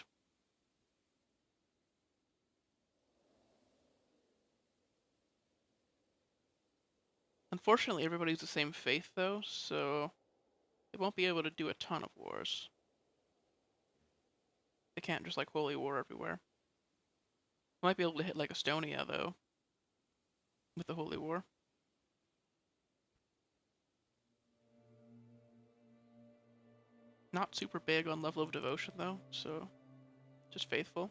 Unfortunately, everybody's the same faith, though, so they won't be able to do a ton of wars. They can't just, like, holy war everywhere. Might be able to hit, like, Estonia, though, with the holy war. Not super big on level of devotion, though, so just faithful.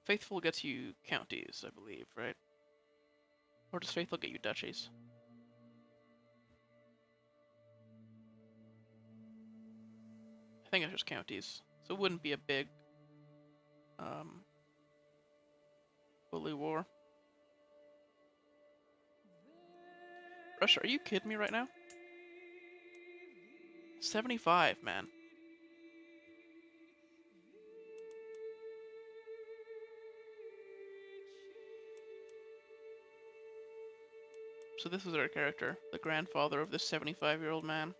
Faithful gets you counties, I believe, right? Or does faithful get you duchies? I think it's just counties, so it wouldn't be a big holy war. Russia, are you kidding me right now? 75, man. So this is our character, the grandfather of this 75-year-old man.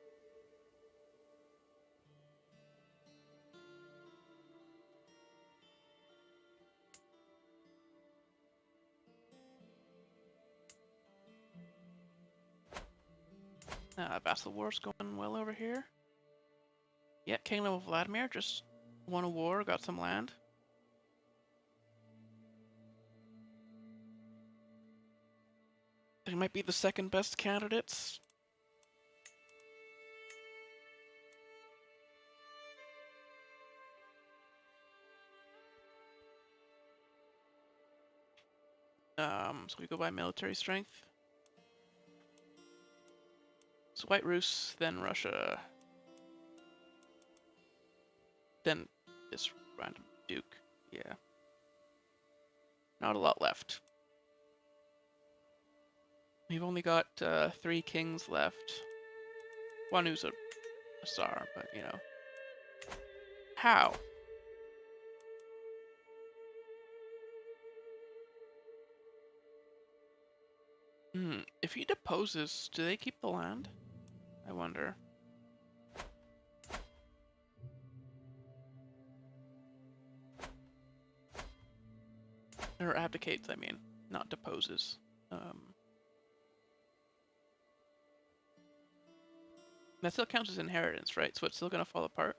Vassal war's going well over here. Yeah, Kingdom of Vladimir just won a war, got some land. They might be the second best candidates. So we go by military strength. So White Rus, then Russia, then this random Duke. Yeah. Not a lot left. We've only got 3 kings left. One who's a Tsar, but you know. How? If he deposes, do they keep the land? I wonder. Or abdicates, I mean, not deposes. That still counts as inheritance, right? So it's still gonna fall apart.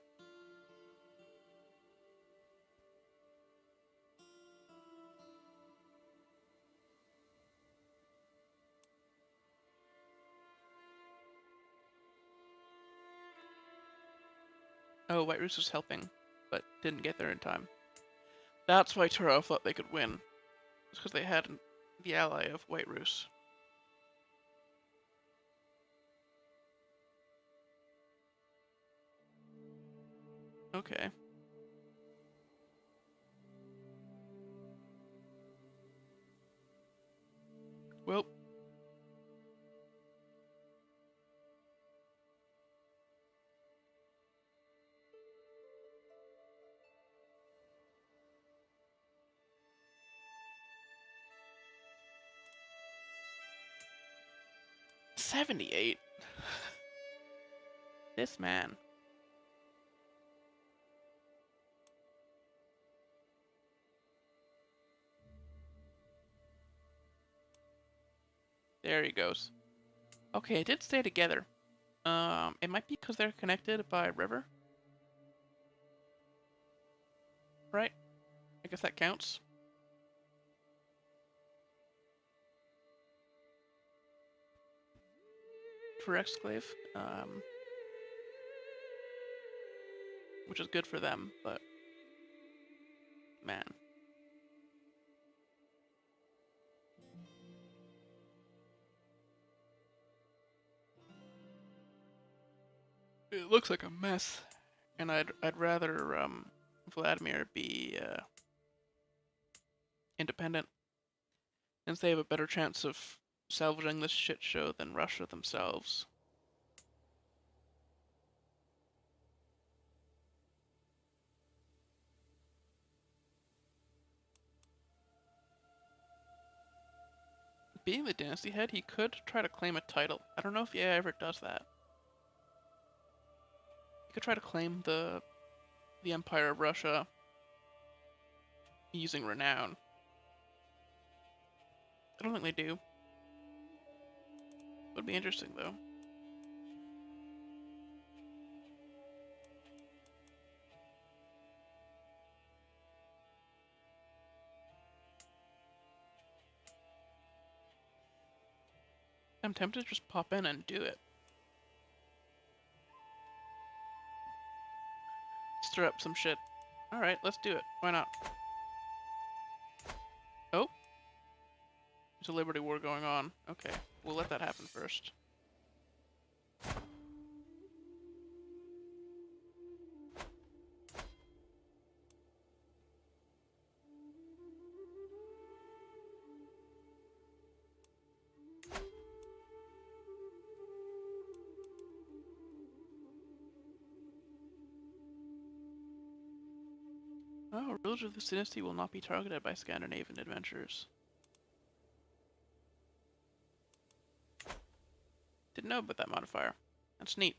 Oh, White Rus was helping, but didn't get there in time. That's why Turo thought they could win. It's because they had the ally of White Rus. Okay. Well. $78. This man. There he goes. Okay, it did stay together. It might be because they're connected by a river. Right? I guess that counts. For Exclave. Which is good for them, but man. It looks like a mess. And I'd rather Vladimir be independent, since they have a better chance of salvaging this shit show than Russia themselves. Being the dynasty head, he could try to claim a title. I don't know if he ever does that. He could try to claim the Empire of Russia using renown. I don't think they do. Would be interesting though. I'm tempted to just pop in and do it. Stir up some shit. Alright, let's do it. Why not? Oh? There's a Liberty War going on. Okay, we'll let that happen first. Oh, rulers of this dynasty will not be targeted by Scandinavian adventurers. Didn't know about that modifier. That's neat.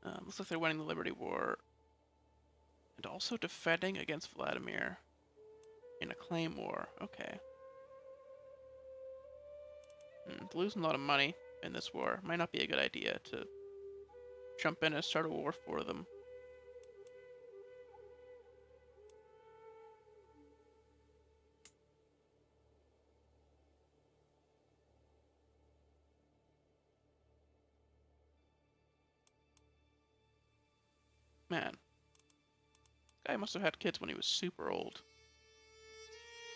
Looks like they're winning the Liberty War. And also defending against Vladimir in a claim war. Okay. Losing a lot of money in this war. Might not be a good idea to jump in and start a war for them. Man. This guy must have had kids when he was super old.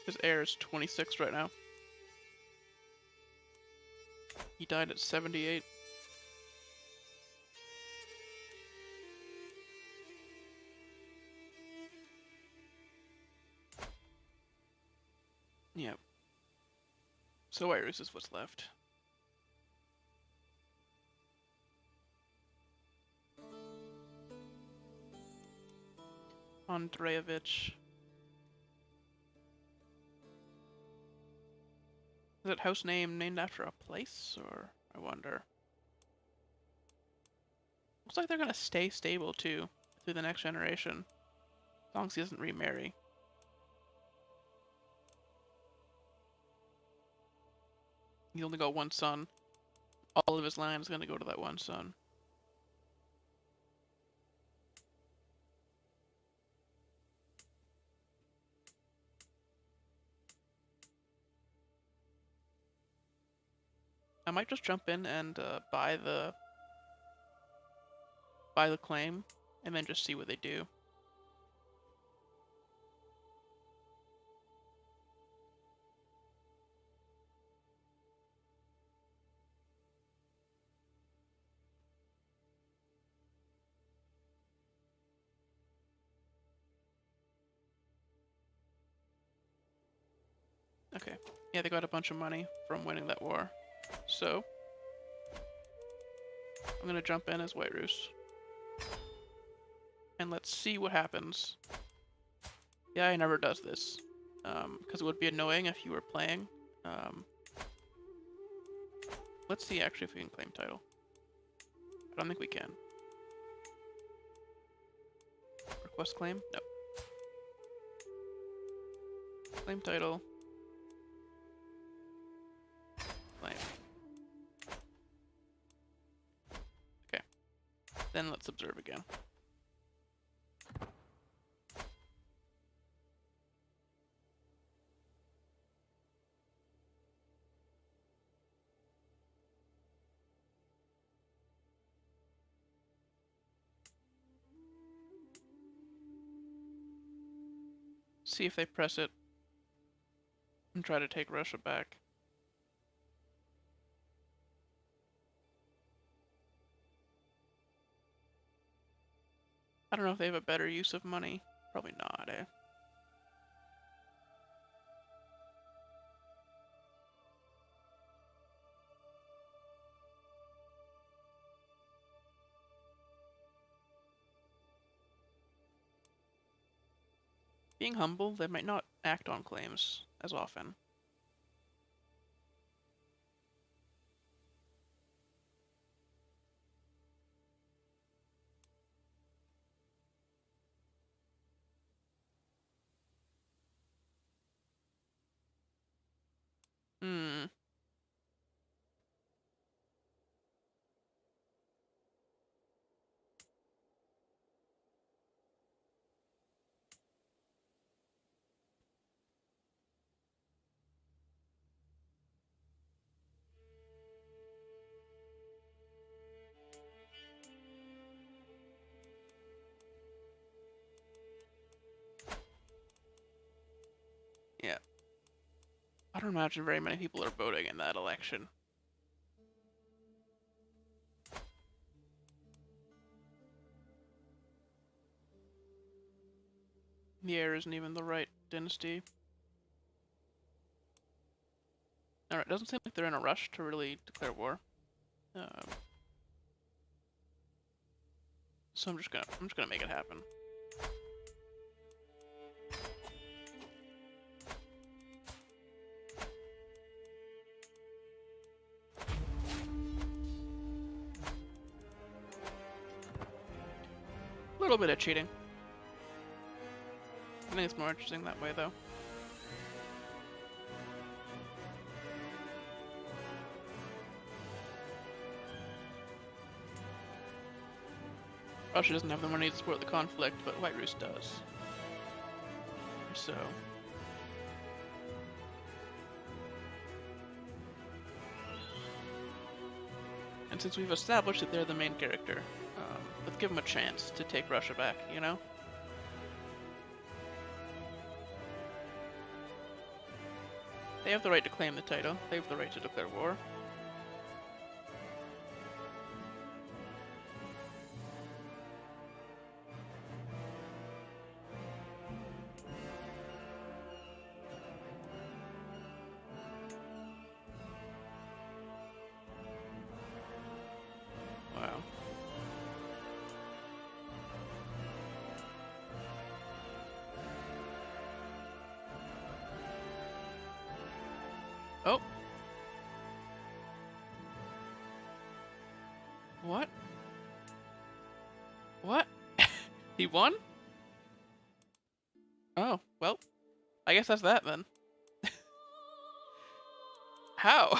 His heir is 26 right now. He died at 78. Yep. So Iris is what's left. Andreevich. Is that house name named after a place, or I wonder? Looks like they're gonna stay stable too through the next generation, as long as he doesn't remarry. He's only got one son. All of his land is gonna go to that one son. I might just jump in and buy the claim, and then just see what they do. Okay. Yeah, they got a bunch of money from winning that war. So, I'm gonna jump in as White Rus. And let's see what happens. Yeah, he never does this. Because it would be annoying if you were playing. Let's see actually if we can claim title. I don't think we can. Request claim? No. Claim title. Claim. Okay. Then let's observe again. See if they press it and try to take Russia back. I don't know if they have a better use of money. Probably not, eh? Being humble, they might not act on claims as often. Hmm. Yeah. I don't imagine very many people are voting in that election. The heir isn't even the right dynasty. Alright, doesn't seem like they're in a rush to really declare war. So I'm just gonna make it happen. little bit of cheating. I think it's more interesting that way, though. Russia doesn't have the money to support the conflict, but White Rus does. So... And since we've established that they're the main character, let's give them a chance to take Russia back, you know? They have the right to claim the title. They have the right to declare war. Wow. Oh. What? What? He won? Oh, well, I guess that's that then. How?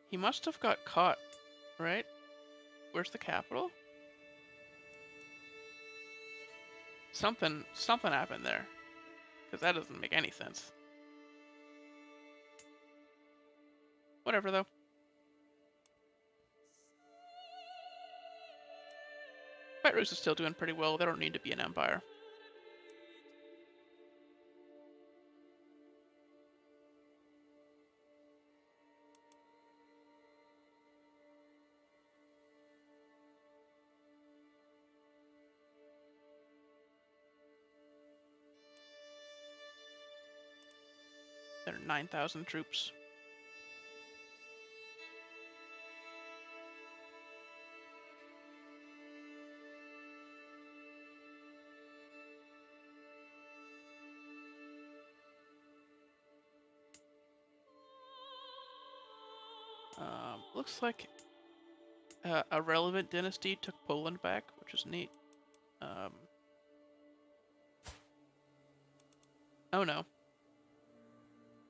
He must have got caught, right? Where's the capital? Something happened there. Because that doesn't make any sense. Whatever, though. White Rus is still doing pretty well. They don't need to be an empire. There are 9,000 troops. Looks like a relevant dynasty took Poland back, which is neat. Oh no.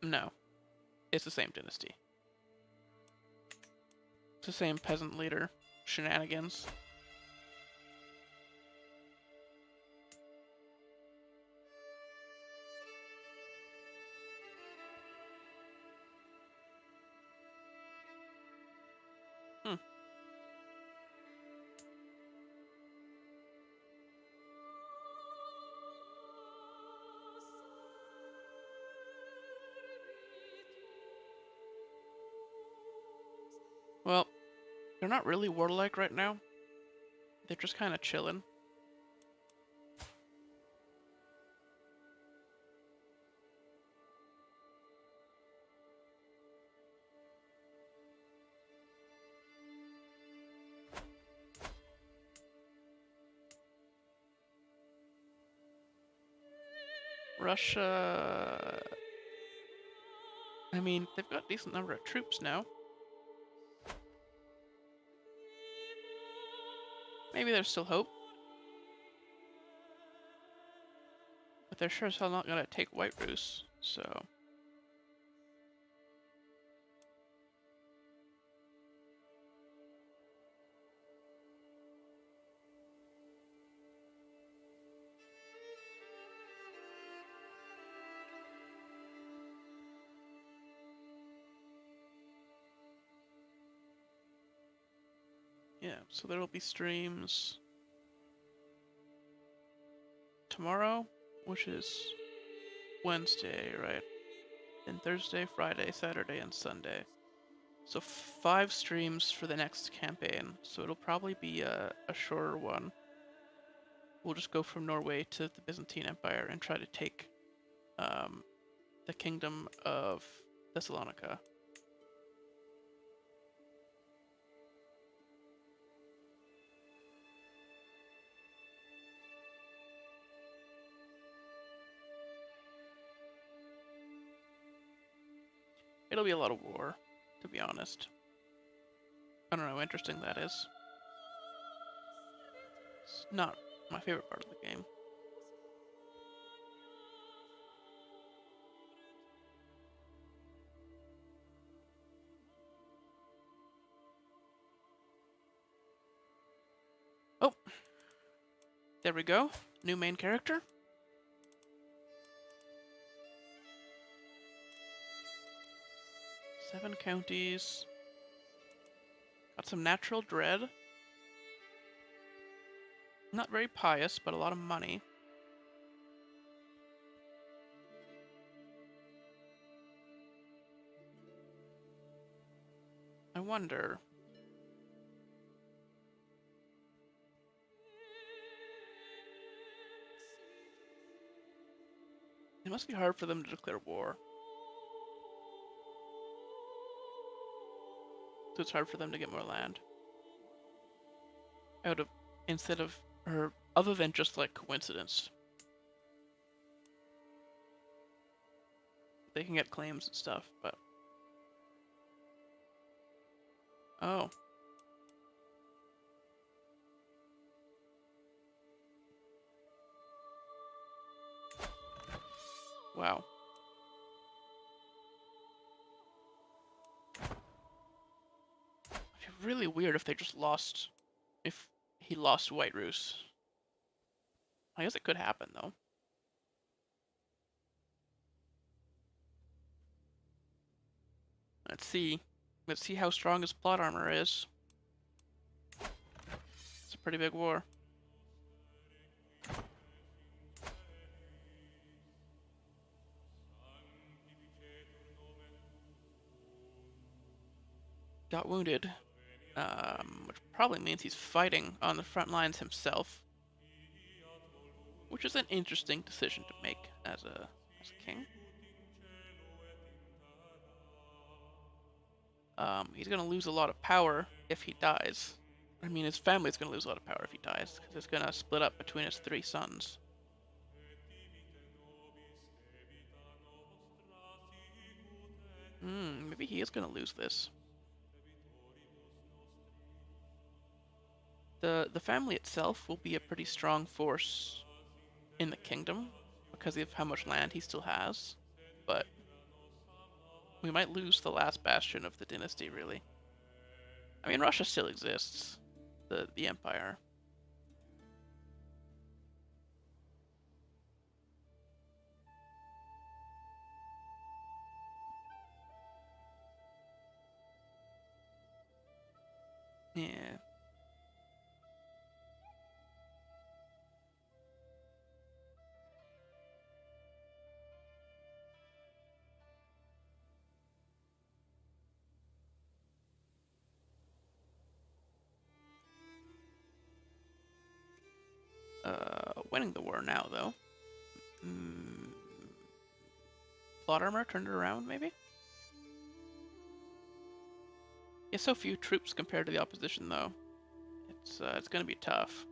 No. It's the same dynasty. It's the same peasant leader shenanigans. Well, they're not really warlike right now. They're just kind of chilling. Russia... I mean, they've got a decent number of troops now. Maybe there's still hope. But they're sure as hell not gonna take White Rus, so... Yeah, so there will be streams tomorrow, which is Wednesday, right? Then Thursday, Friday, Saturday, and Sunday. So 5 streams for the next campaign, so it'll probably be a shorter one. We'll just go from Norway to the Byzantine Empire and try to take the Kingdom of Thessalonica. It'll be a lot of war, to be honest. I don't know how interesting that is. It's not my favorite part of the game. Oh, there we go. New main character. Seven counties. Got some natural dread. Not very pious, but a lot of money. I wonder. It must be hard for them to declare war. So it's hard for them to get more land. Out of, instead of, or other than just like coincidence. They can get claims and stuff, but. Oh. Wow. It'd be really weird if they just lost. If he lost White Rus. I guess it could happen though. Let's see. Let's see how strong his plot armor is. It's a pretty big war. Got wounded. Which probably means he's fighting on the front lines himself. Which is an interesting decision to make as a king. He's gonna lose a lot of power if he dies. I mean, his family's gonna lose a lot of power if he dies, because it's gonna split up between his three sons. Maybe he is gonna lose this. The family itself will be a pretty strong force in the kingdom because of how much land he still has, but we might lose the last bastion of the dynasty, really. I mean, Russia still exists, the empire. Yeah. Winning the war now, though. Plot armor turned it around, maybe? Yeah, so few troops compared to the opposition, though. It's gonna be tough.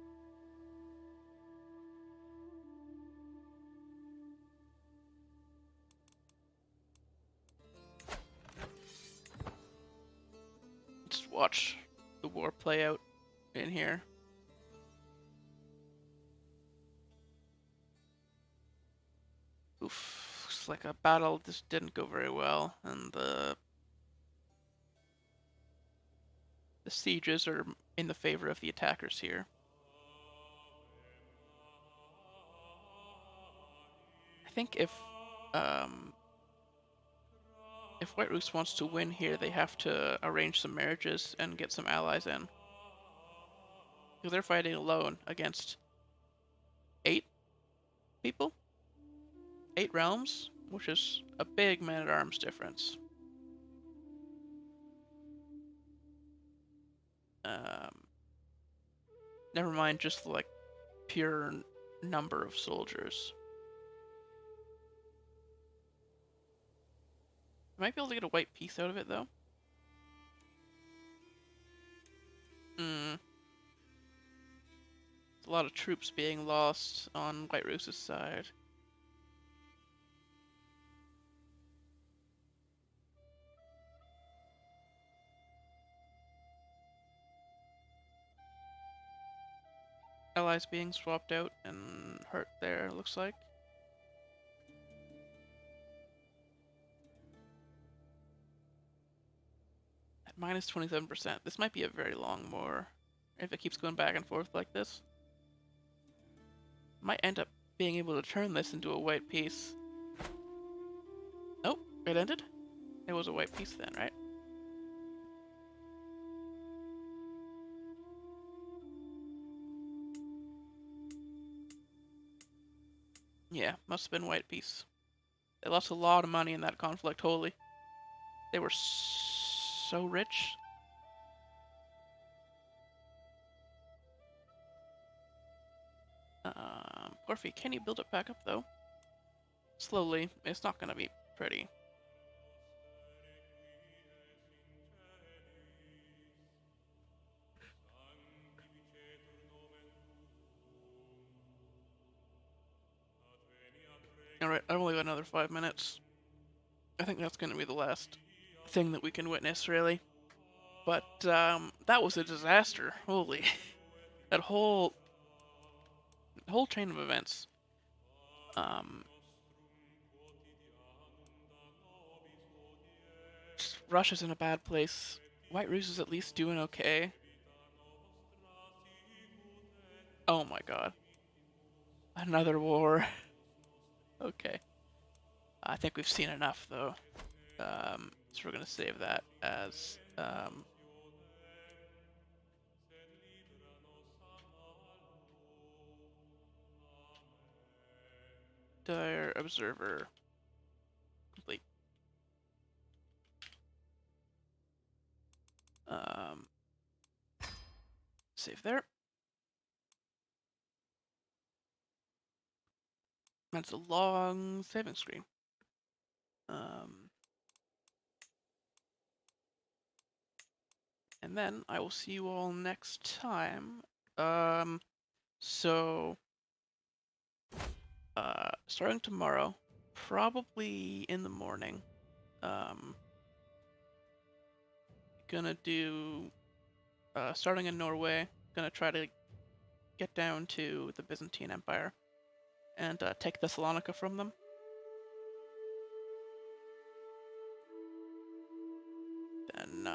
Just watch the war play out in here. Oof, looks like a battle just didn't go very well, and the sieges are in the favor of the attackers here. I think if White Rus wants to win here, they have to arrange some marriages and get some allies in. Because they're fighting alone against 8 people? 8 realms, which is a big man-at-arms difference. Never mind just like pure number of soldiers. Might be able to get a white piece out of it though. There's a lot of troops being lost on White Rus's side. allies being swapped out and hurt there, looks like. At minus 27%. This might be a very long war if it keeps going back and forth like this. Might end up being able to turn this into a white piece. Nope, it ended? It was a white piece then, right? Yeah, must have been white piece. They lost a lot of money in that conflict, holy. They were so rich. Porphy, can you build it back up though? Slowly. It's not gonna be pretty. Alright, I've only got another 5 minutes. I think that's gonna be the last thing that we can witness, really. But, that was a disaster. Holy. That whole chain of events. Russia's in a bad place. White Ruse is at least doing okay. Oh my god. Another war. Okay. I think we've seen enough, though. So we're gonna save that as, Dyre Observer complete. Save there. That's a long saving screen. And then I will see you all next time. So, starting tomorrow, probably in the morning, gonna do, starting in Norway, gonna try to get down to the Byzantine Empire and take Thessalonica from them. Then,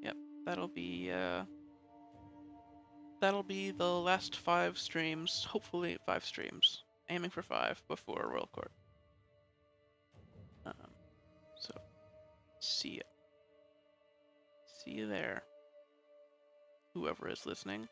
yep, that'll be the last 5 streams, hopefully 5 streams, aiming for 5 before Royal Court. So, see ya. See you there, whoever is listening.